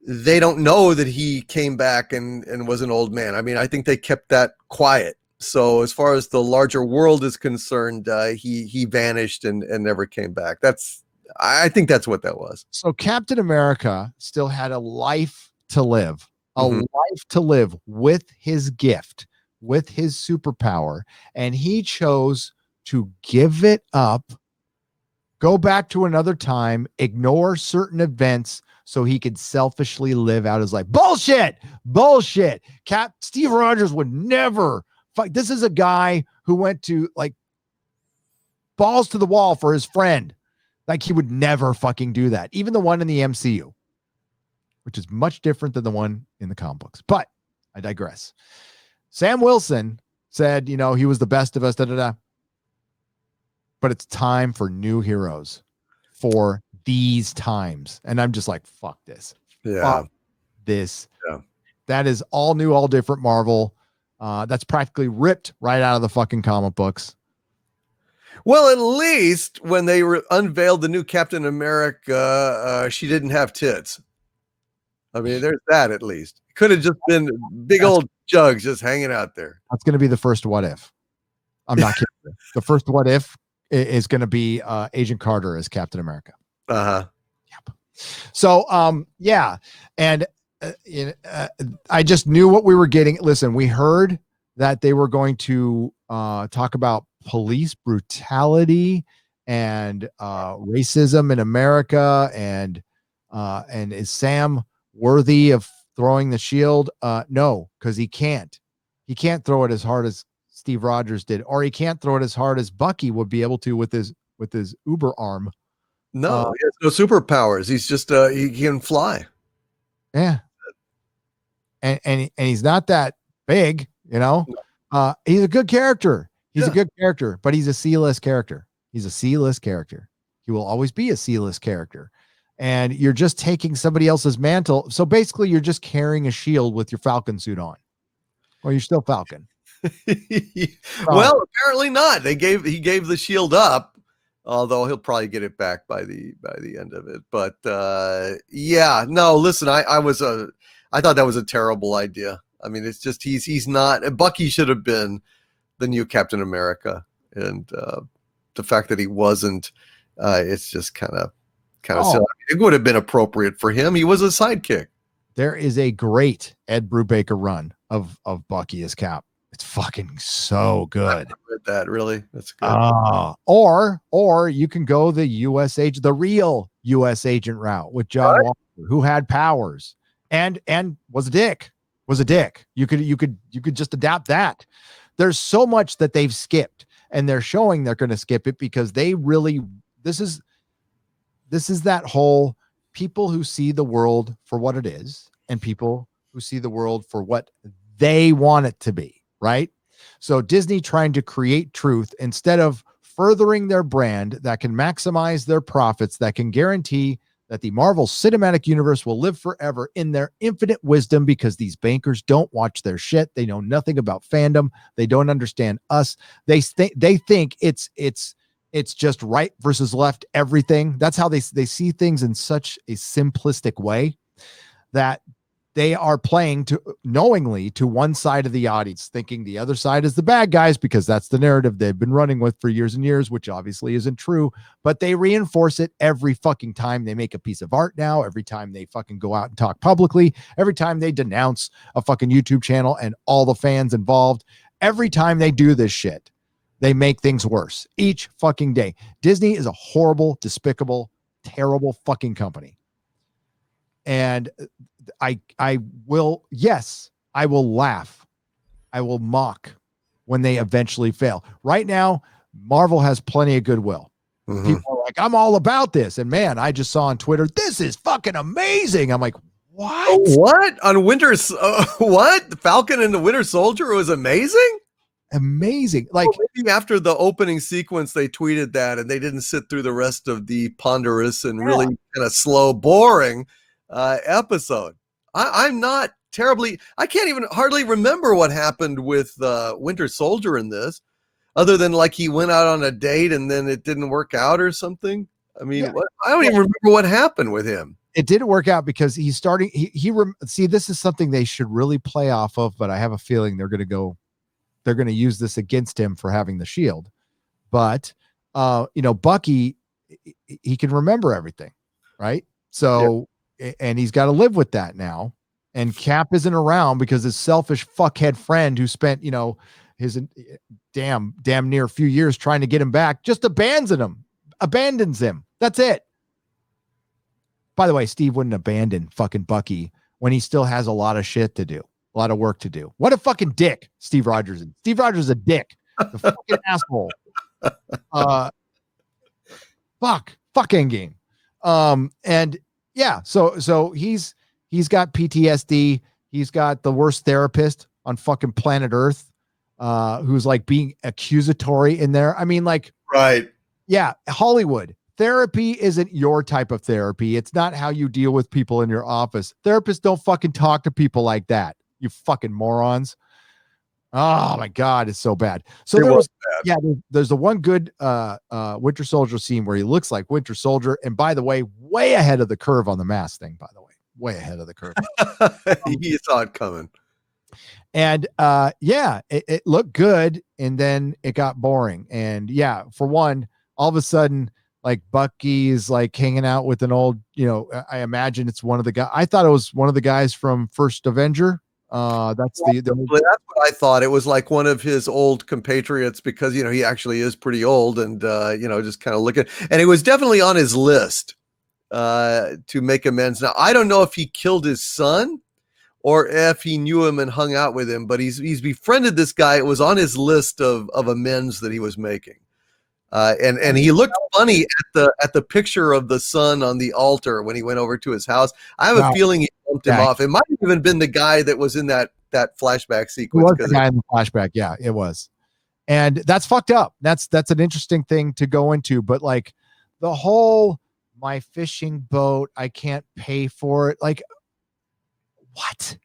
they don't know that he came back and was an old man. I mean, I think they kept that quiet. So as far as the larger world is concerned, he vanished and never came back. I think that's what that was. So Captain America still had a life to live, with his gift, with his superpower, and he chose to give it up, go back to another time, ignore certain events so he could selfishly live out his life. Bullshit. Steve Rogers would never fight. This is a guy who went to balls to the wall for his friend. Like, he would never fucking do that. Even the one in the MCU, which is much different than the one in the comic books. But I digress. Sam Wilson said, he was the best of us, da, da, da. But it's time for new heroes for these times. And I'm just like, fuck this. Yeah. Fuck this. Yeah. That is all new, all different Marvel. That's practically ripped right out of the fucking comic books. Well, at least when they unveiled the new Captain America, she didn't have tits. I mean, there's that at least. It could have just been big old jugs just hanging out there. That's going to be the first what if. I'm not kidding. The first what if is going to be Agent Carter as Captain America. Uh-huh. Yep. So, yeah. And I just knew what we were getting. Listen, we heard that they were going to talk about police brutality and racism in America, and is Sam worthy of throwing the shield? No, because he can't throw it as hard as Steve Rogers did, or he can't throw it as hard as Bucky would be able to with his uber arm. No, he has no superpowers. He's just he can fly. Yeah. And he's not that big, He's a good character. He's a good character, but he's a C-list character. He's a C-list character. He will always be a C-list character. And you're just taking somebody else's mantle. So basically you're just carrying a shield with your Falcon suit on. Well, you're still Falcon. Well, apparently not. He gave the shield up, although he'll probably get it back by the end of it. But yeah, no, listen, I thought that was a terrible idea. I mean, it's just he's not. Bucky should have been the new Captain America, and the fact that he wasn't, it's just kind of silly. It would have been appropriate for him. He was a sidekick. There is a great Ed Brubaker run of Bucky as Cap. It's fucking so good. I read that, really. That's good. Or you can go the real U.S. agent route with John Walker, who had powers and was a dick. You could just adapt that. There's so much that they've skipped, and they're showing they're going to skip it because they really, this is that whole people who see the world for what it is and people who see the world for what they want it to be. Right. So Disney trying to create truth instead of furthering their brand that can maximize their profits, that can guarantee that the Marvel Cinematic Universe will live forever in their infinite wisdom, because these bankers don't watch their shit. They know nothing about fandom. They don't understand us. They think it's just right versus left everything. That's how they see things in such a simplistic way that they are playing knowingly to one side of the audience, thinking the other side is the bad guys because that's the narrative they've been running with for years and years, which obviously isn't true, but they reinforce it every fucking time they make a piece of art now, every time they fucking go out and talk publicly, every time they denounce a fucking YouTube channel and all the fans involved, every time they do this shit, they make things worse each fucking day. Disney is a horrible, despicable, terrible fucking company. And I will laugh. I will mock when they eventually fail. Right now, Marvel has plenty of goodwill. Mm-hmm. People are like, I'm all about this. And man, I just saw on Twitter, this is fucking amazing. I'm like, what? Oh, what? On Winter's, what? Falcon and the Winter Soldier was amazing? Amazing. Like, maybe after the opening sequence, they tweeted that and they didn't sit through the rest of the ponderous and really kind of slow, boring episode. I'm not terribly, I can't even hardly remember what happened with Winter Soldier in this, other than like he went out on a date and then it didn't work out or something. I mean, I don't even remember what happened with him. It didn't work out because he's starting. See, this is something they should really play off of, but I have a feeling they're going to use this against him for having the shield. But, Bucky, he can remember everything. Right. So, and he's got to live with that now. And Cap isn't around because his selfish fuckhead friend who spent, his damn near a few years trying to get him back just abandons him. That's it. By the way, Steve wouldn't abandon fucking Bucky when he still has a lot of shit to do, a lot of work to do. What a fucking dick Steve Rogers is. Steve Rogers is a dick. The fucking asshole. Fuck Endgame. And yeah, so he's got PTSD. He's got the worst therapist on fucking planet Earth, who's like being accusatory in there. I mean, like, Right. yeah, Hollywood. Therapy isn't your type of therapy. It's not how you deal with people in your office. Therapists don't fucking talk to people like that. You fucking morons. Oh my God, it's so bad. So there's the one good Winter Soldier scene where he looks like Winter Soldier. And by the way, way ahead of the curve on the mask thing, by the way. Way ahead of the curve. He saw it coming. And it looked good, and then it got boring. And yeah, for one, all of a sudden, like Bucky's like hanging out with an old, I imagine it's one of the guys. I thought it was one of the guys from First Avenger. That's that's what I thought. It was like one of his old compatriots because he actually is pretty old, and just kind of looking. And it was definitely on his list to make amends. Now I don't know if he killed his son or if he knew him and hung out with him, but he's befriended this guy. It was on his list of amends that he was making. And he looked funny at the picture of the son on the altar when he went over to his house. I have a feeling he bumped him off. It might have even been the guy that was in that flashback sequence. It was the guy in the flashback. Yeah, it was. And that's fucked up. That's an interesting thing to go into. But like the whole my fishing boat, I can't pay for it. Like, what?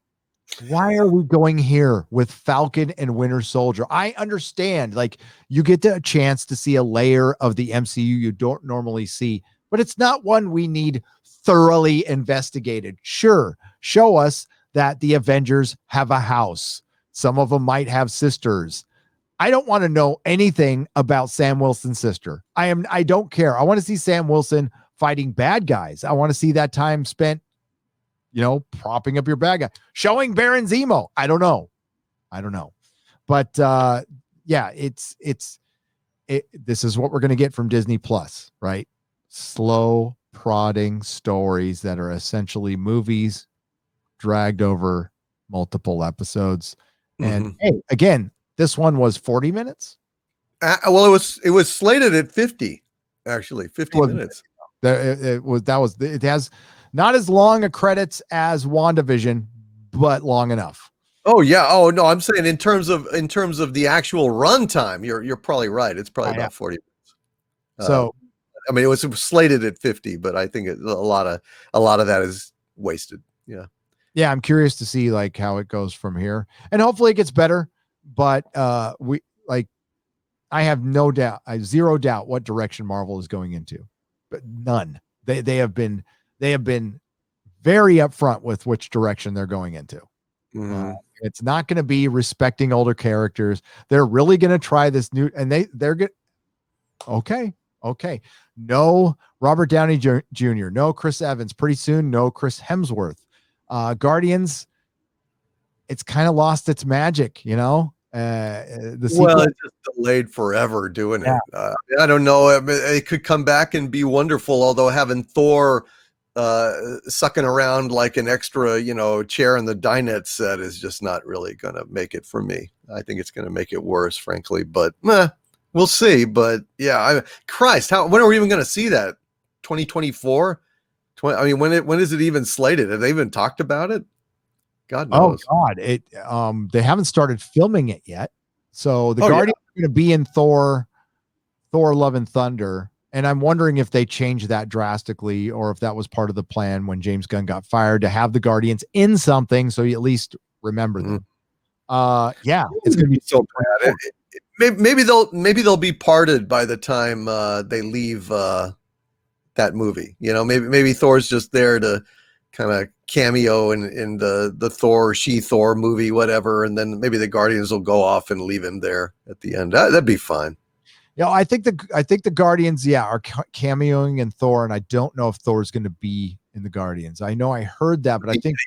Why are we going here with Falcon and Winter Soldier? I understand, like, you get a chance to see a layer of the MCU you don't normally see, but it's not one we need thoroughly investigated. Sure, show us that the Avengers have a house. Some of them might have sisters. I don't want to know anything about Sam Wilson's sister. I don't care. I want to see Sam Wilson fighting bad guys. I want to see that time spent propping up your bad guy, showing Baron Zemo. I don't know. But yeah, this is what we're going to get from Disney Plus, right? Slow prodding stories that are essentially movies dragged over multiple episodes. And hey, again, this one was 40 minutes. Well, it was slated at 50, actually 50 minutes. It has not as long a credits as WandaVision, but long enough. Oh yeah. Oh no, I'm saying in terms of the actual runtime, you're probably right. It's probably about 40 minutes. So, I mean, it was slated at 50, but I think a lot of that is wasted. Yeah. Yeah, I'm curious to see like how it goes from here, and hopefully it gets better. But I have no doubt, zero doubt what direction Marvel is going into, but none. They have been very upfront with which direction they're going into. It's not going to be respecting older characters. They're really going to try this new, and they're good. Okay. No Robert Downey Jr., no Chris Evans. Pretty soon, no Chris Hemsworth. Guardians, it's kind of lost its magic, the sequel, it's just delayed forever doing it. I don't know. I mean, it could come back and be wonderful, although having Thor sucking around like an extra, chair in the dinette set is just not really going to make it for me. I think it's going to make it worse, frankly, but we'll see. But yeah, Christ, when are we even going to see that? 2024? I mean, when is it even slated? Have they even talked about it? God knows. Oh God, they haven't started filming it yet. So the Guardians are going to be in Thor Love and Thunder. And I'm wondering if they changed that drastically or if that was part of the plan when James Gunn got fired to have the Guardians in something. So you at least remember them. It's going to be so bad. Maybe they'll be parted by the time they leave that movie. Maybe Thor's just there to kind of cameo in the Thor, She-Thor movie, whatever, and then maybe the Guardians will go off and leave him there at the end. That'd be fine. I think the Guardians, are cameoing in Thor, and I don't know if Thor's going to be in the Guardians. I know I heard that, but I think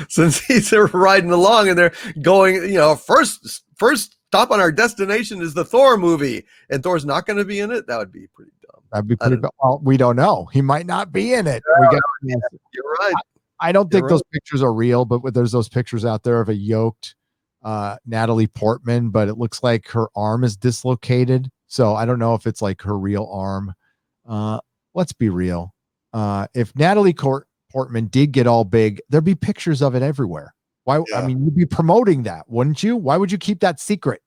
since he's riding along and they're going, first stop on our destination is the Thor movie, and Thor's not going to be in it. That would be pretty dumb. That'd be pretty. Well, we don't know. He might not be in it. You're right. I don't think those pictures are real, but there's those pictures out there of a yoked Natalie Portman, but it looks like her arm is dislocated. So I don't know if it's like her real arm. Let's be real. If Natalie Portman did get all big, there'd be pictures of it everywhere. Why? Yeah. I mean, you'd be promoting that, wouldn't you? Why would you keep that secret?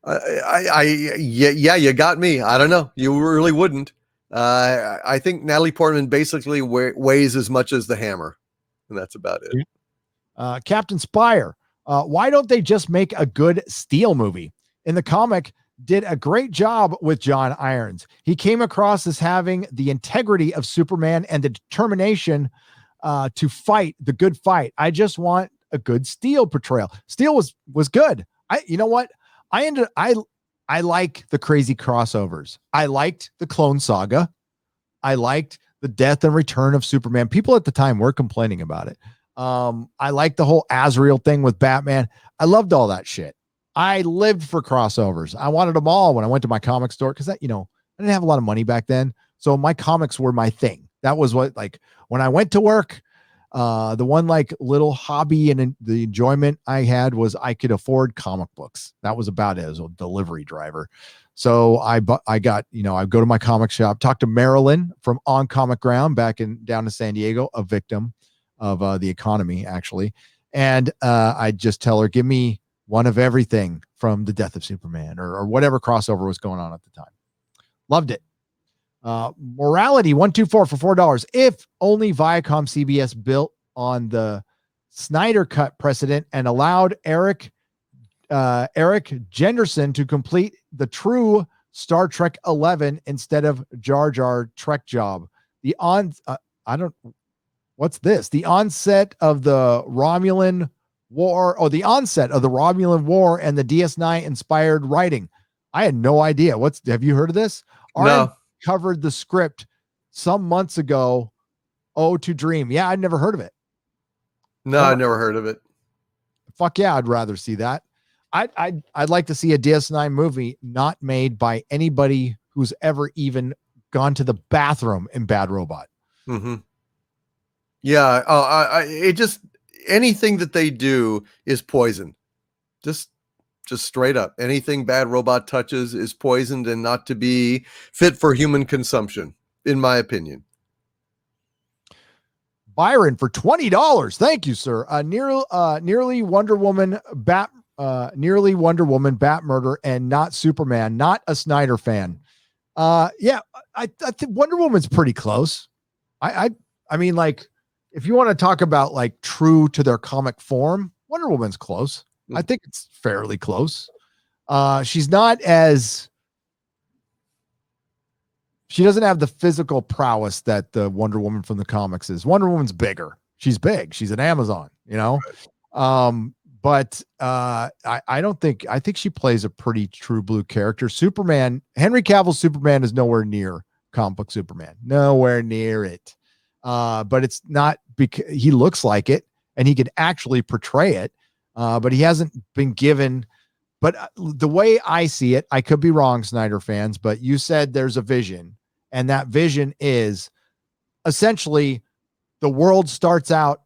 Yeah, you got me. I don't know. You really wouldn't. I think Natalie Portman basically weighs as much as the Hammer, and that's about it. Captain Spire. Why don't they just make a good Steel movie? In the comic, did a great job with John Irons. He came across as having the integrity of Superman and the determination to fight the good fight. I just want a good Steel portrayal. Steel was good. You know what? I like the crazy crossovers. I liked the Clone Saga. I liked the death and return of Superman. People at the time were complaining about it. I liked the whole Azrael thing with Batman. I loved all that shit. I lived for crossovers. I wanted them all when I went to my comic store because I didn't have a lot of money back then. So my comics were my thing. That was what, like, when I went to work, the one like little hobby and the enjoyment I had was I could afford comic books. That was about it as a delivery driver. So I got, I go to my comic shop, talk to Marilyn from On Comic Ground down to San Diego, a victim of the economy actually. And I just tell her, give me one of everything from the death of Superman or whatever crossover was going on at the time. Loved it. Morality 124 for $4. If only Viacom CBS built on the Snyder Cut precedent and allowed Eric Jenderson to complete the true Star Trek 11 instead of Jar Jar Trek job. What's this? The onset of the Romulan War, and the DS9 inspired writing. I had no idea. Have you heard of this? No. Covered the script some months ago. Oh, to Dream. Yeah, I'd never heard of it. No, I never heard of it. Fuck yeah, I'd rather see that. I'd like to see a DS9 movie not made by anybody who's ever even gone to the bathroom in Bad Robot. Mm-hmm. Yeah. It just, anything that they do is poison. Just straight up. Anything Bad Robot touches is poisoned and not to be fit for human consumption, in my opinion. Byron for $20. Thank you, sir. Nearly Wonder Woman Bat Murder and not Superman. Not a Snyder fan. Yeah, I think Wonder Woman's pretty close. I mean, like, if you want to talk about like true to their comic form, Wonder Woman's close. I think it's fairly close. She doesn't have the physical prowess that the Wonder Woman from the comics is. Wonder Woman's bigger. She's big. She's an Amazon, Right. But I think she plays a pretty true blue character. Superman, Henry Cavill's Superman is nowhere near comic book Superman. Nowhere near it. But it's not because he looks like it and he could actually portray it. But he hasn't been given. But the way I see it, I could be wrong, Snyder fans, but you said there's a vision, and that vision is essentially the world starts out,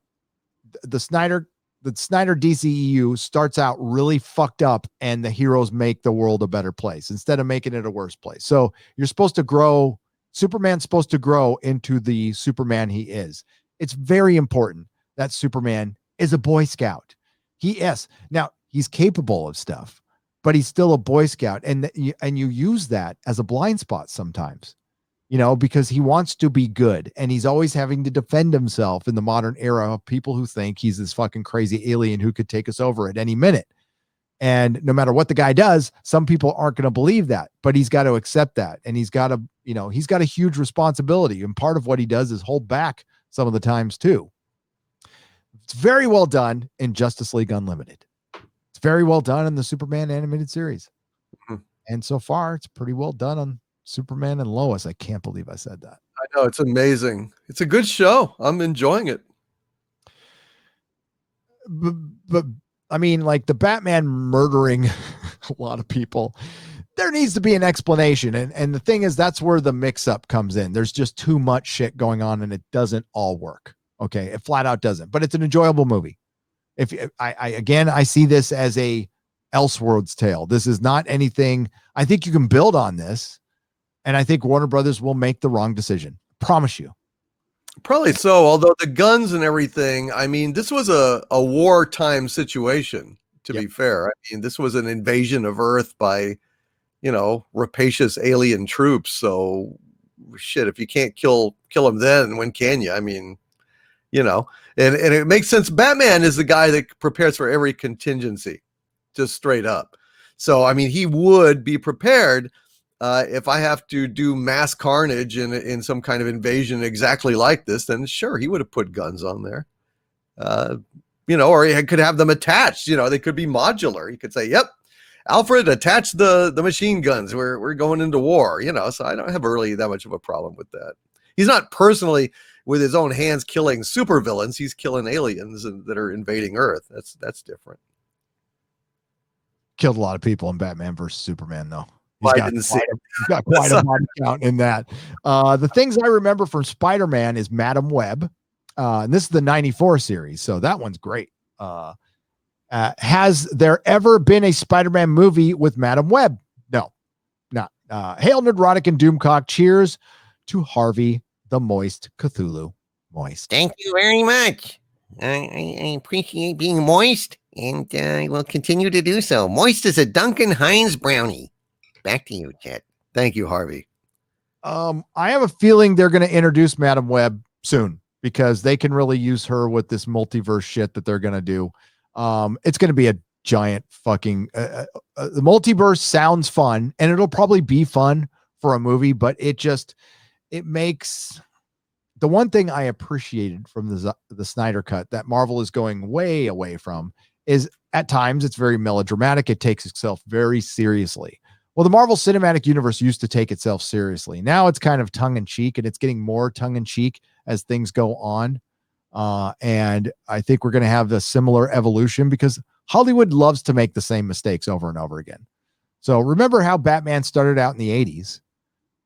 the Snyder DCEU starts out really fucked up, and the heroes make the world a better place instead of making it a worse place. So you're supposed to grow. Superman's supposed to grow into the Superman he is. It's very important that Superman is a Boy Scout. Now he's capable of stuff, but he's still a Boy Scout. And you use that as a blind spot sometimes, because he wants to be good. And he's always having to defend himself in the modern era of people who think he's this fucking crazy alien who could take us over at any minute. And no matter what the guy does, some people aren't going to believe that, but he's got to accept that. And he's got a huge responsibility. And part of what he does is hold back some of the times too. It's very well done in Justice League Unlimited. It's very well done in the Superman animated series. Mm-hmm. And so far, it's pretty well done on Superman and Lois. I can't believe I said that. I know, it's amazing. It's a good show. I'm enjoying it. But I mean, like the Batman murdering a lot of people, there needs to be an explanation. And the thing is, that's where the mix-up comes in. There's just too much shit going on and it doesn't all work. Okay, it flat out doesn't, but it's an enjoyable movie. If I see this as a Elseworlds tale. This is not anything. I think you can build on this, and I think Warner Brothers will make the wrong decision. Promise you. Probably so. Although the guns and everything, I mean, this was a wartime situation, to be fair. I mean, this was an invasion of Earth by, rapacious alien troops. So shit, if you can't kill them then, when can you? I mean, and it makes sense. Batman is the guy that prepares for every contingency, just straight up. So, I mean, he would be prepared if I have to do mass carnage in some kind of invasion exactly like this, then sure, he would have put guns on there. Or he could have them attached. They could be modular. He could say, "Yep, Alfred, attach the machine guns. We're going into war." So I don't have really that much of a problem with that. He's not personally with his own hands killing supervillains. He's killing aliens that are invading Earth. That's different. Killed a lot of people in Batman versus Superman, though. He's got quite a body count in that. The things I remember from Spider-Man is Madam Web. And this is the 94 series, so that one's great. Has there ever been a Spider-Man movie with Madam Web? No, not. Hail Nerdrotic and Doomcock. Cheers to Harvey the Moist Cthulhu. Moist. Thank you very much. I appreciate being moist, and I will continue to do so. Moist as a Duncan Hines brownie. Back to you, Chet. Thank you, Harvey. I have a feeling they're going to introduce Madam Web soon because they can really use her with this multiverse shit that they're going to do. It's going to be a giant fucking the multiverse sounds fun, and it'll probably be fun for a movie, but it makes the one thing I appreciated from the Snyder Cut that Marvel is going way away from is at times it's very melodramatic. It takes itself very seriously. Well, the Marvel Cinematic Universe used to take itself seriously. Now it's kind of tongue-in-cheek, and it's getting more tongue-in-cheek as things go on. And I think we're going to have a similar evolution because Hollywood loves to make the same mistakes over and over again. So remember how Batman started out in the 80s,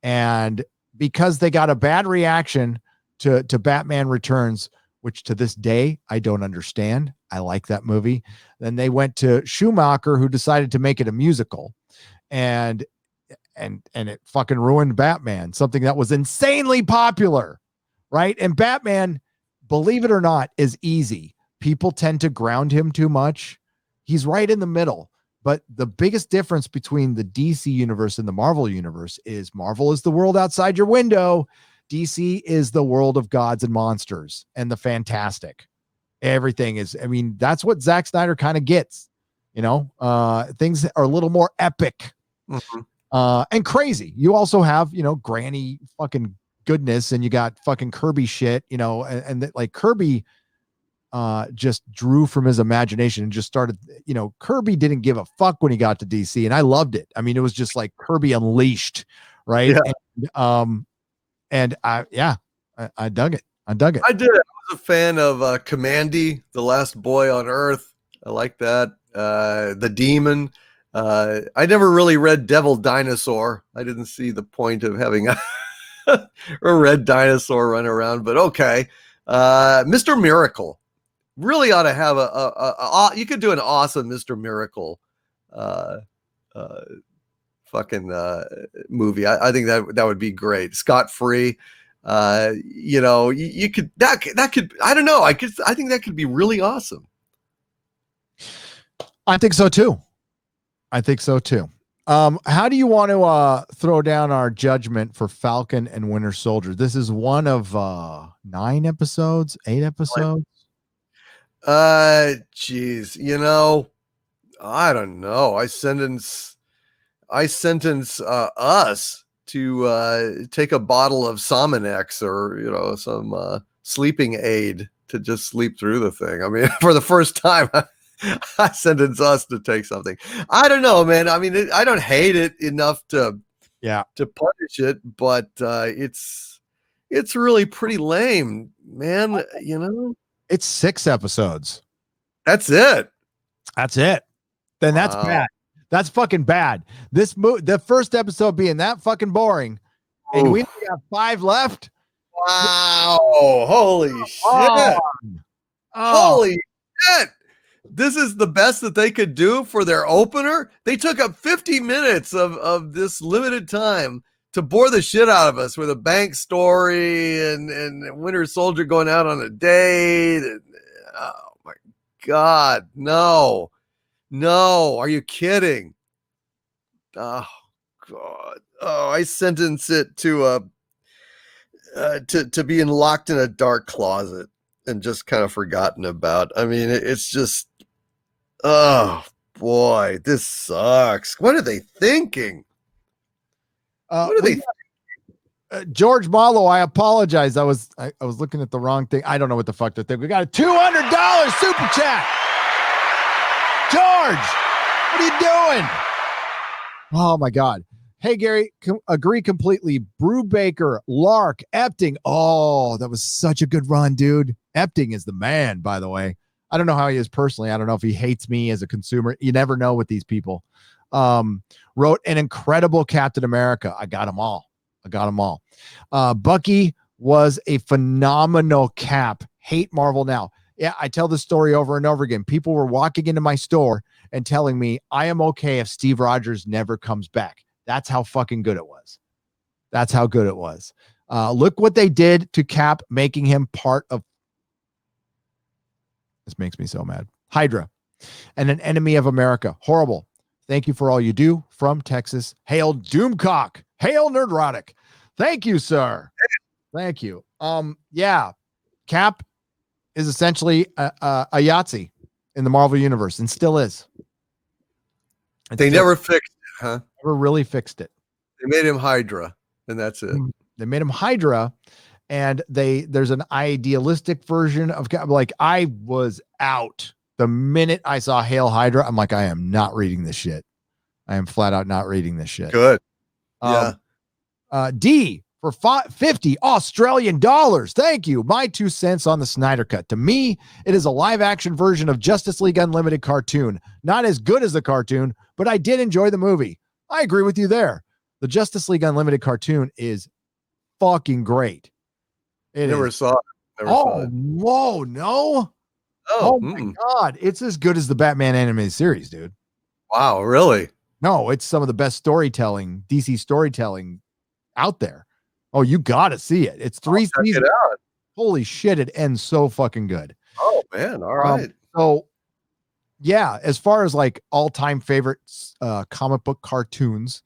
and because they got a bad reaction to Batman Returns, which to this day I don't understand. I like that movie. Then they went to Schumacher, who decided to make it a musical. And it fucking ruined Batman, something that was insanely popular, right? And Batman, believe it or not, is easy. People tend to ground him too much. He's right in the middle. But the biggest difference between the DC universe and the Marvel universe is Marvel is the world outside your window. DC is the world of gods and monsters and the fantastic. Everything is, I mean, that's what Zack Snyder kind of gets. Things are a little more epic. And crazy. You also have, granny fucking goodness, and you got fucking Kirby shit, and like Kirby just drew from his imagination and just started, Kirby didn't give a fuck when he got to DC, and I loved it. I mean, it was just like Kirby unleashed, right? Yeah. And I dug it. I did. I was a fan of Commandy, the last boy on Earth. I like that. The Demon. I never really read Devil Dinosaur. I didn't see the point of having a red dinosaur run around, but okay. Mr. Miracle really ought to have you could do an awesome Mr. Miracle movie. I think that would be great. Scot-free. You could that could I don't know. I think that could be really awesome. I think so too. How do you want to throw down our judgment for Falcon and Winter Soldier? This is one of 8 episodes. Geez, I don't know. I sentence us to take a bottle of Sominex or some sleeping aid to just sleep through the thing. I mean, for the first time. I sentence us to take something. I don't know, man. I mean, I don't hate it enough to punish it, but it's really pretty lame, man. It's 6 episodes. That's it. Then that's bad. That's fucking bad. The first episode being that fucking boring, and we only got 5 left. Wow! Holy shit! Holy shit! This is the best that they could do for their opener. They took up 50 minutes of this limited time to bore the shit out of us with a bank story and Winter Soldier going out on a date. And, oh my God, no, are you kidding? Oh God, oh, I sentence it to being locked in a dark closet and just kind of forgotten about. I mean, it's just, oh boy, this sucks. What are they thinking? What are they? George Malo, I apologize. I was looking at the wrong thing. I don't know what the fuck to think. We got a $200 super chat. George, what are you doing? Oh my God. Hey Gary, agree completely. Brubaker, Lark, Epting. Oh, that was such a good run, dude. Epting is the man, by the way. I don't know how he is personally. I don't know if he hates me as a consumer. You never know with these people. Wrote an incredible Captain America. I got them all. Bucky was a phenomenal Cap. Hate Marvel now. Yeah, I tell this story over and over again. People were walking into my store and telling me I am okay if Steve Rogers never comes back. That's how fucking good it was. That's how good it was. Look what they did to Cap, making him part of. This makes me so mad. Hydra and an enemy of America. Horrible. Thank you for all you do. From Texas. Hail Doomcock. Hail Nerdrotic. Thank you, sir. Thank you. Yeah. Cap is essentially a Yahtzee in the Marvel universe and still is. They never fixed it, huh? Never really fixed it. They made him Hydra, and that's it. They made him Hydra, and there's an idealistic version of Cap. Like, I was out the minute I saw Hail Hydra. I'm like, I am not reading this shit. I am flat out not reading this shit. Good. Yeah. D for 50 Australian dollars. Thank you. My 2 cents on the Snyder Cut. To me, it is a live action version of Justice League Unlimited cartoon. Not as good as the cartoon, but I did enjoy the movie. I agree with you there. The Justice League Unlimited cartoon is fucking great. Never saw it. Whoa, no. Oh my God. It's as good as the Batman animated series, dude. Wow, really? No, it's some of the best storytelling, DC storytelling out there. Oh, you got to see it. It's 3 seasons. Check it out. Holy shit, it ends so fucking good. Oh, man. All right. So, yeah, as far as like all-time favorites, comic book cartoons,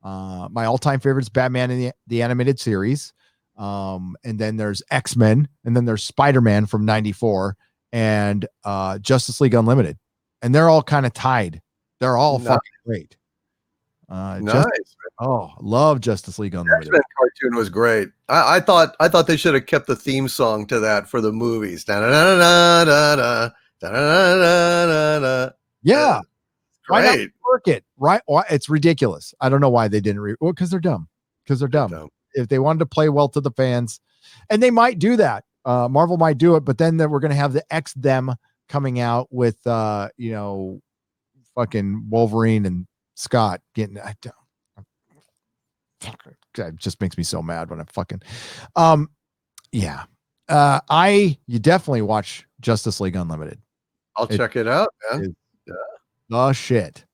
my all-time favorite is Batman in the animated series. And then there's X-Men, and then there's Spider-Man from 94 and Justice League Unlimited. And they're all kind of tied. They're all fucking great. Nice. Love Justice League Unlimited. That cartoon was great. I thought they should have kept the theme song to that for the movies. Yeah. Why not Great. work it? Right? It's ridiculous. I don't know why they didn't. Because they're dumb. If they wanted to play well to the fans, and they might do that. Marvel might do it, but then we're going to have the them coming out with, fucking Wolverine and Scott getting. It just makes me so mad when I fucking. You definitely watch Justice League Unlimited. I'll check it out, man. The shit.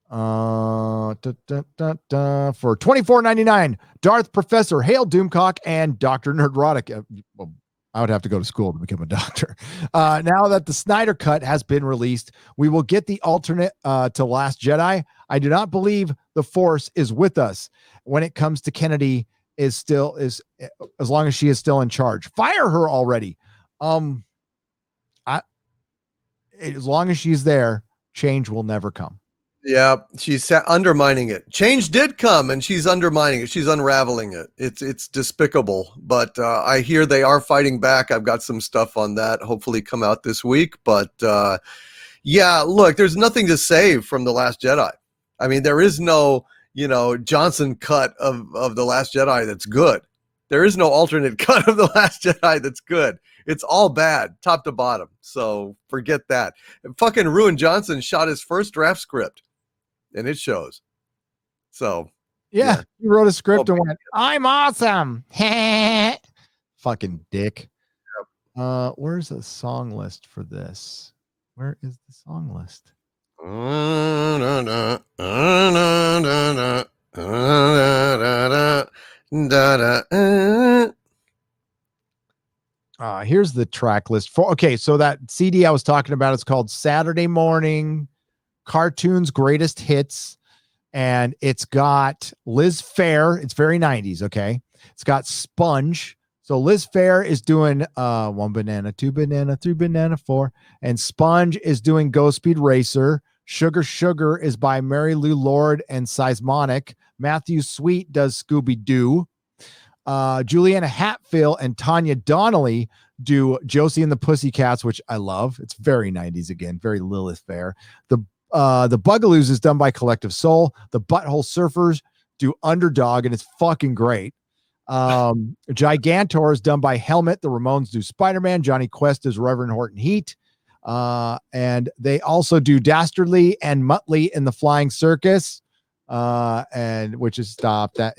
For $24.99, Darth Professor, Hail Doomcock, and Dr. Nerdrotic. Well, I would have to go to school to become a doctor. Now that the Snyder Cut has been released, we will get the alternate to Last Jedi. I do not believe the Force is with us when it comes to Kennedy as long as she is still in charge. Fire her already. As long as she's there, change will never come. Yeah, she's undermining it. Change did come, and she's undermining it. She's unraveling it. It's despicable, but I hear they are fighting back. I've got some stuff on that, hopefully come out this week. But yeah, look, there's nothing to save from The Last Jedi. I mean, there is no, Johnson cut of The Last Jedi that's good. There is no alternate cut of The Last Jedi that's good. It's all bad, top to bottom. So forget that. And fucking Ruin Johnson shot his first draft script. And it shows. So yeah, he wrote a script and went, I'm awesome. Fucking dick. Yep. Where's the song list for this? Where is the song list? Da, da, Here's the track list for. Okay, so that CD I was talking about is called Saturday Morning Cartoons Greatest Hits, and it's got Liz Phair. It's very 90s. Okay, it's got Sponge. So Liz Phair is doing one banana, two banana, three banana, four, and Sponge is doing Go Speed Racer. Sugar Sugar is by Mary Lou Lord and Seismonic. Matthew Sweet does Scooby Doo. Juliana Hatfield and Tanya Donnelly do Josie and the Pussycats, which I love. It's very 90s again, very Lilith Fair. The Bugaloos is done by Collective Soul. The Butthole Surfers do Underdog, and it's fucking great. Gigantor is done by Helmet. The Ramones do Spider-Man. Johnny Quest is Reverend Horton Heat. And they also do Dastardly and Muttley in the Flying Circus. And which is Stop That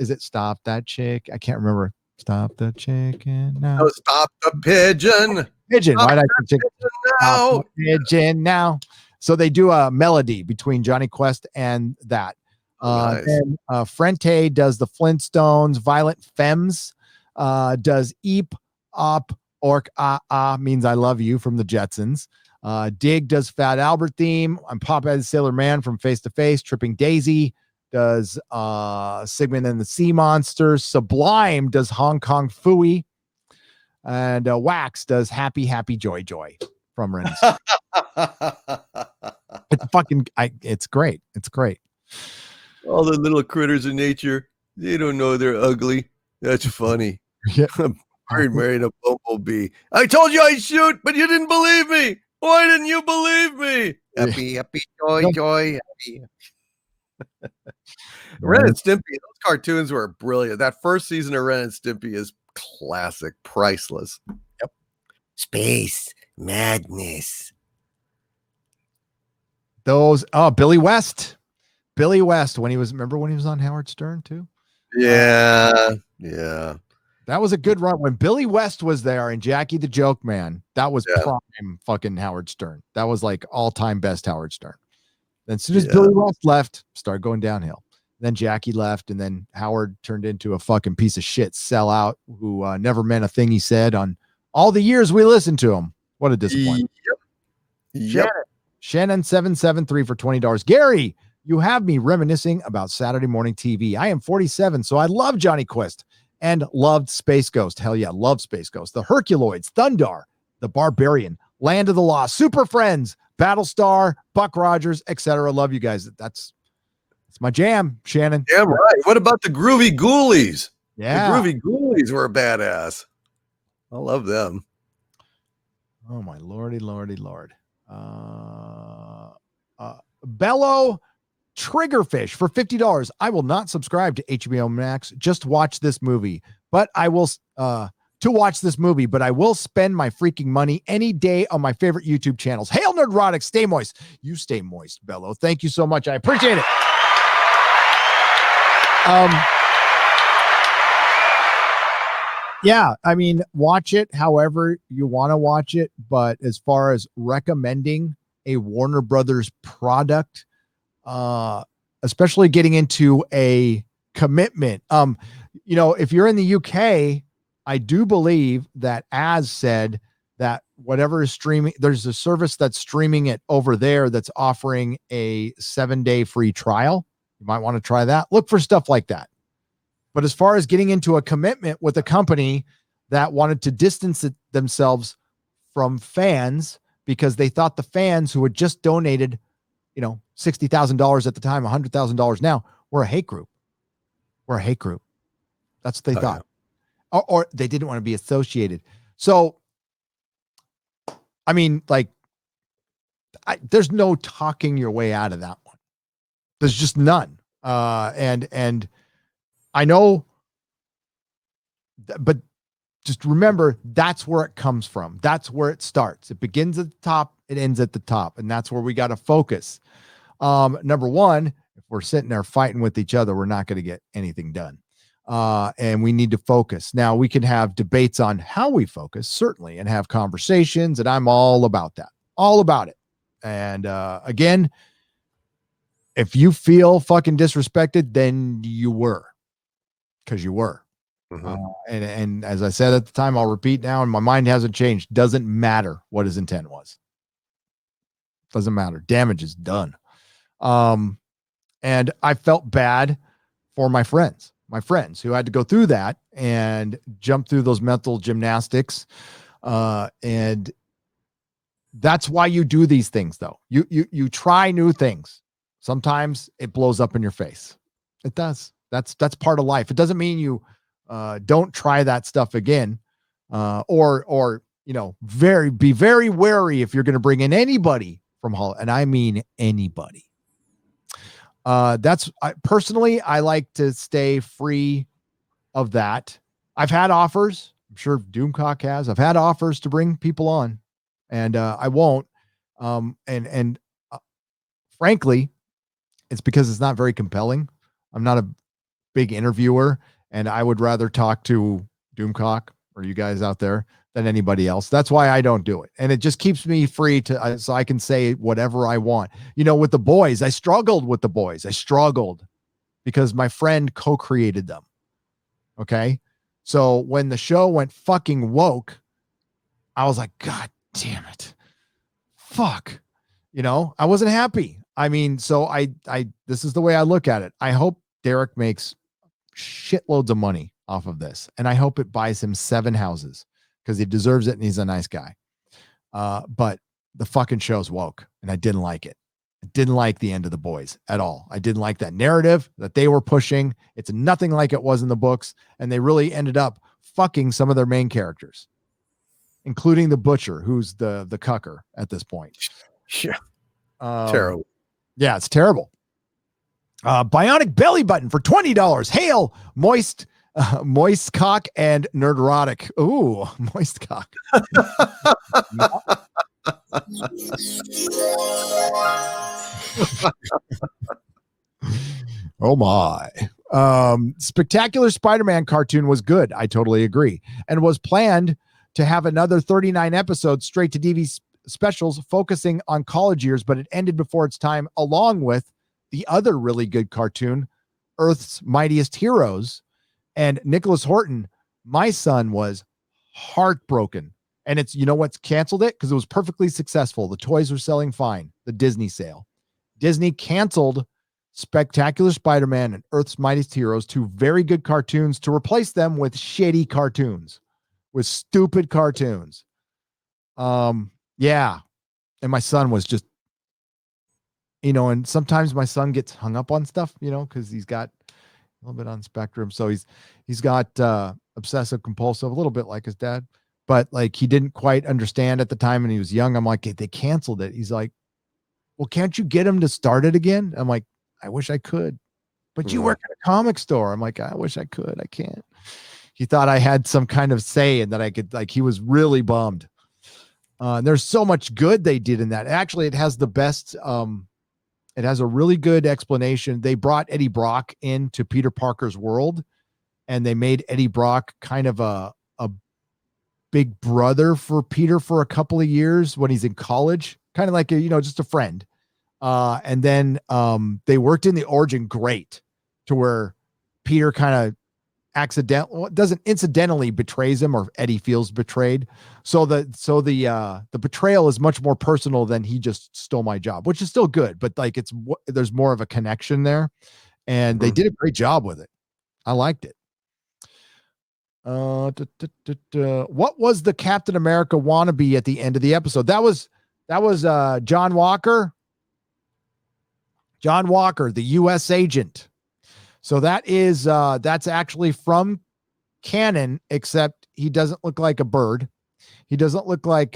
Chick? I can't remember. Stop the chicken now. Oh, stop the pigeon. Pigeon. Stop Why did I that say chicken? pigeon Stop now. the pigeon now. So they do a melody between Johnny Quest and that. Nice. Then Frente does the Flintstones. Violent Femmes does Eep Up Orc means I love you from the Jetsons. Dig does Fat Albert theme. I'm Popeye the Sailor Man from Face to Face. Tripping Daisy does Sigmund and the Sea Monsters. Sublime does Hong Kong Phooey. And Wax does Happy Happy Joy Joy from Ren. It's fucking it's great. It's great. All the little critters in nature, they don't know they're ugly. That's funny. Yeah. A bird married a bumblebee. I told you I'd shoot, but you didn't believe me. Why didn't you believe me? Happy, happy, joy, joy, happy. Ren and Stimpy, those cartoons were brilliant. That first season of Ren and Stimpy is classic, priceless. Yep. Space madness. Those Billy West when he was on Howard Stern too. Yeah. That was a good run when Billy West was there and Jackie the Joke Man. That was prime fucking Howard Stern. That was like all-time best Howard Stern. Then as soon as Billy West left, started going downhill. Then Jackie left, and then Howard turned into a fucking piece of shit sellout who never meant a thing he said on all the years we listened to him. What a disappointment. Yep. Shannon 773 for $20. Gary, you have me reminiscing about Saturday morning TV. I am 47, so I love Johnny Quest and loved Space Ghost. Hell yeah, love Space Ghost. The Herculoids, Thundar, The Barbarian, Land of the Lost, Super Friends, Battlestar, Buck Rogers, etc. Love you guys. That's my jam, Shannon. Yeah, right. What about the Groovy Ghoulies? Yeah. The Groovy Ghoulies were badass. I love them. Oh my lordy. Bello Triggerfish for $50. I will not subscribe to HBO Max. Just watch this movie. But I will to watch this movie, but I will spend my freaking money any day on my favorite YouTube channels. Hail Nerdrotic, stay moist. You stay moist, Bello. Thank you so much. I appreciate it. Yeah, I mean, watch it however you want to watch it, but as far as recommending a Warner Brothers product, especially getting into a commitment, if you're in the UK, I do believe that as said that whatever is streaming, there's a service that's streaming it over there that's offering a 7-day free trial. You might want to try that. Look for stuff like that. But as far as getting into a commitment with a company that wanted to distance themselves from fans because they thought the fans who had just donated, $60,000 at the time, $100,000 now, were a hate group. That's what they thought. Yeah. Or they didn't want to be associated. So, I mean, there's no talking your way out of that one. There's just none. And I know, but just remember, that's where it comes from. That's where it starts. It begins at the top, it ends at the top. And that's where we got to focus. Number one, if we're sitting there fighting with each other, we're not going to get anything done. And we need to focus. Now, we can have debates on how we focus, certainly, and have conversations. And I'm all about that, all about it. And again, if you feel fucking disrespected, then you were. Because you were. And as I said at the time, I'll repeat now, and my mind hasn't changed. Doesn't matter what his intent was. Doesn't matter. Damage is done. And I felt bad for my friends who had to go through that and jump through those mental gymnastics. And that's why you do these things, though. You try new things. Sometimes it blows up in your face. It does. That's part of life. It doesn't mean you don't try that stuff again, or be very wary if you're going to bring in anybody from Hollywood, and I mean anybody. Personally, I like to stay free of that. I've had offers. I'm sure Doomcock has. I've had offers to bring people on, and I won't. Frankly, it's because it's not very compelling. I'm not a big interviewer, and I would rather talk to Doomcock or you guys out there than anybody else. That's why I don't do it. And it just keeps me free so I can say whatever I want. With the boys, I struggled with the boys. I struggled because my friend co-created them. Okay. So when the show went fucking woke, I was like, God damn it. Fuck. I wasn't happy. I mean, so this is the way I look at it. I hope Derek makes shitloads of money off of this, and I hope it buys him 7 houses because he deserves it and he's a nice guy. But the fucking show's woke, and I didn't like it. I didn't like the end of the boys at all. I didn't like that narrative that they were pushing. It's nothing like it was in the books, and they really ended up fucking some of their main characters, including the butcher, who's the cucker at this point. Yeah. Terrible. Yeah, it's terrible. Bionic belly button for $20. Hail, moist cock and nerdrotic. Ooh, moist cock. Oh my. Spectacular Spider-Man cartoon was good. I totally agree. And was planned to have another 39 episodes straight to DVD specials focusing on college years, but it ended before its time, along with the other really good cartoon, Earth's Mightiest Heroes. And Nicholas Horton, my son, was heartbroken. And it's, what's canceled it? Because it was perfectly successful. The toys were selling fine. The Disney sale. Disney canceled Spectacular Spider-Man and Earth's Mightiest Heroes, 2 very good cartoons, to replace them with shitty cartoons, with stupid cartoons. Yeah. And my son was just, and sometimes my son gets hung up on stuff, because he's got a little bit on spectrum. So he's got obsessive compulsive, a little bit like his dad, but like he didn't quite understand at the time when he was young. I'm like, they canceled it. He's like, well, can't you get him to start it again? I'm like, I wish I could, but you work at a comic store. I'm like, I wish I could. I can't. He thought I had some kind of say and that I could, he was really bummed. There's so much good they did in that. Actually, it has the best, it has a really good explanation. They brought Eddie Brock into Peter Parker's world, and they made Eddie Brock kind of a big brother for Peter for a couple of years when he's in college, kind of like just a friend. And then they worked in the origin great to where Peter kind of doesn't incidentally betrays him, or Eddie feels betrayed. So the betrayal is much more personal than he just stole my job, which is still good, but there's more of a connection there, and they did a great job with it. I liked it. What was the Captain America wannabe at the end of the episode? That was John Walker, the U.S. agent. So that's actually from canon, except he doesn't look like a bird. He doesn't look like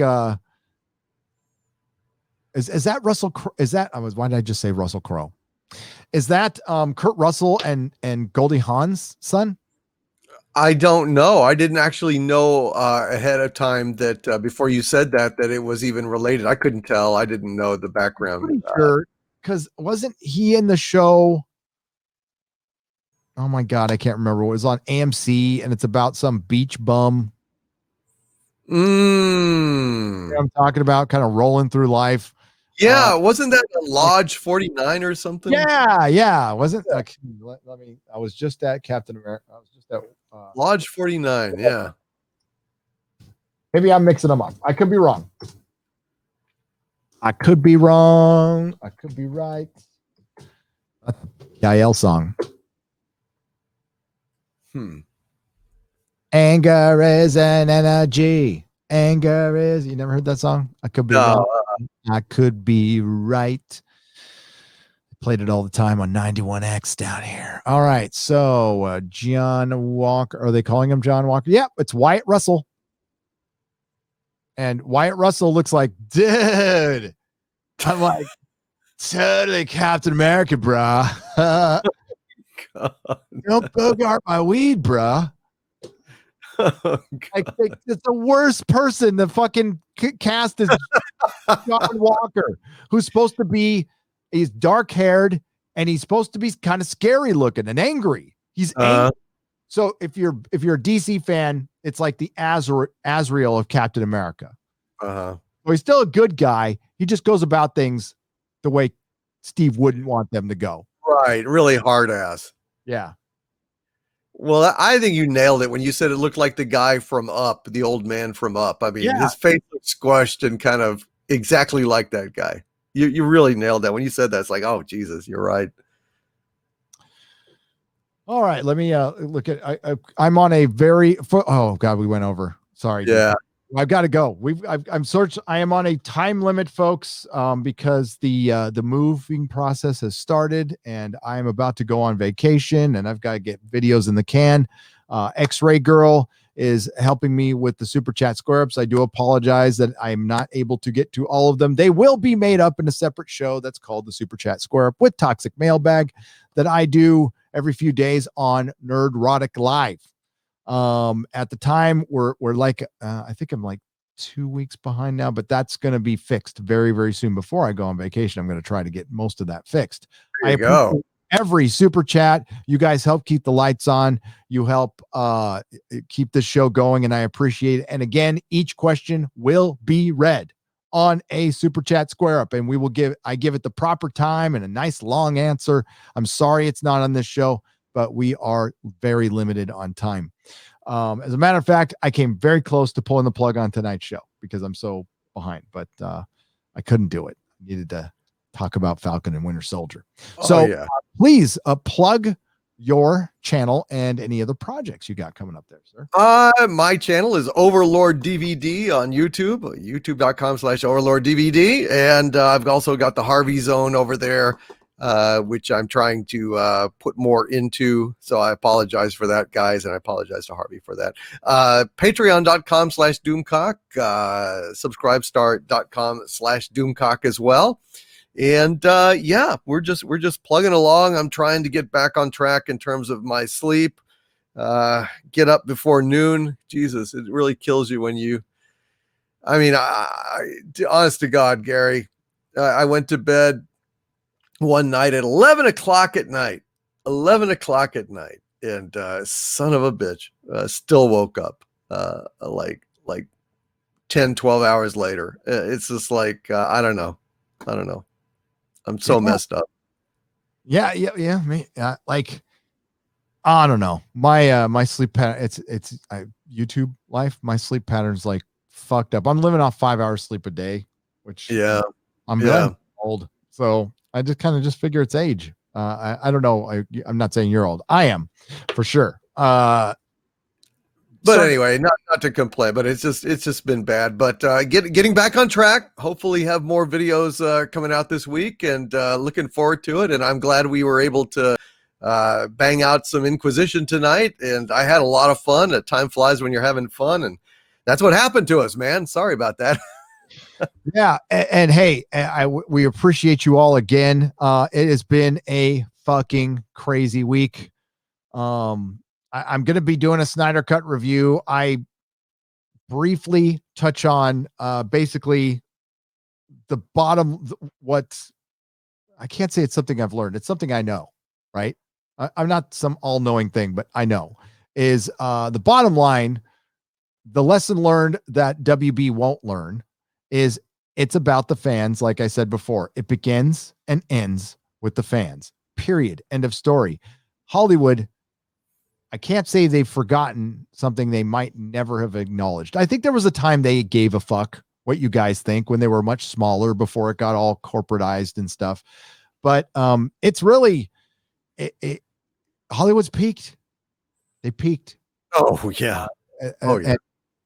is that Russell? Why did I just say Russell Crowe? Is that Kurt Russell and Goldie Hawn's son? I don't know. I didn't actually know ahead of time that before you said that it was even related. I couldn't tell. I didn't know the background. Pretty sure, because wasn't he in the show? Oh my God, I can't remember. It was on AMC, and it's about some beach bum. You know what I'm talking about, kind of rolling through life. Yeah, wasn't that a Lodge 49 or something? Yeah. Wasn't like, let me. I was just at Captain America. I was just at Lodge 49. Yeah. Maybe I'm mixing them up. I could be wrong. I could be wrong. I could be right. Yael song. Anger is an energy. Anger is. You never heard that song? I could be wrong. I could be right. Played it all the time on 91X down here. All right. So John Walker. Are they calling him John Walker? Yep. It's Wyatt Russell. And Wyatt Russell looks like, dude. I'm like, totally Captain America, bruh. Don't bogart my weed, bruh. Like, it's the worst person. The fucking cast is John Walker, who's supposed to be, he's dark haired and he's supposed to be kind of scary looking and angry. He's angry. So if you're a DC fan, it's like the Azrael of Captain America. So he's still a good guy. He just goes about things the way Steve wouldn't want them to go. Right. Really hard ass. Yeah. Well, I think you nailed it when you said it looked like the guy from Up, the old man from Up. I mean, his face was squashed and kind of exactly like that guy. You really nailed that. When you said that, it's like, oh, Jesus, you're right. All right. Let me look at, I'm on a very, oh God, we went over. Sorry. Yeah. I've got to go. I am on a time limit, folks, because the moving process has started and I am about to go on vacation and I've got to get videos in the can. X-Ray Girl is helping me with the Super Chat square-ups. I do apologize that I'm not able to get to all of them. They will be made up in a separate show that's called the Super Chat Square-Up with Toxic Mailbag that I do every few days on Nerdrotic Live. At the time we're like I think I'm like 2 weeks behind now, but that's going to be fixed very, very soon. Before I go on vacation, I'm going to try to get most of that fixed. There you go. Every super chat. You guys help keep the lights on. You help keep the show going, and I appreciate it. And again, each question will be read on a super chat square up, and I give it the proper time and a nice long answer. I'm sorry it's not on this show, but we are very limited on time. As a matter of fact, I came very close to pulling the plug on tonight's show because I'm so behind, but I couldn't do it. I needed to talk about Falcon and Winter Soldier. Please plug your channel and any other projects you got coming up there, sir. My channel is Overlord DVD on YouTube, youtube.com/Overlord DVD. And I've also got the Harvey Zone over there, which I'm trying to put more into. So I apologize for that, guys. And I apologize to Harvey for that. Patreon.com/Doomcock, subscribestar.com/Doomcock as well. And we're just plugging along. I'm trying to get back on track in terms of my sleep. Get up before noon. Jesus, it really kills you when you. I mean, honest to God, Gary, I went to bed one night at 11 o'clock at night. 11 o'clock at night, and son of a bitch, still woke up like 10, 12 hours later. It's just like I don't know. I'm so messed up. Yeah. Me, like, I don't know. My sleep pattern. It's YouTube life. My sleep pattern's like fucked up. I'm living off 5 hours sleep a day, which I'm old. So I just kind of figure it's age. I don't know. I'm not saying you're old. I am for sure. But anyway, not to complain, but it's just been bad. But getting back on track. Hopefully, have more videos coming out this week, and looking forward to it. And I'm glad we were able to bang out some Inquisition tonight. And I had a lot of fun. Time flies when you're having fun, and that's what happened to us, man. Sorry about that. Yeah, and hey, we appreciate you all again. It has been a fucking crazy week. I'm going to be doing a Snyder Cut review. I briefly touch on basically the bottom. I can't say it's something I've learned. It's something I know, right? I'm not some all-knowing thing, but I know is the bottom line. The lesson learned that WB won't learn is it's about the fans. Like I said before, it begins and ends with the fans, period. End of story. Hollywood, I can't say they've forgotten something they might never have acknowledged. I think there was a time they gave a fuck what you guys think when they were much smaller before it got all corporatized and stuff. But it's really Hollywood's peaked. They peaked. Oh yeah. Oh yeah. And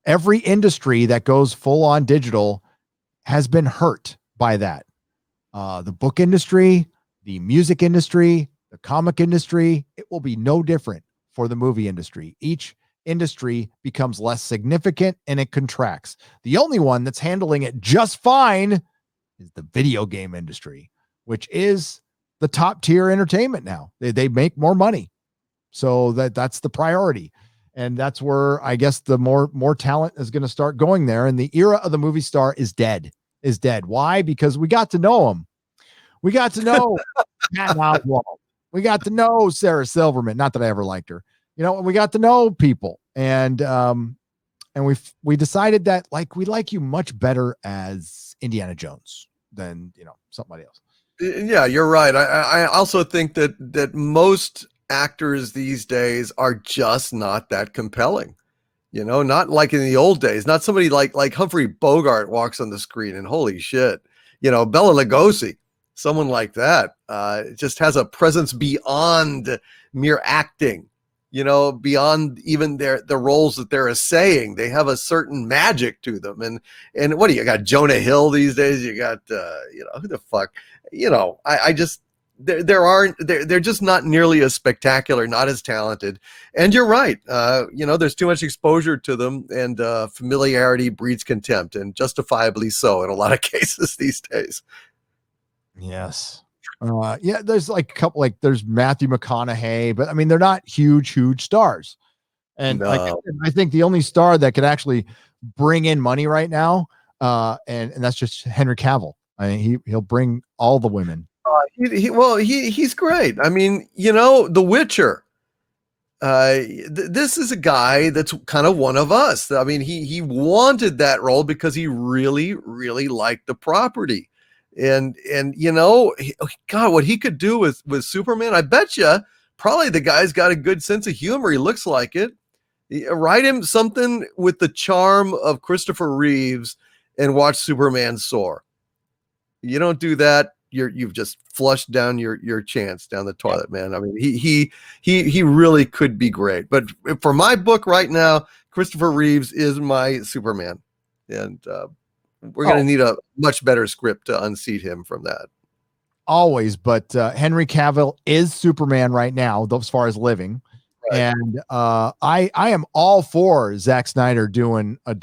every industry that goes full on digital has been hurt by that. The book industry, the music industry, the comic industry, it will be no different for the movie industry. Each industry becomes less significant and it contracts. The only one that's handling it just fine is the video game industry, which is the top tier entertainment now. They make more money. So that's the priority. And that's where I guess the more talent is going to start going there. And the era of the movie star is dead. Why? Because we got to know him. We got to know Patton Oswalt. We got to know Sarah Silverman. Not that I ever liked her. We got to know people. And we decided that we like you much better as Indiana Jones than, somebody else. Yeah, you're right. I also think that most actors these days are just not that compelling. Not like in the old days. Not somebody like Humphrey Bogart walks on the screen and holy shit. Bela Lugosi, someone like that, just has a presence beyond mere acting. Beyond even the roles that they're saying. They have a certain magic to them. And what do you got? Jonah Hill these days. You got who the fuck? I just they're just not nearly as spectacular, not as talented. And you're right. There's too much exposure to them, and familiarity breeds contempt, and justifiably so in a lot of cases these days. Yes. There's a couple, there's Matthew McConaughey, but I mean, they're not huge stars. And No. I think the only star that could actually bring in money right now, and that's just Henry Cavill. I mean, he'll bring all the women. He's great. I mean, The Witcher. This is a guy that's kind of one of us. I mean, he wanted that role because he really, really liked the property. And God, what he could do with Superman, I bet you probably the guy's got a good sense of humor. He looks like it. Write him something with the charm of Christopher Reeves and watch Superman soar. You don't do that, you've just flushed down your chance down the toilet, man. I mean, he really could be great. But for my book right now, Christopher Reeves is my Superman, and we're going to need a much better script to unseat him from that. Always, but Henry Cavill is Superman right now, as far as living. Right. And I am all for Zack Snyder doing a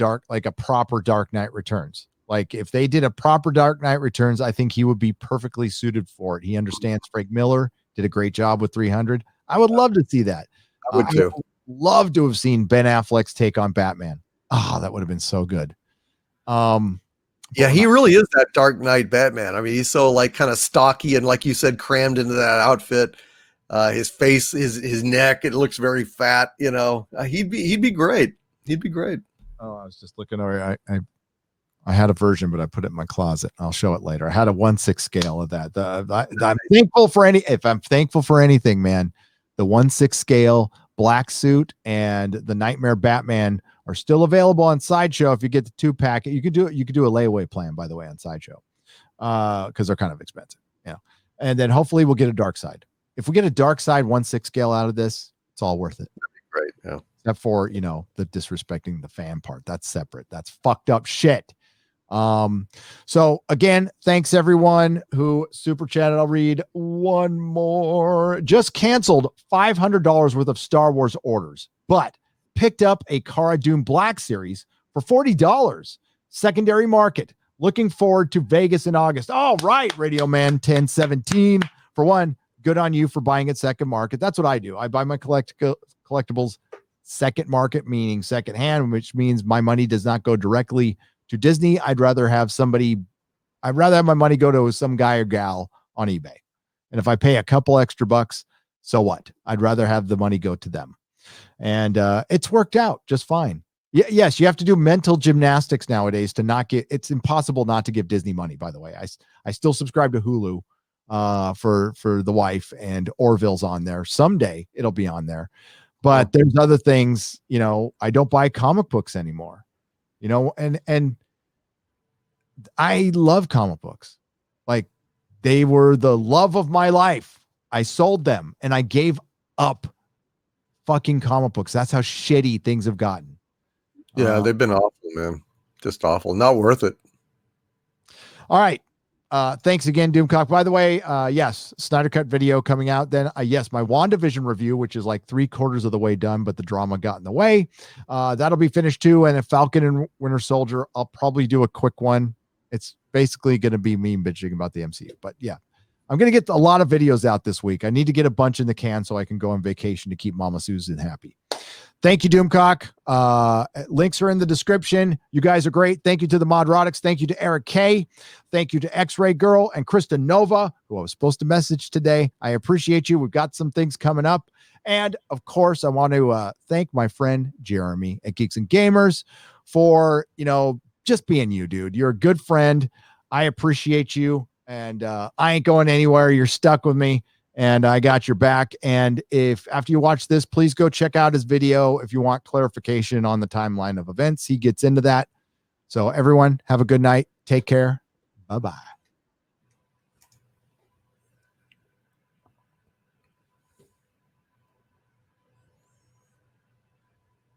proper Dark Knight Returns. If they did a proper Dark Knight Returns, I think he would be perfectly suited for it. He understands. Frank Miller did a great job with 300. I would love to see that. I would too. Love to have seen Ben Affleck's take on Batman. Oh, that would have been so good. Yeah, he really is that Dark Knight Batman. I mean, he's so kind of stocky and, like you said, crammed into that outfit. His face, his neck, it looks very fat. He'd be great. He'd be great. Oh, I was just looking over. I had a version, but I put it in my closet. I'll show it later. I had a 1/6 scale of that. I'm thankful for if I'm thankful for anything, man, the 1/6 scale black suit and the Nightmare Batman are still available on Sideshow. If you get the 2-pack, you could do a layaway plan, by the way, on Sideshow, because they're kind of expensive. Yeah. And then hopefully we'll get a Dark Side. If we get a Dark Side 1/6 scale out of this, it's all worth it. That'd be great. Yeah. Except for, the disrespecting the fan part. That's separate. That's fucked up shit. So again, thanks everyone who super chatted. I'll read one more. Just canceled $500 worth of Star Wars orders, but picked up a Cara Dune Black series for $40. Secondary market. Looking forward to Vegas in August. All right, Radio Man 1017. For one, good on you for buying it second market. That's what I do. I buy my collectibles second market, meaning second hand, which means my money does not go directly to Disney. I'd rather have my money go to some guy or gal on eBay. And if I pay a couple extra bucks, so what? I'd rather have the money go to them. And it's worked out just fine. Yes, you have to do mental gymnastics nowadays to not get, it's impossible not to give Disney money, by the way. I still subscribe to Hulu for the wife, and Orville's on there. Someday it'll be on there. But there's other things, you know, I don't buy comic books anymore, you know, and I love comic books. Like, they were the love of my life. I sold them and I gave up fucking comic books. That's how shitty things have gotten. Yeah, they've been awful, man. Just awful. Not worth it. All right. Thanks again, Doomcock. By the way, yes, Snyder Cut video coming out. Then, yes, my WandaVision review, which is like 3/4 of the way done, but the drama got in the way. That'll be finished too. And if Falcon and Winter Soldier, I'll probably do a quick one. It's basically going to be me bitching about the MCU. But yeah, I'm going to get a lot of videos out this week. I need to get a bunch in the can so I can go on vacation to keep Mama Susan happy. Thank you, Doomcock. Links are in the description. You guys are great. Thank you to the Nerdrotics. Thank you to Eric K. Thank you to X-Ray Girl and Krista Nova, who I was supposed to message today. I appreciate you. We've got some things coming up. And of course, I want to thank my friend Jeremy at Geeks and Gamers for, you know, just being you, dude. You're a good friend. I appreciate you. And I ain't going anywhere. You're stuck with me. And I got your back. And if after you watch this, please go check out his video if you want clarification on the timeline of events. He gets into that. So everyone, have a good night. Take care. Bye-bye.